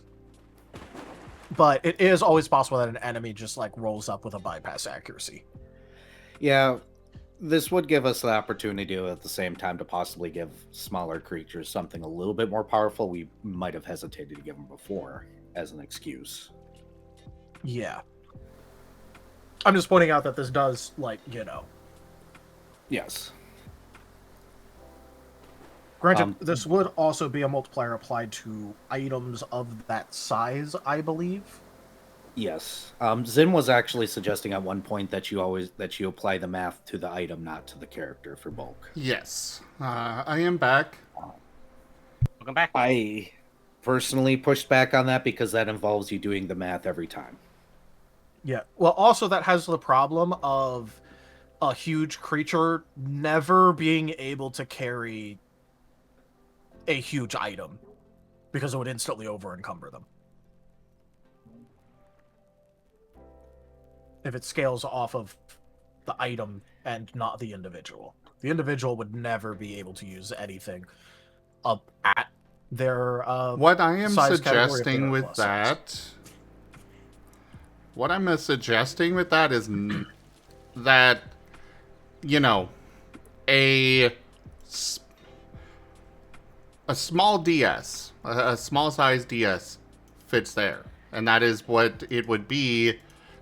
but it is always possible that an enemy just like rolls up with a bypass accuracy. Yeah, this would give us the opportunity at the same time to possibly give smaller creatures something a little bit more powerful we might have hesitated to give them before as an excuse. Yeah. I'm just pointing out that this does, like, Yes. Granted, this would also be a multiplier applied to items of that size, I believe. Yes. Zin was actually suggesting at one point that you apply the math to the item, not to the character for bulk. Yes. I am back. Welcome back. I personally pushed back on that because that involves you doing the math every time. Yeah. Well, also that has the problem of a huge creature never being able to carry a huge item because it would instantly over-encumber them. If it scales off of the item and not the individual. The individual would never be able to use anything up at their What I am size category if they suggesting are with plus size. what I'm suggesting with that is that, you know, a small DS, a small size DS fits there. And that is what it would be.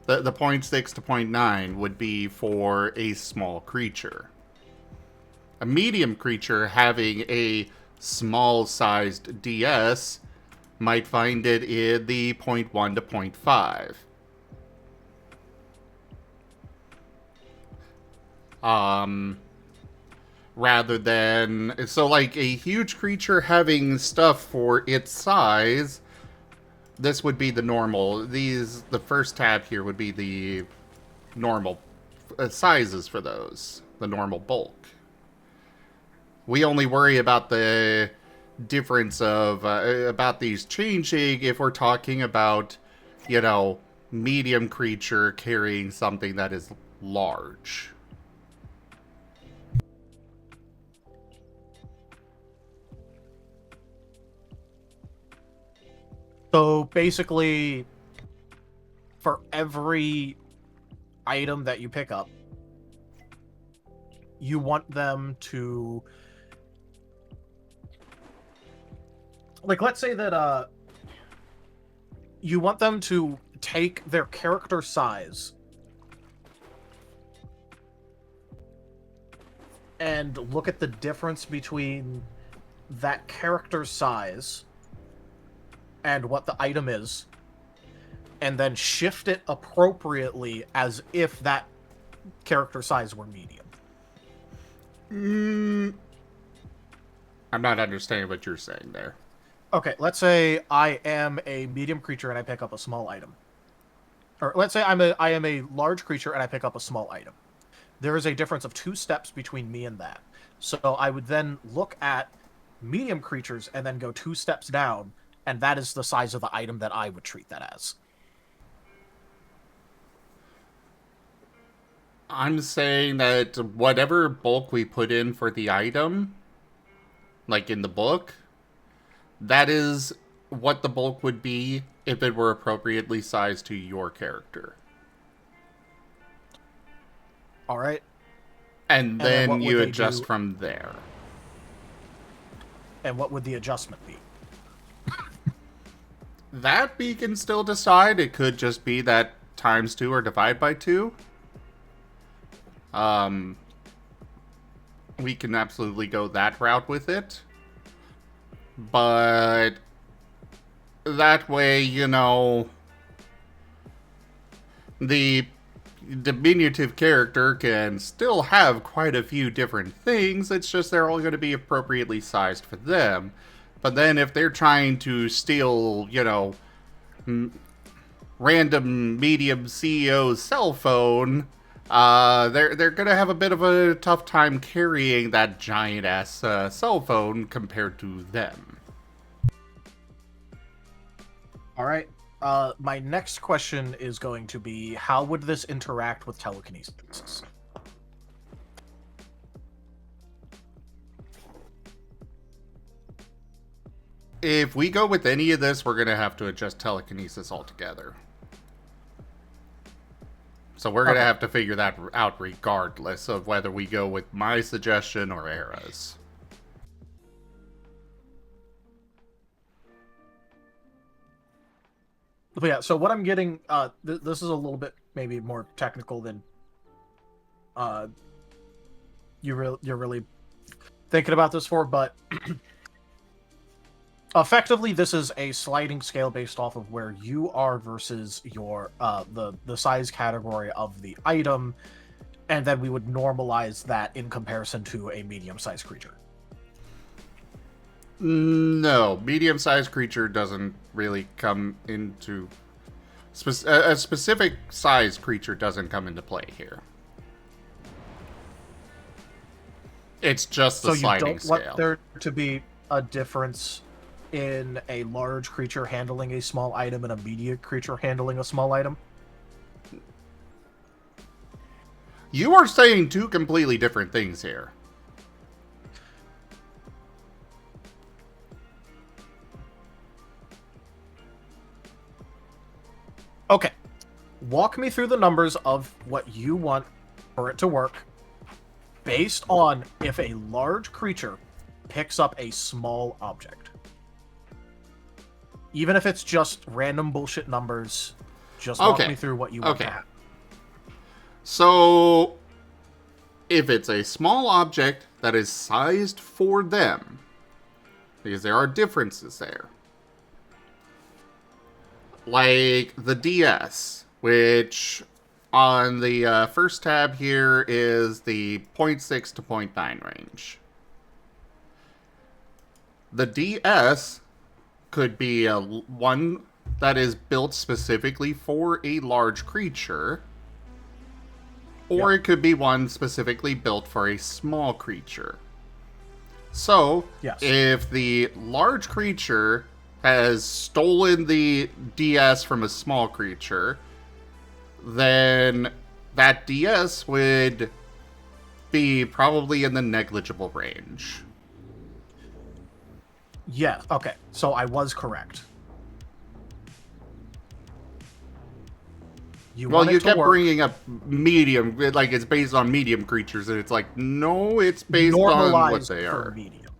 The 0.6 to 0.9 would be for a small creature. A medium creature having a small-sized DS might find it in the 0.1 to 0.5. Rather than... So, like, a huge creature having stuff for its size... This would be the normal. The first tab here would be the normal sizes for those. The normal bulk. We only worry about the difference of, about these changing if we're talking about, you know, medium creature carrying something that is large. So basically, for every item that you pick up, you want them to... Like, let's say that you want them to take their character size and look at the difference between that character size and what the item is, and then shift it appropriately as if that character size were medium. I'm not understanding what you're saying there. Okay, let's say I am a medium creature and I pick up a small item. Or let's say I am a large creature and I pick up a small item. There is a difference of 2 steps between me and that. So I would then look at medium creatures and then go 2 steps down, and that is the size of the item that I would treat that as. I'm saying that whatever bulk we put in for the item, like in the book, that is what the bulk would be if it were appropriately sized to your character. Alright? And then what then would you they adjust do? from there. And what would the adjustment be? That we can still decide. It could just be that times 2 or divide by 2. We can absolutely go that route with it. But that way, you know, the diminutive character can still have quite a few different things. It's just they're all going to be appropriately sized for them. But then if they're trying to steal, you know, random medium CEO's cell phone, they're gonna have a bit of a tough time carrying that giant ass cell phone compared to them. All right. My next question is going to be, how would this interact with telekinesis? If we go with any of this, we're gonna have to adjust telekinesis altogether. So we're gonna have to figure that out regardless of whether we go with my suggestion or Era's. But yeah, so what I'm getting, this is a little bit maybe more technical than you're really thinking about this for, but effectively this is a sliding scale based off of where you are versus your the size category of the item, and then we would normalize that in comparison to a medium-sized creature. No, medium-sized creature doesn't really come into... a specific size creature doesn't come into play here. It's just the So you sliding don't scale. want there to be a difference in a large creature handling a small item and a medium creature handling a small item? You are saying two completely different things here. Okay. Walk me through the numbers of what you want for it to work based on if a large creature picks up a small object. Even if it's just random bullshit numbers, just walk me through what you want to have. So, if it's a small object that is sized for them, because there are differences there, like the DS, which on the first tab here is the 0.6 to 0.9 range. The DS could be one that is built specifically for a large creature, or it could be one specifically built for a small creature. So, if the large creature has stolen the DS from a small creature, then that DS would be probably in the negligible range. Yeah, okay. So I was correct. You kept bringing up medium, like it's based on medium creatures, and it's like, no, it's based on what they are. Medium.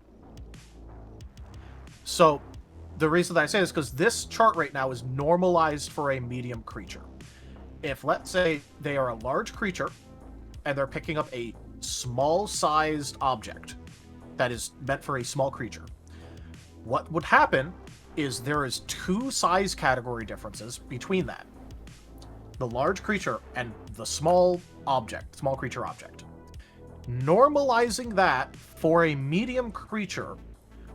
So, the reason that I say this is because this chart right now is normalized for a medium creature. If, let's say, they are a large creature, and they're picking up a small-sized object that is meant for a small creature, what would happen is there is two size category differences between that. The large creature and the small creature object. Normalizing that for a medium creature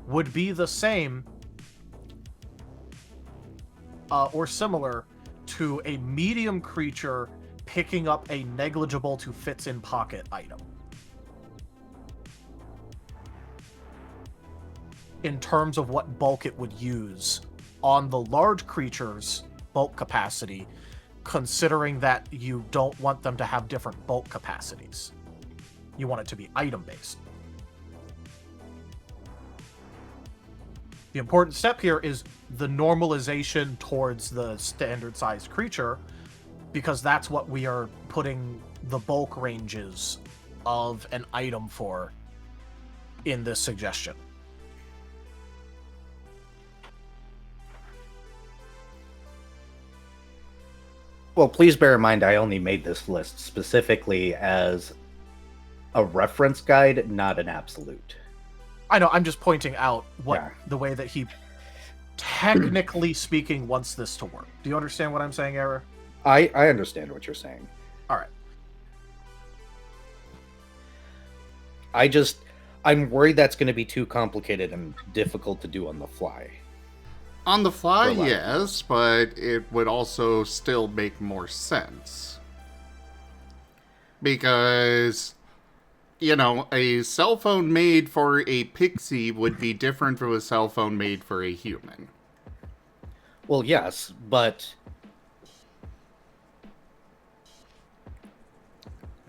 would be the same or similar to a medium creature picking up a negligible to fits in pocket item. In terms of what bulk it would use on the large creature's bulk capacity, considering that you don't want them to have different bulk capacities. You want it to be item-based. The important step here is the normalization towards the standard-sized creature, because that's what we are putting the bulk ranges of an item for in this suggestion. Well, please bear in mind, I only made this list specifically as a reference guide, not an absolute. I know, I'm just pointing out the way that he, technically speaking, wants this to work. Do you understand what I'm saying, Error? I understand what you're saying. All right. I'm worried that's going to be too complicated and difficult to do on the fly. On the fly, yes, but it would also still make more sense. Because, a cell phone made for a pixie would be different from a cell phone made for a human. Well, yes, but...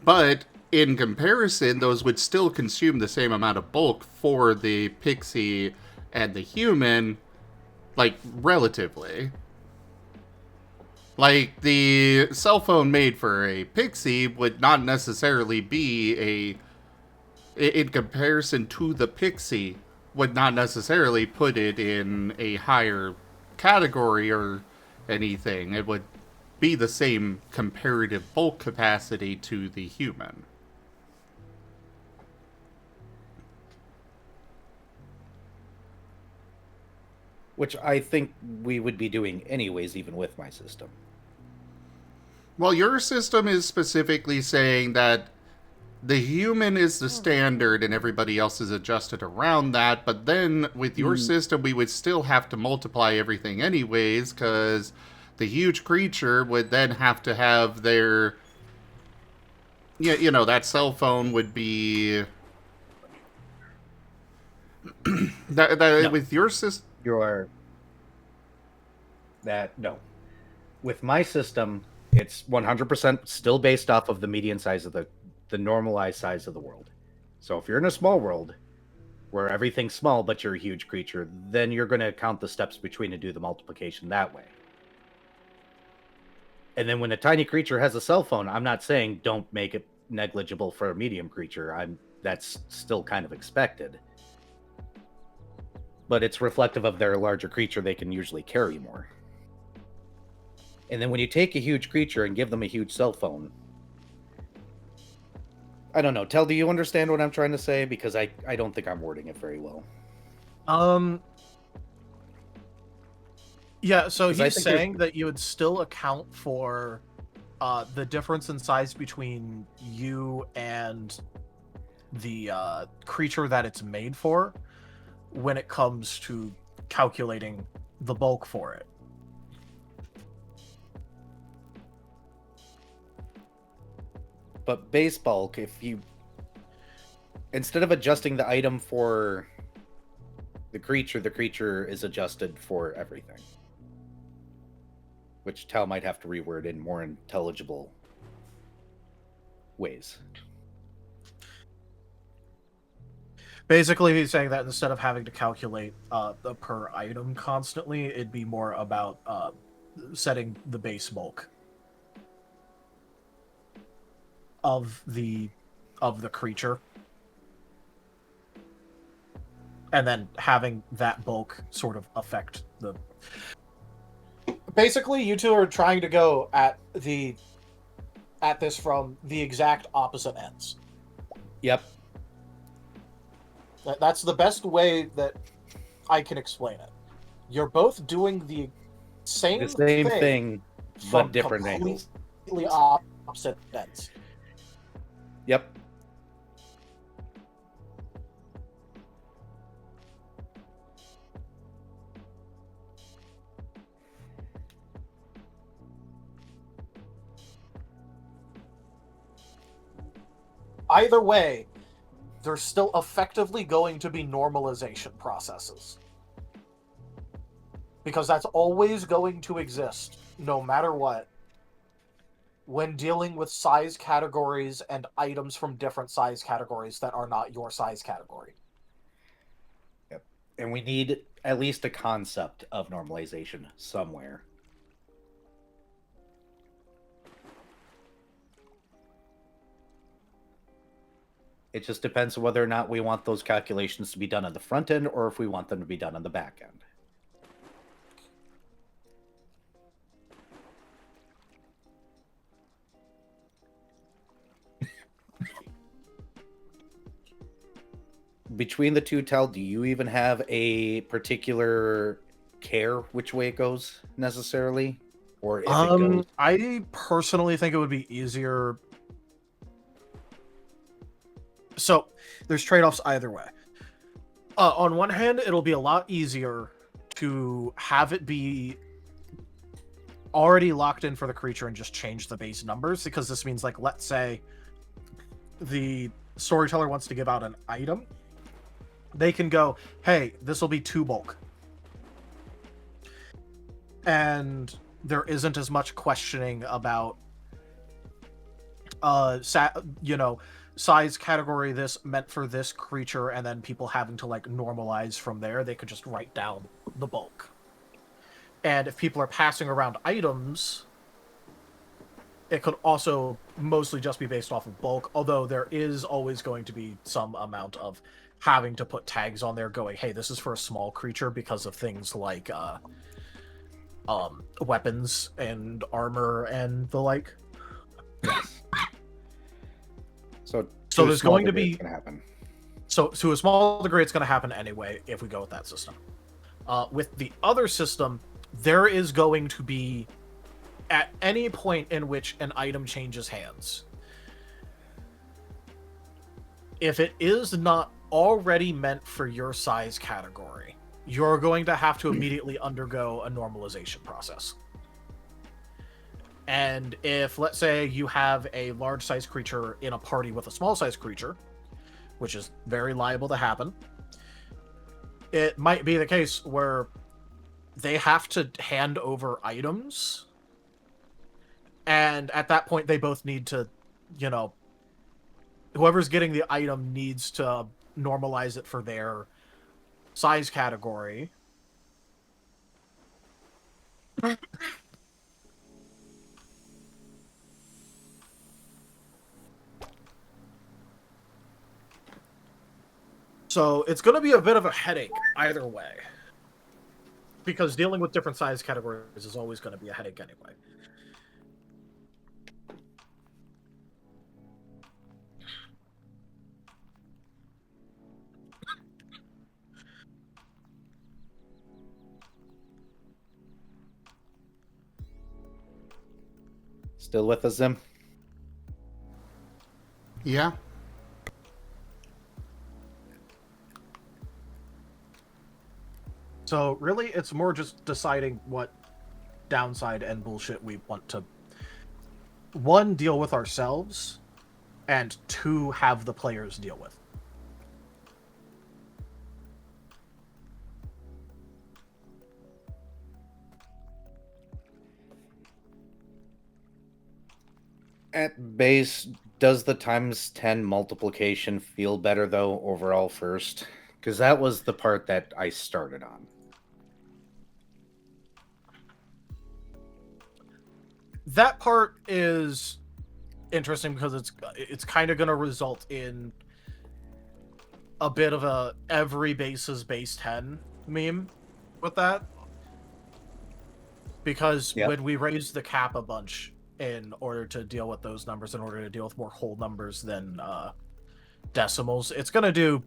But, in comparison, those would still consume the same amount of bulk for the pixie and the human... Like, relatively. Like, the cell phone made for a pixie would not necessarily be in comparison to the pixie, would not necessarily put it in a higher category or anything. It would be the same comparative bulk capacity to the human. Which I think we would be doing anyways, even with my system. Well, your system is specifically saying that the human is the standard and everybody else is adjusted around that, but then with your system, we would still have to multiply everything anyways, because the huge creature would then have to have their... Yeah, you know, that cell phone would be... No. With your system... No. With my system, it's 100% still based off of the median size of the normalized size of the world. So if you're in a small world where everything's small but you're a huge creature, then you're going to count the steps between and do the multiplication that way. And then when a tiny creature has a cell phone, I'm not saying don't make it negligible for a medium creature. That's still kind of expected. But it's reflective of their larger creature, they can usually carry more. And then when you take a huge creature and give them a huge cell phone, I don't know. Tel, do you understand what I'm trying to say? Because I don't think I'm wording it very well. Yeah, so 'Cause I he's think saying that you would still account for the difference in size between you and the creature that it's made for when it comes to calculating the bulk for it. But base bulk, if you... Instead of adjusting the item for the creature is adjusted for everything. Which Tal might have to reword in more intelligible ways. Basically, he's saying that instead of having to calculate the per item constantly, it'd be more about setting the base bulk of the creature, and then having that bulk sort of affect the... Basically, you two are trying to go at this from the exact opposite ends. Yep. That's the best way that I can explain it. You're both doing the same thing from but different angles. completely opposite ends. Yep. Either way, there's still effectively going to be normalization processes. Because that's always going to exist, no matter what, when dealing with size categories and items from different size categories that are not your size category. Yep. And we need at least a concept of normalization somewhere. It just depends on whether or not we want those calculations to be done on the front end or if we want them to be done on the back end. Between the two, Tel, do you even have a particular care which way it goes necessarily? Or if it goes... I personally think it would be easier. So, there's trade-offs either way. On one hand, it'll be a lot easier to have it be already locked in for the creature and just change the base numbers, because this means, like, let's say the storyteller wants to give out an item. They can go, hey, this will be 2 bulk. And there isn't as much questioning about, size category this meant for this creature, and then people having to, like, normalize from there. They could just write down the bulk. And if people are passing around items, it could also mostly just be based off of bulk, although there is always going to be some amount of having to put tags on there going, hey, this is for a small creature, because of things like weapons and armor and the like. So So to a there's small going to degree, be it's gonna happen. So to a small degree, it's going to happen anyway if we go with that system. With the other system, there is going to be, at any point in which an item changes hands, if it is not already meant for your size category, you're going to have to immediately undergo a normalization process. And if, let's say, you have a large size creature in a party with a small size creature, which is very liable to happen, it might be the case where they have to hand over items, and at that point they both need to, whoever's getting the item needs to normalize it for their size category. So it's going to be a bit of a headache either way, because dealing with different size categories is always going to be a headache anyway. Still with us, Zim? Yeah. So really, it's more just deciding what downside and bullshit we want to, one, deal with ourselves, and two, have the players deal with. At base, does the times 10 multiplication feel better, though, overall first? Because that was the part that I started on. That part is interesting because it's kind of going to result in a bit of a every base is base 10 meme with that. Because when we raise the cap a bunch in order to deal with those numbers, in order to deal with more whole numbers than decimals, it's going to do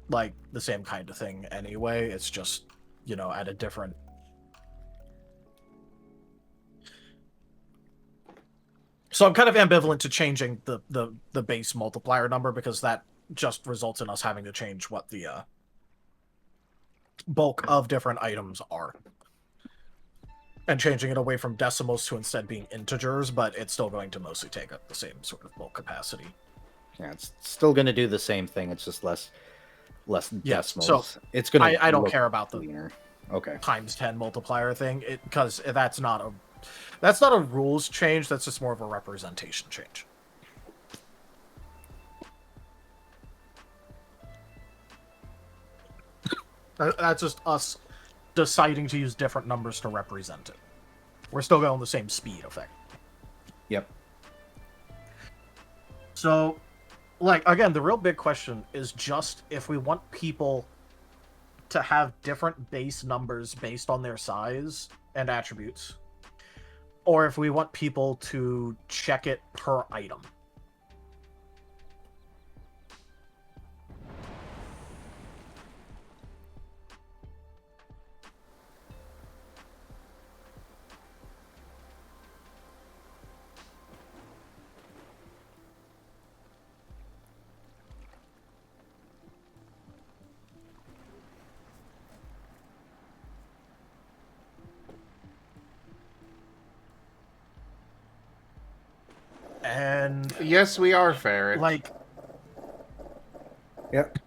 like the same kind of thing anyway. It's just, at a different... So I'm kind of ambivalent to changing the base multiplier number, because that just results in us having to change what the bulk of different items are. And changing it away from decimals to instead being integers, but it's still going to mostly take up the same sort of bulk capacity. Yeah, it's still going to do the same thing. It's just less decimals. So it's going to. I don't care about the cleaner. Okay. times 10 multiplier thing, because that's not a rules change. That's just more of a representation change. That's just us deciding to use different numbers to represent it. We're still going the same speed effect. Yep. So, again, the real big question is just if we want people to have different base numbers based on their size and attributes, or if we want people to check it per item. And Yes, we are, Ferret. Yep.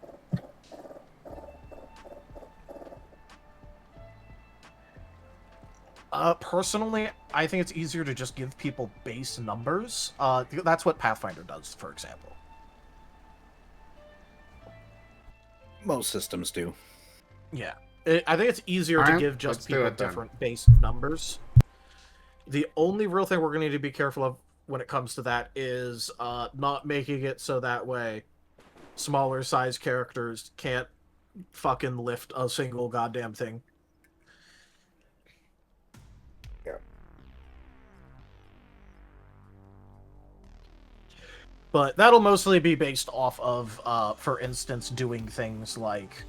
Personally, I think it's easier to just give people base numbers. That's what Pathfinder does, for example. Most systems do. Yeah. I think it's easier to Alright, give let's just do people it then. different base numbers. The only real thing we're going to need to be careful of when it comes to that is not making it so that way smaller size characters can't fucking lift a single goddamn thing. But that'll mostly be based off of, for instance, doing things like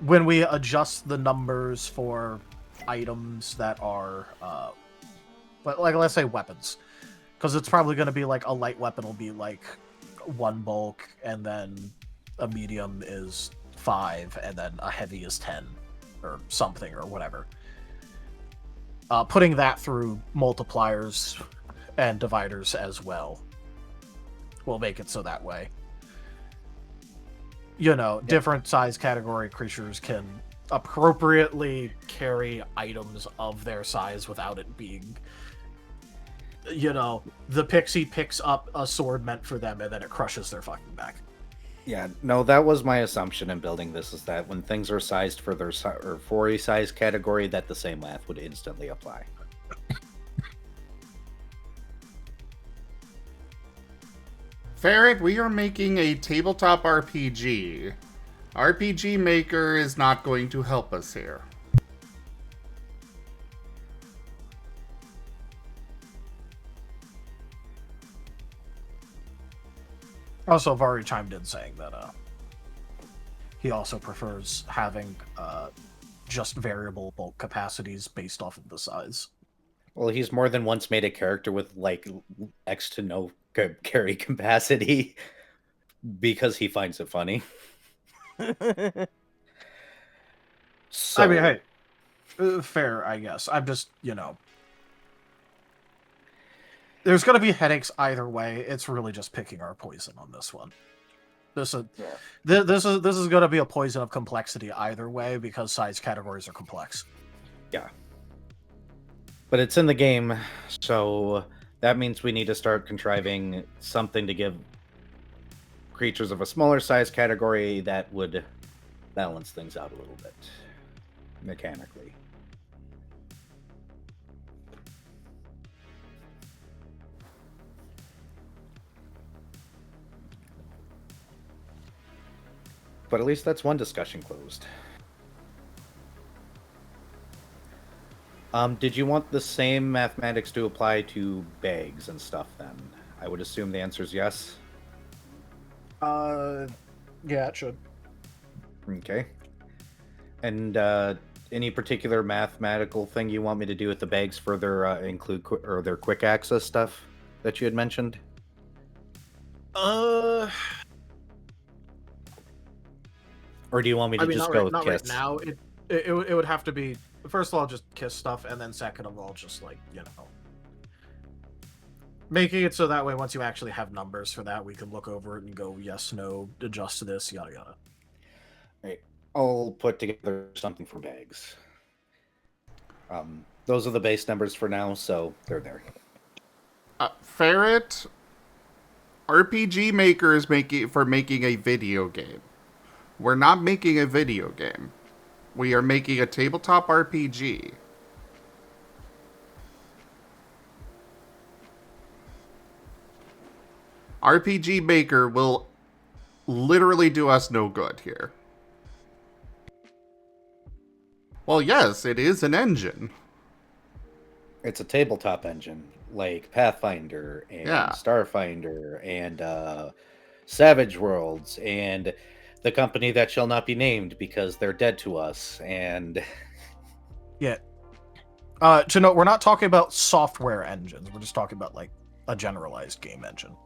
when we adjust the numbers for items that are, like let's say weapons, because it's probably going to be like a light weapon will be like 1 bulk, and then a medium is 5, and then a heavy is 10, or something, or whatever. Putting that through multipliers and dividers as well will make it so that way. You know, different size category creatures can appropriately carry items of their size without it being, you know, the pixie picks up a sword meant for them and then it crushes their fucking back. Yeah, no, that was my assumption in building this, is that when things are sized for their or for a size category, that the same math would instantly apply. Ferret, we are making a tabletop RPG. RPG Maker is not going to help us here. Also, Vari chimed in saying that he also prefers having just variable bulk capacities based off of the size. Well, he's more than once made a character with like X to no carry capacity because he finds it funny. So, I mean, hey, fair, I guess. I'm just, you know, there's going to be headaches either way. It's really just picking our poison on this one. This is going to be a poison of complexity either way, because size categories are complex. yeah. But it's in the game, so that means we need to start contriving something to give creatures of a smaller size category that would balance things out a little bit mechanically. But at least that's one discussion closed. Did you want the same mathematics to apply to bags and stuff then? I would assume the answer is yes. Yeah, it should. Okay. And any particular mathematical thing you want me to do with the bags for their include or their quick access stuff that you had mentioned? Or do you want me to just go with not Kiss? right now. It would have to be, first of all, just Kiss stuff, and then second of all, just like, you know, making it so that way once you actually have numbers for that, we can look over it and go yes, no, adjust to this, yada yada. Right. I'll put together something for bags. Those are the base numbers for now, so they're there. Ferret, RPG Maker is making a video game. We're not making a video game. We are making a tabletop RPG. RPG Maker will literally do us no good here. Well, yes, it is an engine. It's a tabletop engine, like Pathfinder and Yeah. Starfinder and Savage Worlds and the company that shall not be named because they're dead to us. And Yeah. To note, we're not talking about software engines. We're just talking about like a generalized game engine.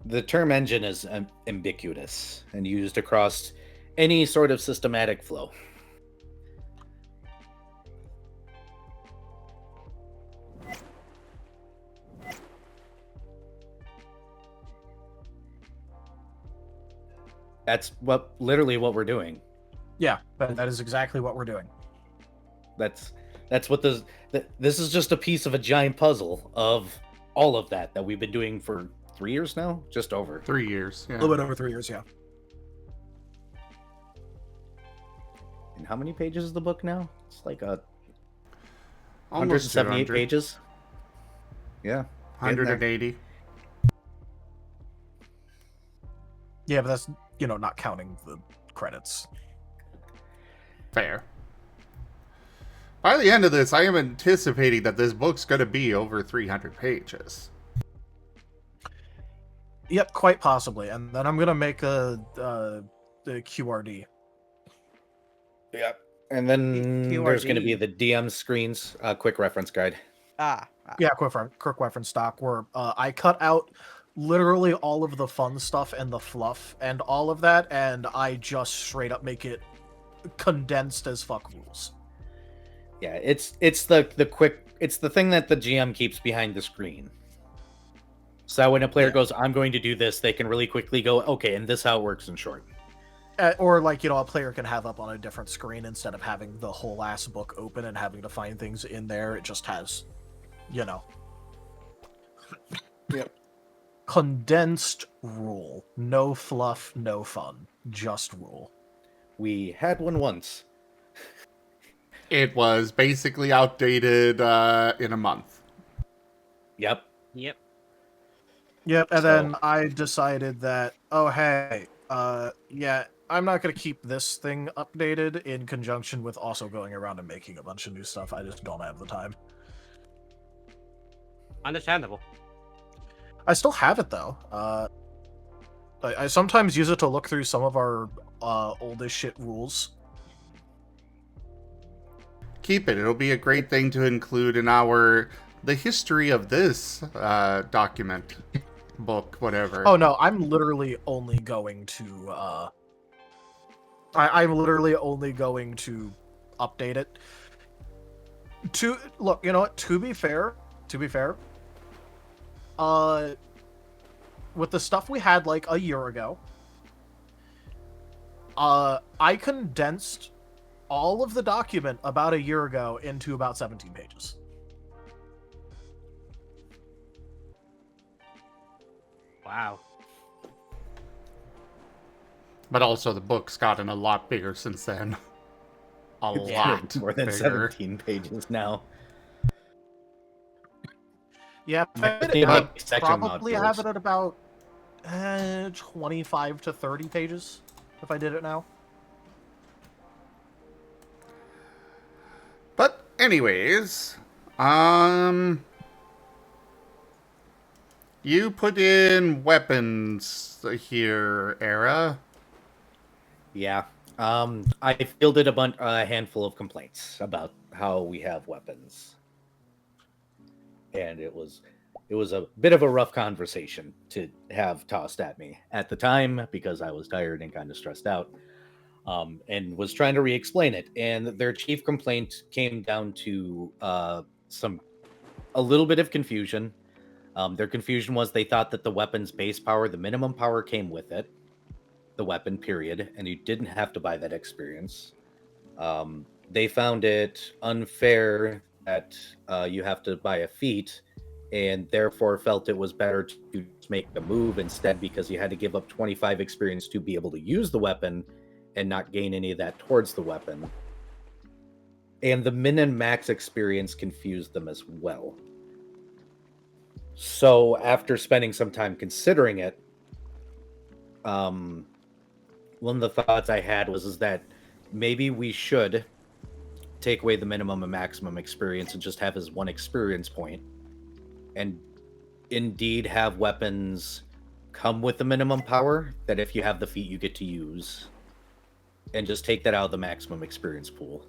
the term engine is ambiguous and used across any sort of systematic flow. That's literally what we're doing. Yeah, that is exactly what we're doing. That's what this is, just a piece of a giant puzzle of all of that we've been doing for 3 years now, just over 3 years. Yeah. A little bit over 3 years, yeah. And how many pages is the book now? It's like Almost 178 200. pages. Yeah, 180. Yeah, but that's, not counting the credits. Fair. By the end of this, I am anticipating that this book's going to be over 300 pages. Yep, quite possibly. And then I'm gonna make the QRD. Yep. And then there's going to be QRD. the DM screens, quick reference guide. Yeah, quick reference stock where I cut out literally all of the fun stuff and the fluff and all of that, and I just straight up make it condensed as fuck rules. Yeah, it's the quick, it's the thing that the GM keeps behind the screen. So when a player goes, I'm going to do this, they can really quickly go, okay, and this is how it works in short. Or like, you know, a player can have up on a different screen instead of having the whole ass book open and having to find things in there. It just has, you know. Yep. Condensed rule. No fluff, no fun. Just rule. We had one once. It was basically outdated in a month. Yep. Yep. Yep, and So- then I decided that, oh, hey, yeah, I'm not going to keep this thing updated in conjunction with also going around and making a bunch of new stuff. I just don't have the time. Understandable. I still have it, though. I sometimes use it to look through some of our oldest shit rules. Keep it. It'll be a great thing to include in the history of this document, book, whatever. Oh, no, I'm literally only going to, I'm literally only going to update it. Look, you know what, to be fair, with the stuff we had like a year ago, I condensed all of the document about a year ago into about 17 pages. Wow. But also the book's gotten a lot bigger since then. A lot More than bigger. 17 pages now. Yeah, Definitely I make section probably modules. have it at about 25 to 30 pages if I did it now. But anyways, you put in weapons here, Era. Yeah. I fielded a handful of complaints about how we have weapons. And it was a bit of a rough conversation to have tossed at me at the time because I was tired and kind of stressed out. And was trying to re-explain it. And their chief complaint came down to a little bit of confusion. Their confusion was they thought that the weapon's base power, the minimum power came with it, the weapon, period, and you didn't have to buy that experience. They found it unfair that you have to buy a feat, and therefore felt it was better to make the move instead because you had to give up 25 experience to be able to use the weapon and not gain any of that towards the weapon. And the min and max experience confused them as well. So after spending some time considering it, one of the thoughts I had was that maybe we should take away the minimum and maximum experience and just have as one experience point, and indeed have weapons come with the minimum power that if you have the feat you get to use, and just take that out of the maximum experience pool.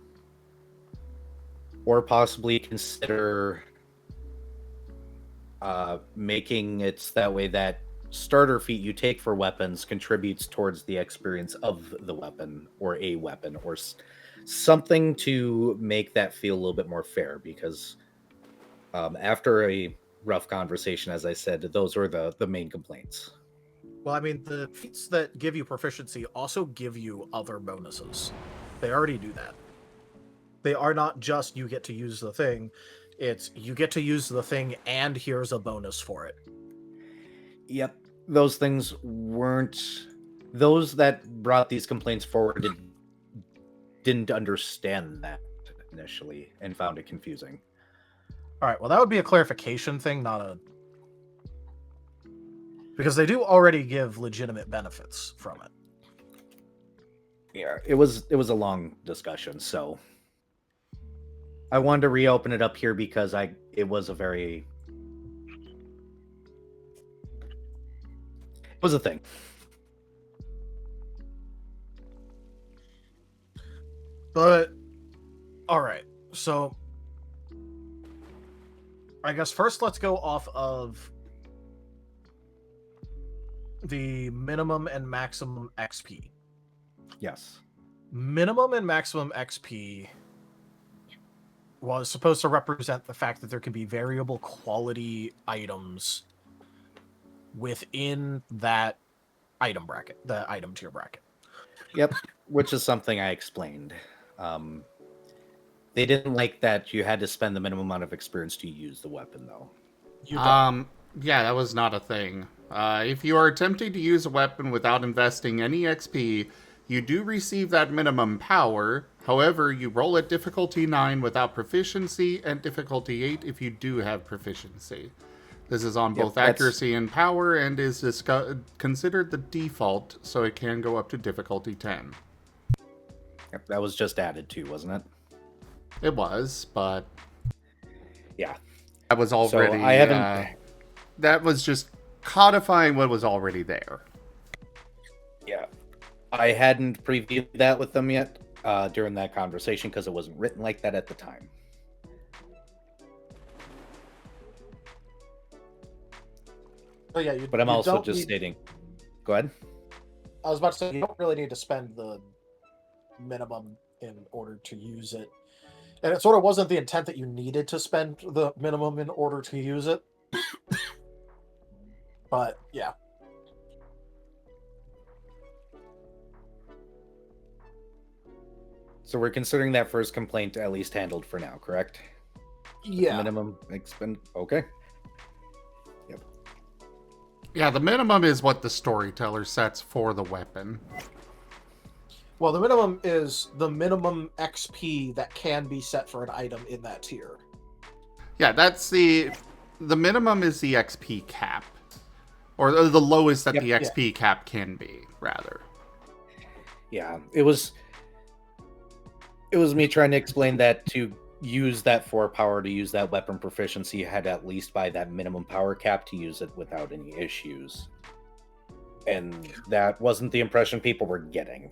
Or possibly consider making it that way that starter feat you take for weapons contributes towards the experience of the weapon or a weapon, or something to make that feel a little bit more fair, because after a rough conversation, as I said, those were the main complaints. Well, I mean, the feats that give you proficiency also give you other bonuses. They already do that. They are not just you get to use the thing, it's you get to use the thing and here's a bonus for it. Yep. Those things weren't... Those that brought these complaints forward didn't understand that initially and found it confusing. All right, well, that would be a clarification thing, not a... Because they do already give legitimate benefits from it. Yeah, it was a long discussion, so... I wanted to reopen it up here because it was a very it was a thing. But all right, so I guess first let's go off of the minimum and maximum XP. Yes. Minimum and maximum XP was supposed to represent the fact that there can be variable quality items within that item bracket, the item tier bracket. Yep, which is something I explained. They didn't like that you had to spend the minimum amount of experience to use the weapon, though. Yeah, that was not a thing. If you are attempting to use a weapon without investing any XP, you do receive that minimum power. However, you roll at difficulty 9 without proficiency, and difficulty 8 if you do have proficiency. This is on both accuracy and power, and is considered the default, so it can go up to difficulty 10. Yep, that was just added too, wasn't it? It was, but Yeah. that was already. So I haven't. That was just codifying what was already there. Yeah, I hadn't previewed that with them yet during that conversation because it wasn't written like that at the time. Oh yeah, But I'm also just stating. Go ahead. I was about to say you don't really need to spend the minimum in order to use it, and it sort of wasn't the intent that you needed to spend the minimum in order to use it. But yeah. So we're considering that first complaint at least handled for now, correct? Yeah. Minimum expend. Okay. Yeah, the minimum is what the storyteller sets for the weapon. Well, the minimum is the minimum XP that can be set for an item in that tier. Yeah, that's the minimum is the XP cap. Or the lowest that the XP cap can be, rather. Yeah, it was me trying to explain that to use that 4 power to use that weapon proficiency, you had to at least buy that minimum power cap to use it without any issues. And that wasn't the impression people were getting.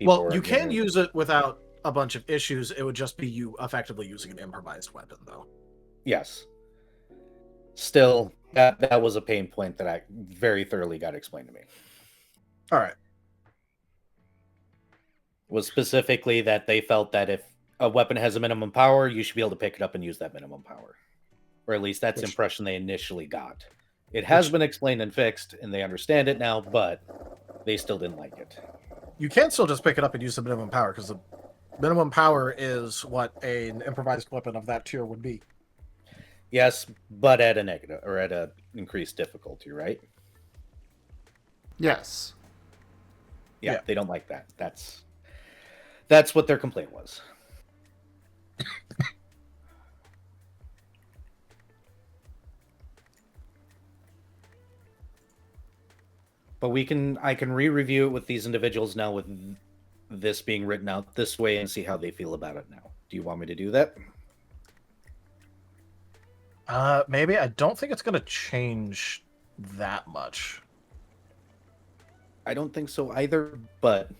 Well, you can use it without a bunch of issues. It would just be you effectively using an improvised weapon, though. Yes. Still, that was a pain point that I very thoroughly got explained to me. All right. Was specifically that they felt that if a weapon has a minimum power, you should be able to pick it up and use that minimum power. Or at least that's the impression they initially got. It has been explained and fixed, and they understand it now, but they still didn't like it. You can still just pick it up and use the minimum power, because the minimum power is what an improvised weapon of that tier would be. Yes, but at a negative, or at a increased difficulty, right? Yes. Yeah, they don't like that. That's what their complaint was. But I can re-review it with these individuals now with this being written out this way and see how they feel about it now. Do you want me to do that? Maybe. I don't think it's going to change that much. I don't think so either, but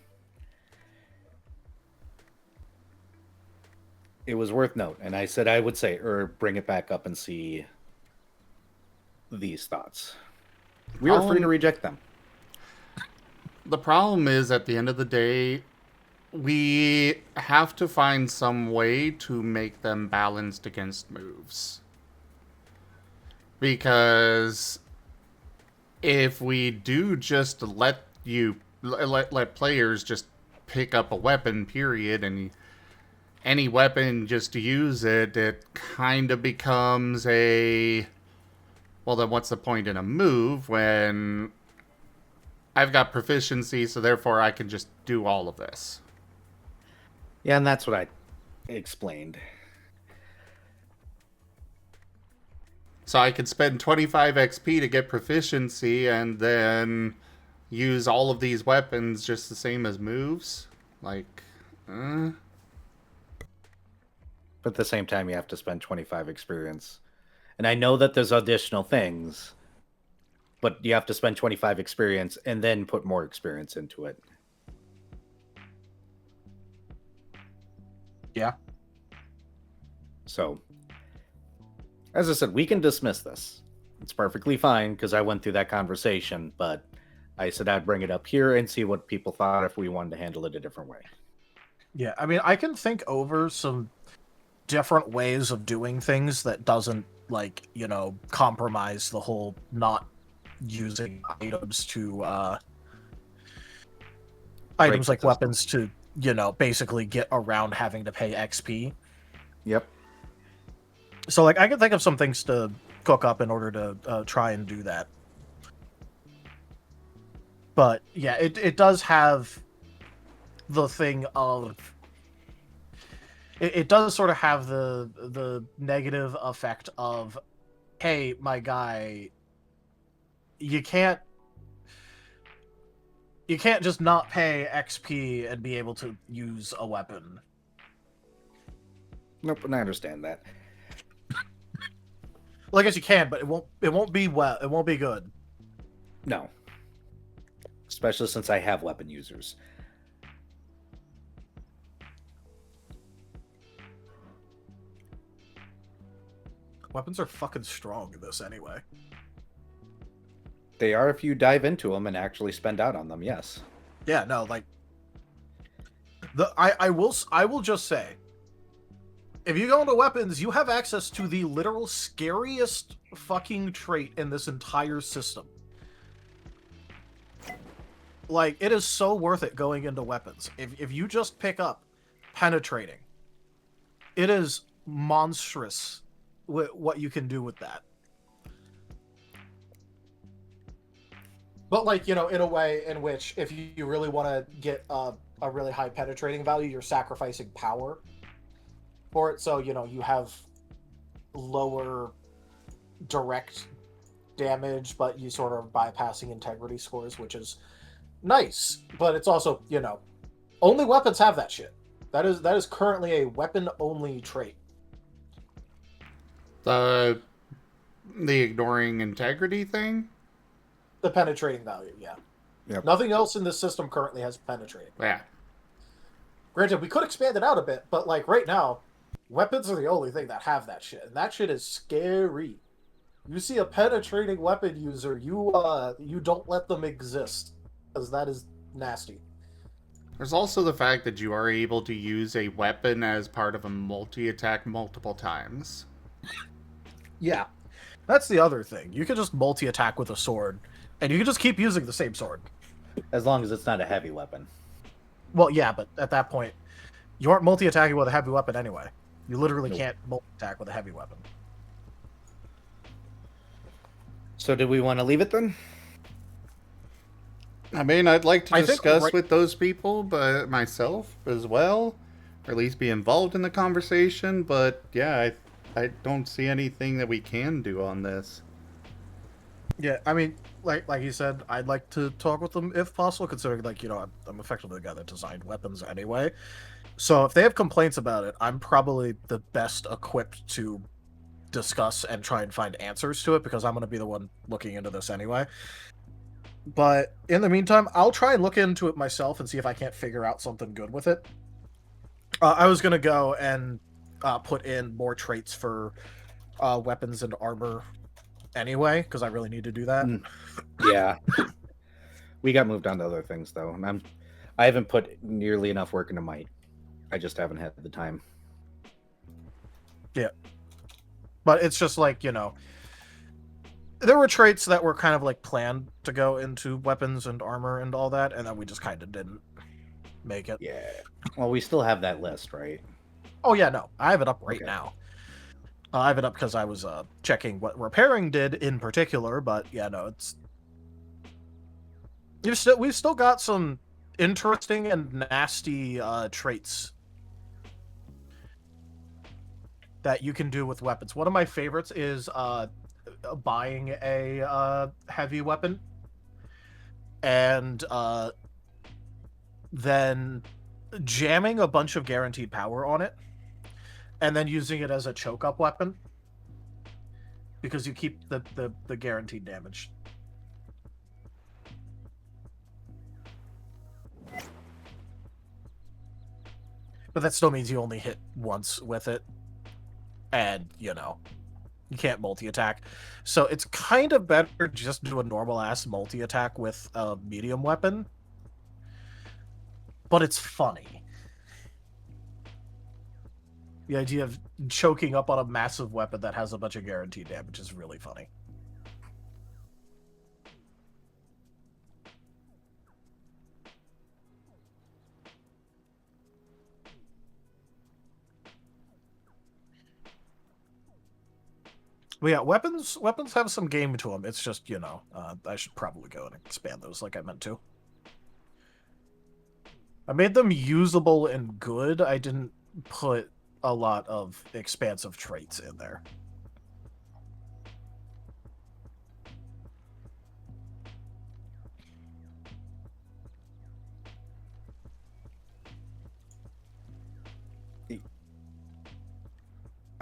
it was worth note. And I said I would say, or bring it back up and see these thoughts. We are free to reject them. The problem is, at the end of the day, we have to find some way to make them balanced against moves. Because if we do just let players just pick up a weapon, period, and any weapon just to use it, it kind of becomes a... Well, then what's the point in a move when I've got proficiency, so therefore I can just do all of this? Yeah, and that's what I explained. So I could spend 25 XP to get proficiency and then use all of these weapons just the same as moves? Like, But at the same time, you have to spend 25 experience. And I know that there's additional things, but you have to spend 25 experience and then put more experience into it. Yeah. So, as I said, we can dismiss this. It's perfectly fine because I went through that conversation, but I said I'd bring it up here and see what people thought if we wanted to handle it a different way. Yeah, I mean, I can think over some different ways of doing things that doesn't, like, you know, compromise the whole not using items to, items like weapons to, you know, basically get around having to pay XP. Yep. So, like, I can think of some things to cook up in order to try and do that. But, yeah, it does have the thing of... It does sort of have the negative effect of, hey, my guy, you can't just not pay XP and be able to use a weapon. Nope, and I understand that. Well, I guess you can, but it won't be good. No. Especially since I have weapon users. Weapons are fucking strong in this anyway. They are if you dive into them and actually spend out on them, yes. Yeah, no, like I will just say, if you go into weapons, you have access to the literal scariest fucking trait in this entire system. Like, it is so worth it going into weapons. If you just pick up penetrating, it is monstrous what you can do with that. But, like, you know, in a way in which if you really want to get a really high penetrating value, you're sacrificing power for it. So, you know, you have lower direct damage, but you sort of bypassing integrity scores, which is nice. But it's also, you know, only weapons have that shit. That is currently a weapon-only trait. The ignoring integrity thing? The penetrating value, yeah. Yep. Nothing else in this system currently has penetrating. Yeah. Granted, we could expand it out a bit, but, like, right now, weapons are the only thing that have that shit, and that shit is scary. You see a penetrating weapon user, you don't let them exist, because that is nasty. There's also the fact that you are able to use a weapon as part of a multi-attack multiple times. Yeah. That's the other thing. You can just multi-attack with a sword, and you can just keep using the same sword. As long as it's not a heavy weapon. Well, yeah, but at that point, you aren't multi-attacking with a heavy weapon anyway. You literally can't multi-attack with a heavy weapon. So do we want to leave it then? I mean, I'd like to I think discuss with those people, but myself as well, or at least be involved in the conversation. But yeah, I don't see anything that we can do on this. Yeah, I mean, like you said, I'd like to talk with them if possible, considering, like, you know, I'm effectively the guy that designed weapons anyway. So if they have complaints about it, I'm probably the best equipped to discuss and try and find answers to it, because I'm going to be the one looking into this anyway. But in the meantime, I'll try and look into it myself and see if I can't figure out something good with it. I was going to go and put in more traits for weapons and armor anyway, because I really need to do that. Yeah. We got moved on to other things, though. And I haven't put nearly enough work into Might. I just haven't had the time. Yeah. But it's just like, you know, there were traits that were kind of like planned to go into weapons and armor and all that, and then we just kind of didn't make it. Yeah. Well, we still have that list, right? Oh, yeah, no. I have it up right Okay. now. I have it up because I was checking what repairing did in particular, but yeah, no, it's... We've still got some interesting and nasty traits that you can do with weapons. One of my favorites is buying a heavy weapon and then jamming a bunch of guaranteed power on it and then using it as a choke up weapon because you keep the guaranteed damage. But that still means you only hit once with it, and you can't multi-attack. So it's kind of better just do a normal ass multi-attack with a medium weapon. But it's funny. The idea of choking up on a massive weapon that has a bunch of guaranteed damage is really funny. But yeah, weapons have some game to them. It's just, I should probably go and expand those like I meant to. I made them usable and good. I didn't put a lot of expansive traits in there.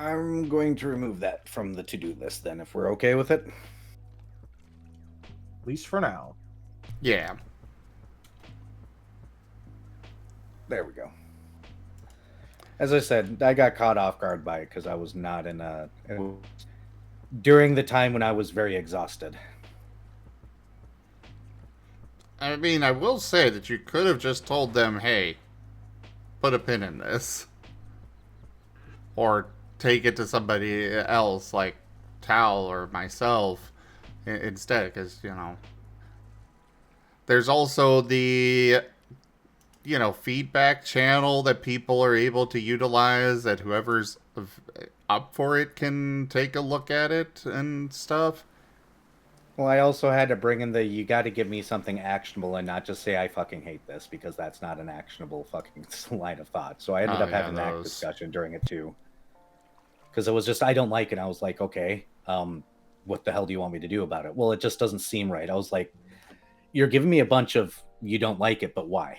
I'm going to remove that from the to-do list then, if we're okay with it. At least for now. Yeah. There we go. As I said, I got caught off guard by it because I was not in a... during the time when I was very exhausted. I mean, I will say that you could have just told them, hey, put a pin in this. Or take it to somebody else, like Tal or myself, instead, because, there's also the, feedback channel that people are able to utilize, that whoever's up for it can take a look at it and stuff. Well, I also had to bring in you gotta give me something actionable and not just say I fucking hate this, because that's not an actionable fucking line of thought. So I ended up having that discussion during it too. Because it was just, I don't like it. I was like, okay, what the hell do you want me to do about it? Well, it just doesn't seem right. I was like, you're giving me a bunch of, you don't like it, but why?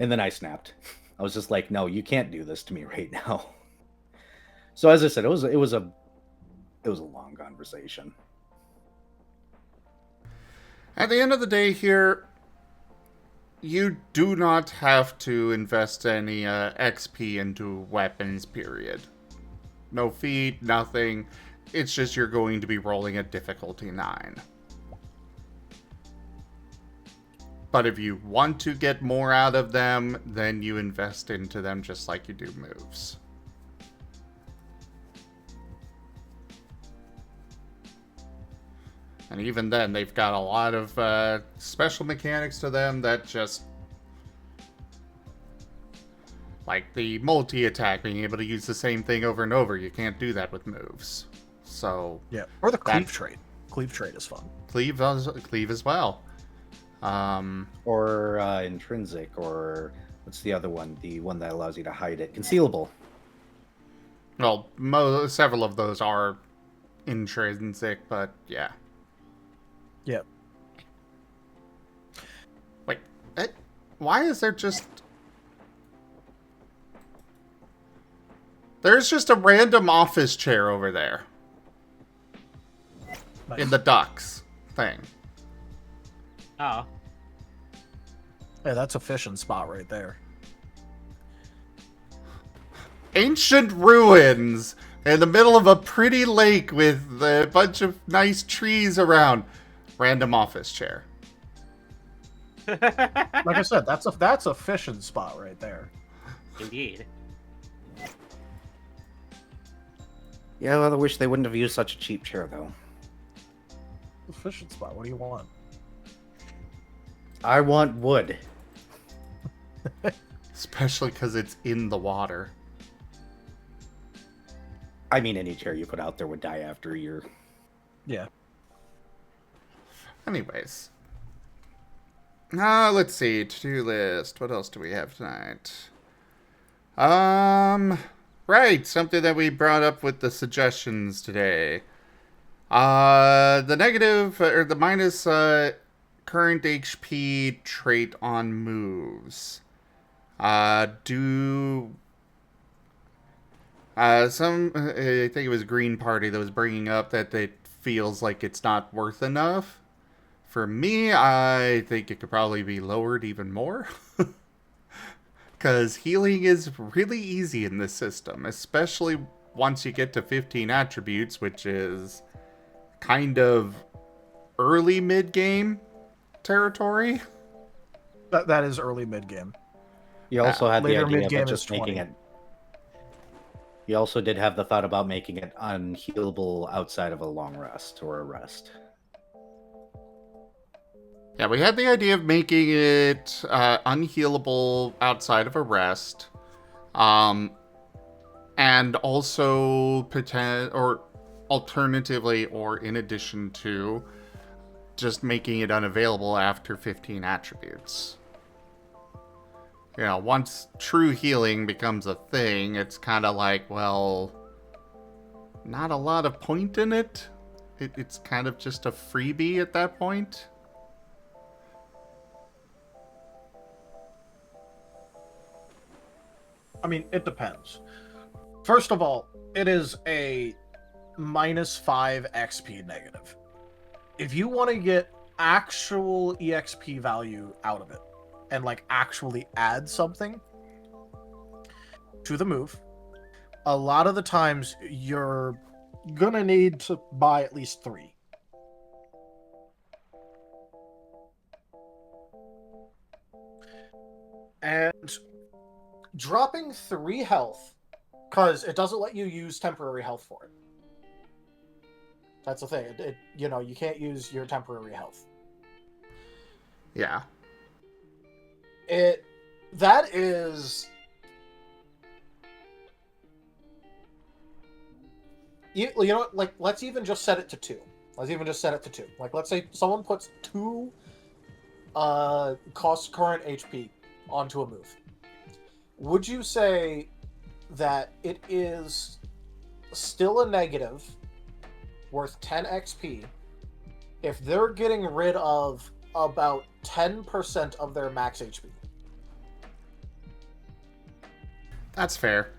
And then I snapped. I was just like, no, you can't do this to me right now. So as I said, it was a long conversation. At the end of the day here, you do not have to invest any XP into weapons, period. No feat, nothing. It's just you're going to be rolling at difficulty 9. But if you want to get more out of them, then you invest into them just like you do moves. And even then, they've got a lot of special mechanics to them that just... like the multi-attack, being able to use the same thing over and over. You can't do that with moves. So... yeah, or the cleave trait. Cleave trait is fun. Cleave as well. Or intrinsic, or what's the other one? The one that allows you to hide it. Concealable. Well, several of those are intrinsic, but yeah. Yep. Wait, why is there just... there's just a random office chair over there. Nice. In the ducks thing. Oh. Yeah, that's a fishing spot right there. Ancient ruins in the middle of a pretty lake with a bunch of nice trees around. Random office chair. Like I said, that's a fishing spot right there. Indeed. Yeah, well, I wish they wouldn't have used such a cheap chair, though. A fishing spot. What do you want? I want wood. Especially because it's in the water. I mean, any chair you put out there would die after a year. Yeah. Anyways. Let's see. To-do list. What else do we have tonight? Right. Something that we brought up with the suggestions today. The negative, or the minus, current HP trait on moves. do some? I think it was Green Party that was bringing up that it feels like it's not worth enough. For me, I think it could probably be lowered even more. Because healing is really easy in this system, especially once you get to 15 attributes, which is kind of early mid-game territory. That is early mid-game. You also had the Later idea mid-game of is just making 20. it. You also did have the thought about making it unhealable outside of a long rest or a rest. Yeah, we had the idea of making it unhealable outside of a rest. And also or alternatively, or in addition to, just making it unavailable after 15 attributes. You know, once true healing becomes a thing, it's kind of like, well, not a lot of point in it. It's kind of just a freebie at that point. I mean, it depends. First of all, it is a -5 XP negative. If you want to get actual EXP value out of it, and like actually add something to the move, a lot of the times you're gonna need to buy at least 3. And dropping 3 health, because it doesn't let you use temporary health for it. That's the thing. You know, you can't use your temporary health. Yeah. That is... You know what, like, let's even just set it to 2. Like, let's say someone puts 2 cost current HP onto a move. Would you say that it is still a negative worth 10 XP if they're getting rid of about 10% of their max HP? That's fair.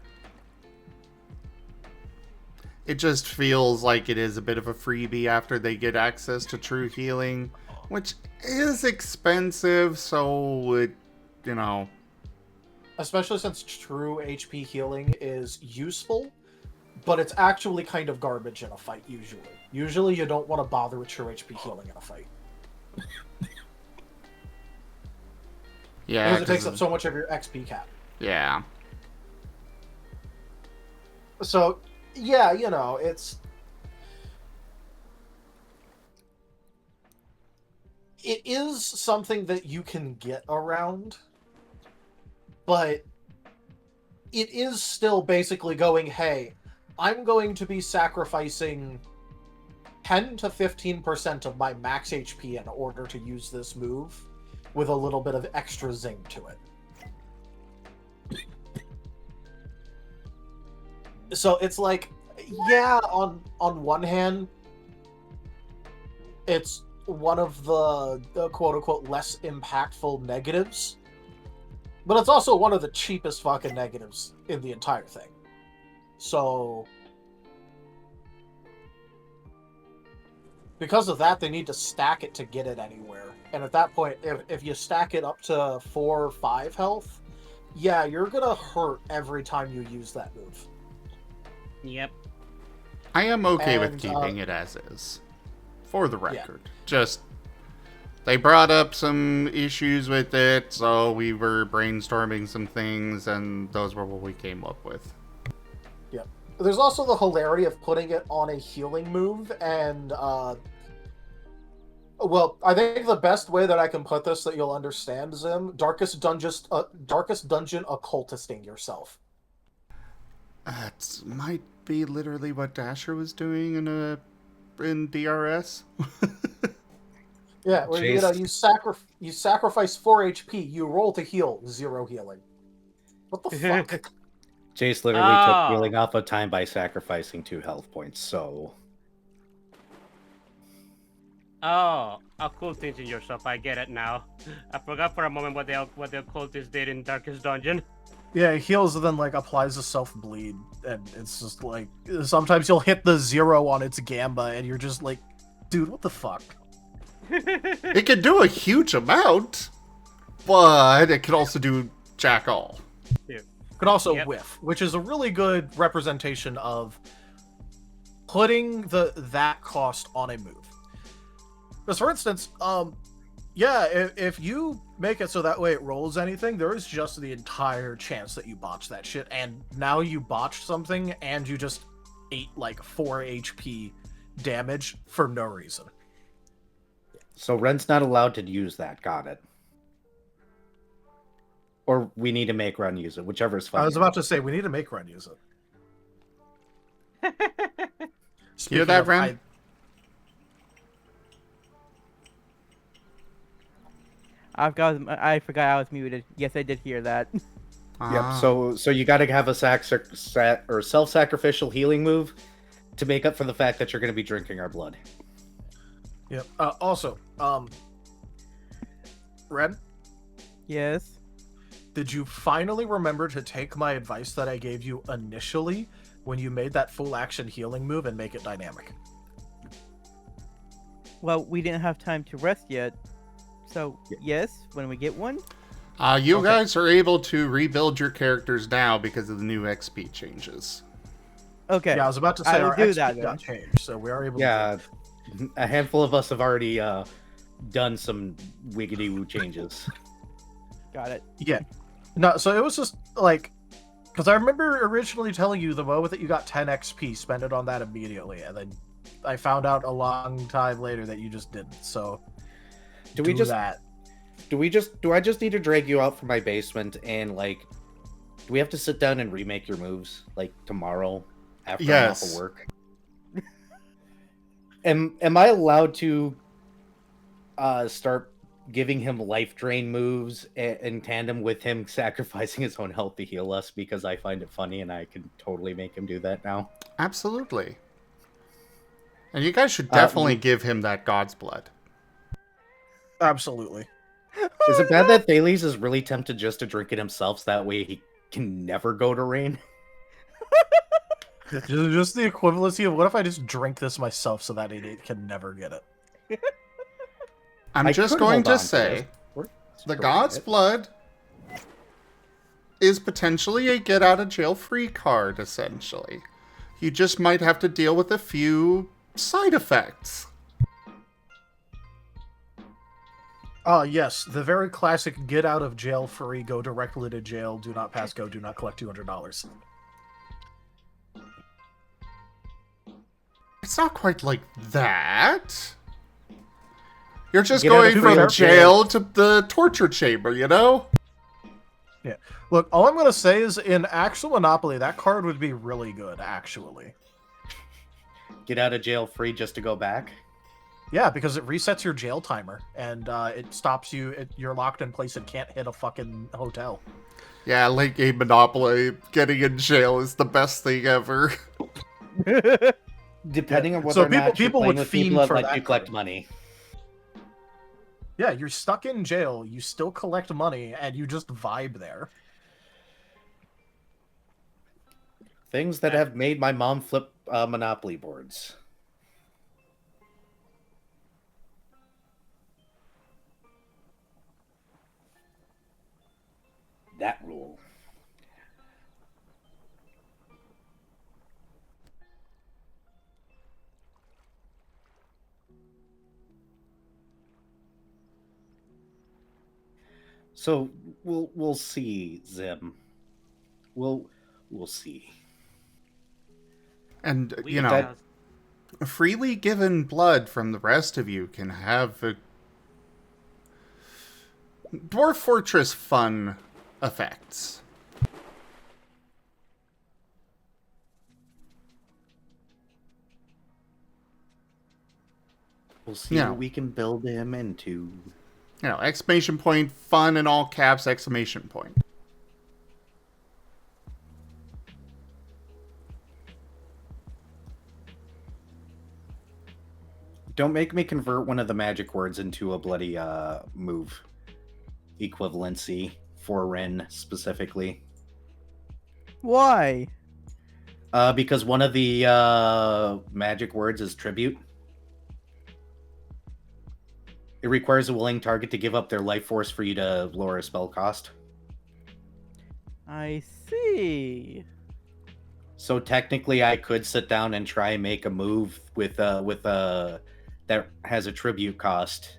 It just feels like it is a bit of a freebie after they get access to true healing, which is expensive, so it, you know... Especially since true HP healing is useful, but it's actually kind of garbage in a fight, usually. Usually you don't want to bother with true HP healing in a fight. Yeah, because it takes up so much of your XP cap. Yeah. So, yeah, you know, it is something that you can get around, but it is still basically going, hey, I'm going to be sacrificing 10 to 15% of my max HP in order to use this move with a little bit of extra zing to it. So it's like, yeah, on one hand, it's one of the quote-unquote less impactful negatives, but it's also one of the cheapest fucking negatives in the entire thing. So, because of that, they need to stack it to get it anywhere. And at that point, if you stack it up to 4 or 5 health, yeah, you're gonna hurt every time you use that move. Yep. I am okay with And, keeping it as is. For the record. Yeah. Just, they brought up some issues with it, so we were brainstorming some things, and those were what we came up with. Yep. There's also the hilarity of putting it on a healing move, and, well, I think the best way that I can put this that you'll understand, Zim, Darkest Dungeon occultisting yourself. That might be literally what Dasher was doing in DRS. Yeah, where you know you sacrifice 4 HP, you roll to heal, 0 healing. What the fuck? Jace literally took healing off of time by sacrificing 2 health points, so... Oh, occultings in yourself. I get it now. I forgot for a moment what the occultist did in Darkest Dungeon. Yeah, he heals and then like applies a self bleed, and it's just like sometimes you'll hit the 0 on its gamba, and you're just like, dude, what the fuck? It can do a huge amount, but it can also do jack all. Could also Yep. whiff, which is a really good representation of putting that cost on a move. Because for instance, yeah, if you make it so that way it rolls anything, there is just the entire chance that you botch that shit, and now you botched something and you just ate like 4 HP damage for no reason. So Ren's not allowed to use that. Got it. Or we need to make Ren use it, whichever is fine. I was about to say we need to make Ren use it. Hear that, Ren? I forgot I was muted. Yes, I did hear that. Yep. So you got to have a self-sacrificial healing move to make up for the fact that you're going to be drinking our blood. Yep. Also, Ren, Yes. did you finally remember to take my advice that I gave you initially when you made that full action healing move and make it dynamic? Well, we didn't have time to rest yet. So, yes, when we get one. You Okay. guys are able to rebuild your characters now because of the new XP changes. Okay. Yeah, I was about to say I will our do XP that then. got changed, so we are able Yeah, to. a handful of us have already done some wiggity-woo changes. Got it. Yeah. No, so it was just like, because I remember originally telling you the moment that you got 10 XP, spend it on that immediately, and then I found out a long time later that you just didn't. So Do we just that? do I just need to drag you out from my basement and like do we have to sit down and remake your moves like tomorrow after I'm off Yes. of work? Am I allowed to start giving him life drain moves in tandem with him sacrificing his own health to heal us because I find it funny and I can totally make him do that now? Absolutely. And you guys should definitely give him that God's Blood. Absolutely. Is it bad that Thales is really tempted just to drink it himself so that way he can never go to rain? Just the equivalency of what if I just drink this myself so that idiot can never get it? I'm I just could going hold to on say, this. We're the screwing God's it. Blood is potentially a get out of jail free card, essentially. You just might have to deal with a few side effects. Yes, the very classic get out of jail free, go directly to jail, do not pass go, do not collect $200. It's not quite like that. You're just Get out going of from jail. jail to the torture chamber, you know? Look, all I'm going to say is in actual Monopoly, that card would be really good, actually. Get out of jail free just to go back? Yeah, because it resets your jail timer, and it stops you, you're locked in place and can't hit a fucking hotel. Yeah, late game Monopoly, getting in jail is the best thing ever. Depending on So whether or not people you're would playing with fiend people that for let that you collect card. money. Yeah, you're stuck in jail, you still collect money, and you just vibe there. Things that have made my mom flip Monopoly boards. That rule. So we'll see, Zim. We'll see. And, We you know, just- freely given blood from the rest of you can have a Dwarf Fortress fun effects. We'll see Yeah. what we can build him into. You know, exclamation point, fun in all caps, exclamation point. Don't make me convert one of the magic words into a bloody move equivalency for Rin specifically. Why? Because one of the magic words is tribute. It requires a willing target to give up their life force for you to lower a spell cost. I see. So technically, I could sit down and try and make a move with that has a tribute cost,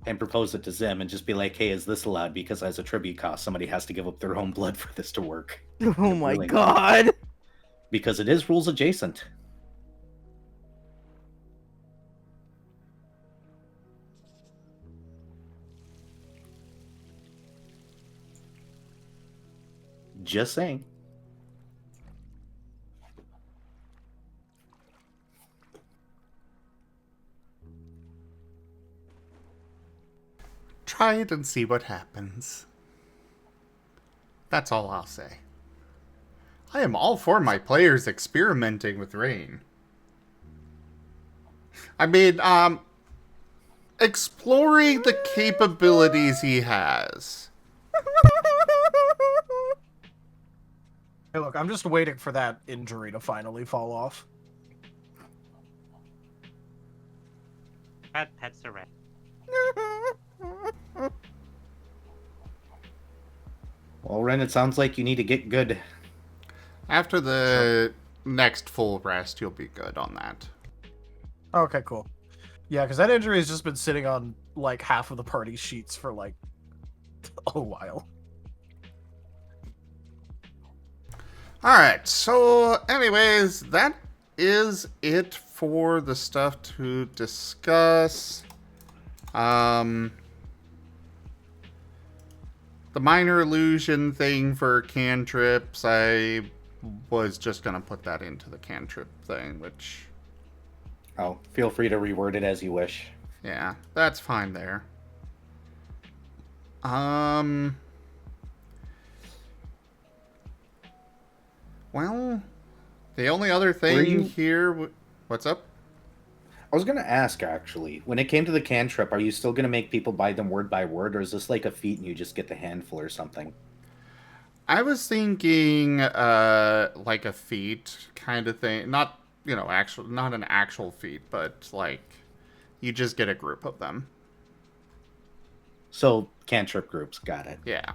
and propose it to Zim, and just be like, "Hey, is this allowed? Because as a tribute cost, somebody has to give up their own blood for this to work." Oh my Willing. god. Because it is rules adjacent. Just saying. Try it and see what happens. That's all I'll say. I am all for my players experimenting with rain. I mean, exploring the capabilities he has. Hey, look, I'm just waiting for that injury to finally fall off. That's a rat. Well, Ren, it sounds like you need to get good. After the next full rest, you'll be good on that. Okay, cool. Yeah, because that injury has just been sitting on, like, half of the party sheets for, like, a while. Alright, so anyways, that is it for the stuff to discuss. The minor illusion thing for cantrips, I was just going to put that into the cantrip thing, which... Oh, feel free to reword it as you wish. Yeah, that's fine there. Well, the only other thing here... What's up? I was going to ask, actually, when it came to the cantrip, are you still going to make people buy them word by word, or is this like a feat and you just get the handful or something? I was thinking, like a feat kind of thing. Not, not an actual feat, but, like, you just get a group of them. So, cantrip groups, got it. Yeah.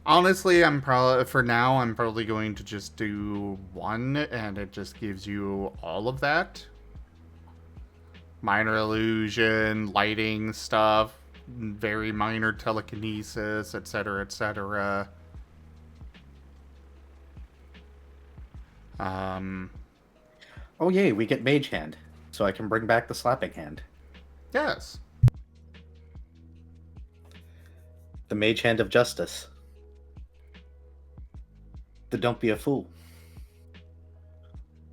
Honestly, I'm probably going to just do one, and it just gives you all of that. Minor illusion, lighting stuff, very minor telekinesis, etc., etc. Oh, yay, we get Mage Hand, so I can bring back the Slapping Hand. Yes. The Mage Hand of Justice. The Don't Be a Fool.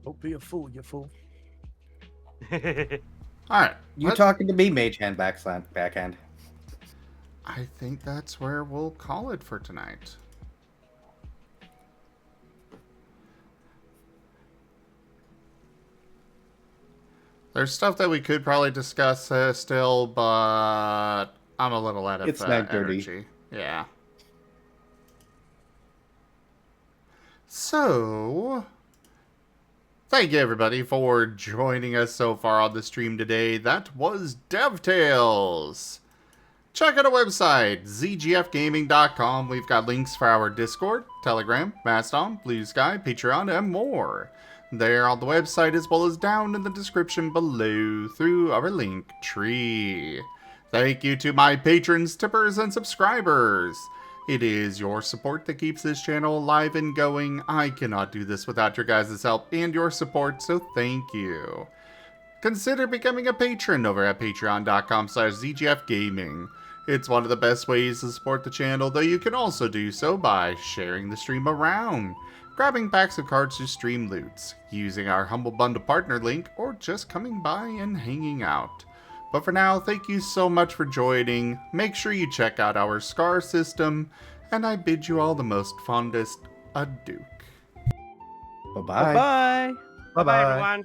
Don't be a fool, you fool. Alright. You talking to me, Mage Hand backhand. I think that's where we'll call it for tonight. There's stuff that we could probably discuss still, but I'm a little out of It's 9:30. energy. Yeah. So, thank you everybody for joining us so far on the stream today. That was DevTales. Check out our website, zgfgaming.com. We've got links for our Discord, Telegram, Mastodon, Blue Sky, Patreon, and more. They're on the website as well as down in the description below through our link tree. Thank you to my patrons, tippers, and subscribers. It is your support that keeps this channel alive and going. I cannot do this without your guys' help and your support, so thank you. Consider becoming a patron over at patreon.com/zgfgaming. It's one of the best ways to support the channel, though you can also do so by sharing the stream around, grabbing packs of cards to stream loots, using our Humble Bundle partner link, or just coming by and hanging out. But for now, thank you so much for joining. Make sure you check out our Scar system, and I bid you all the most fondest adieu. Bye-bye. Bye. Bye Bye, everyone.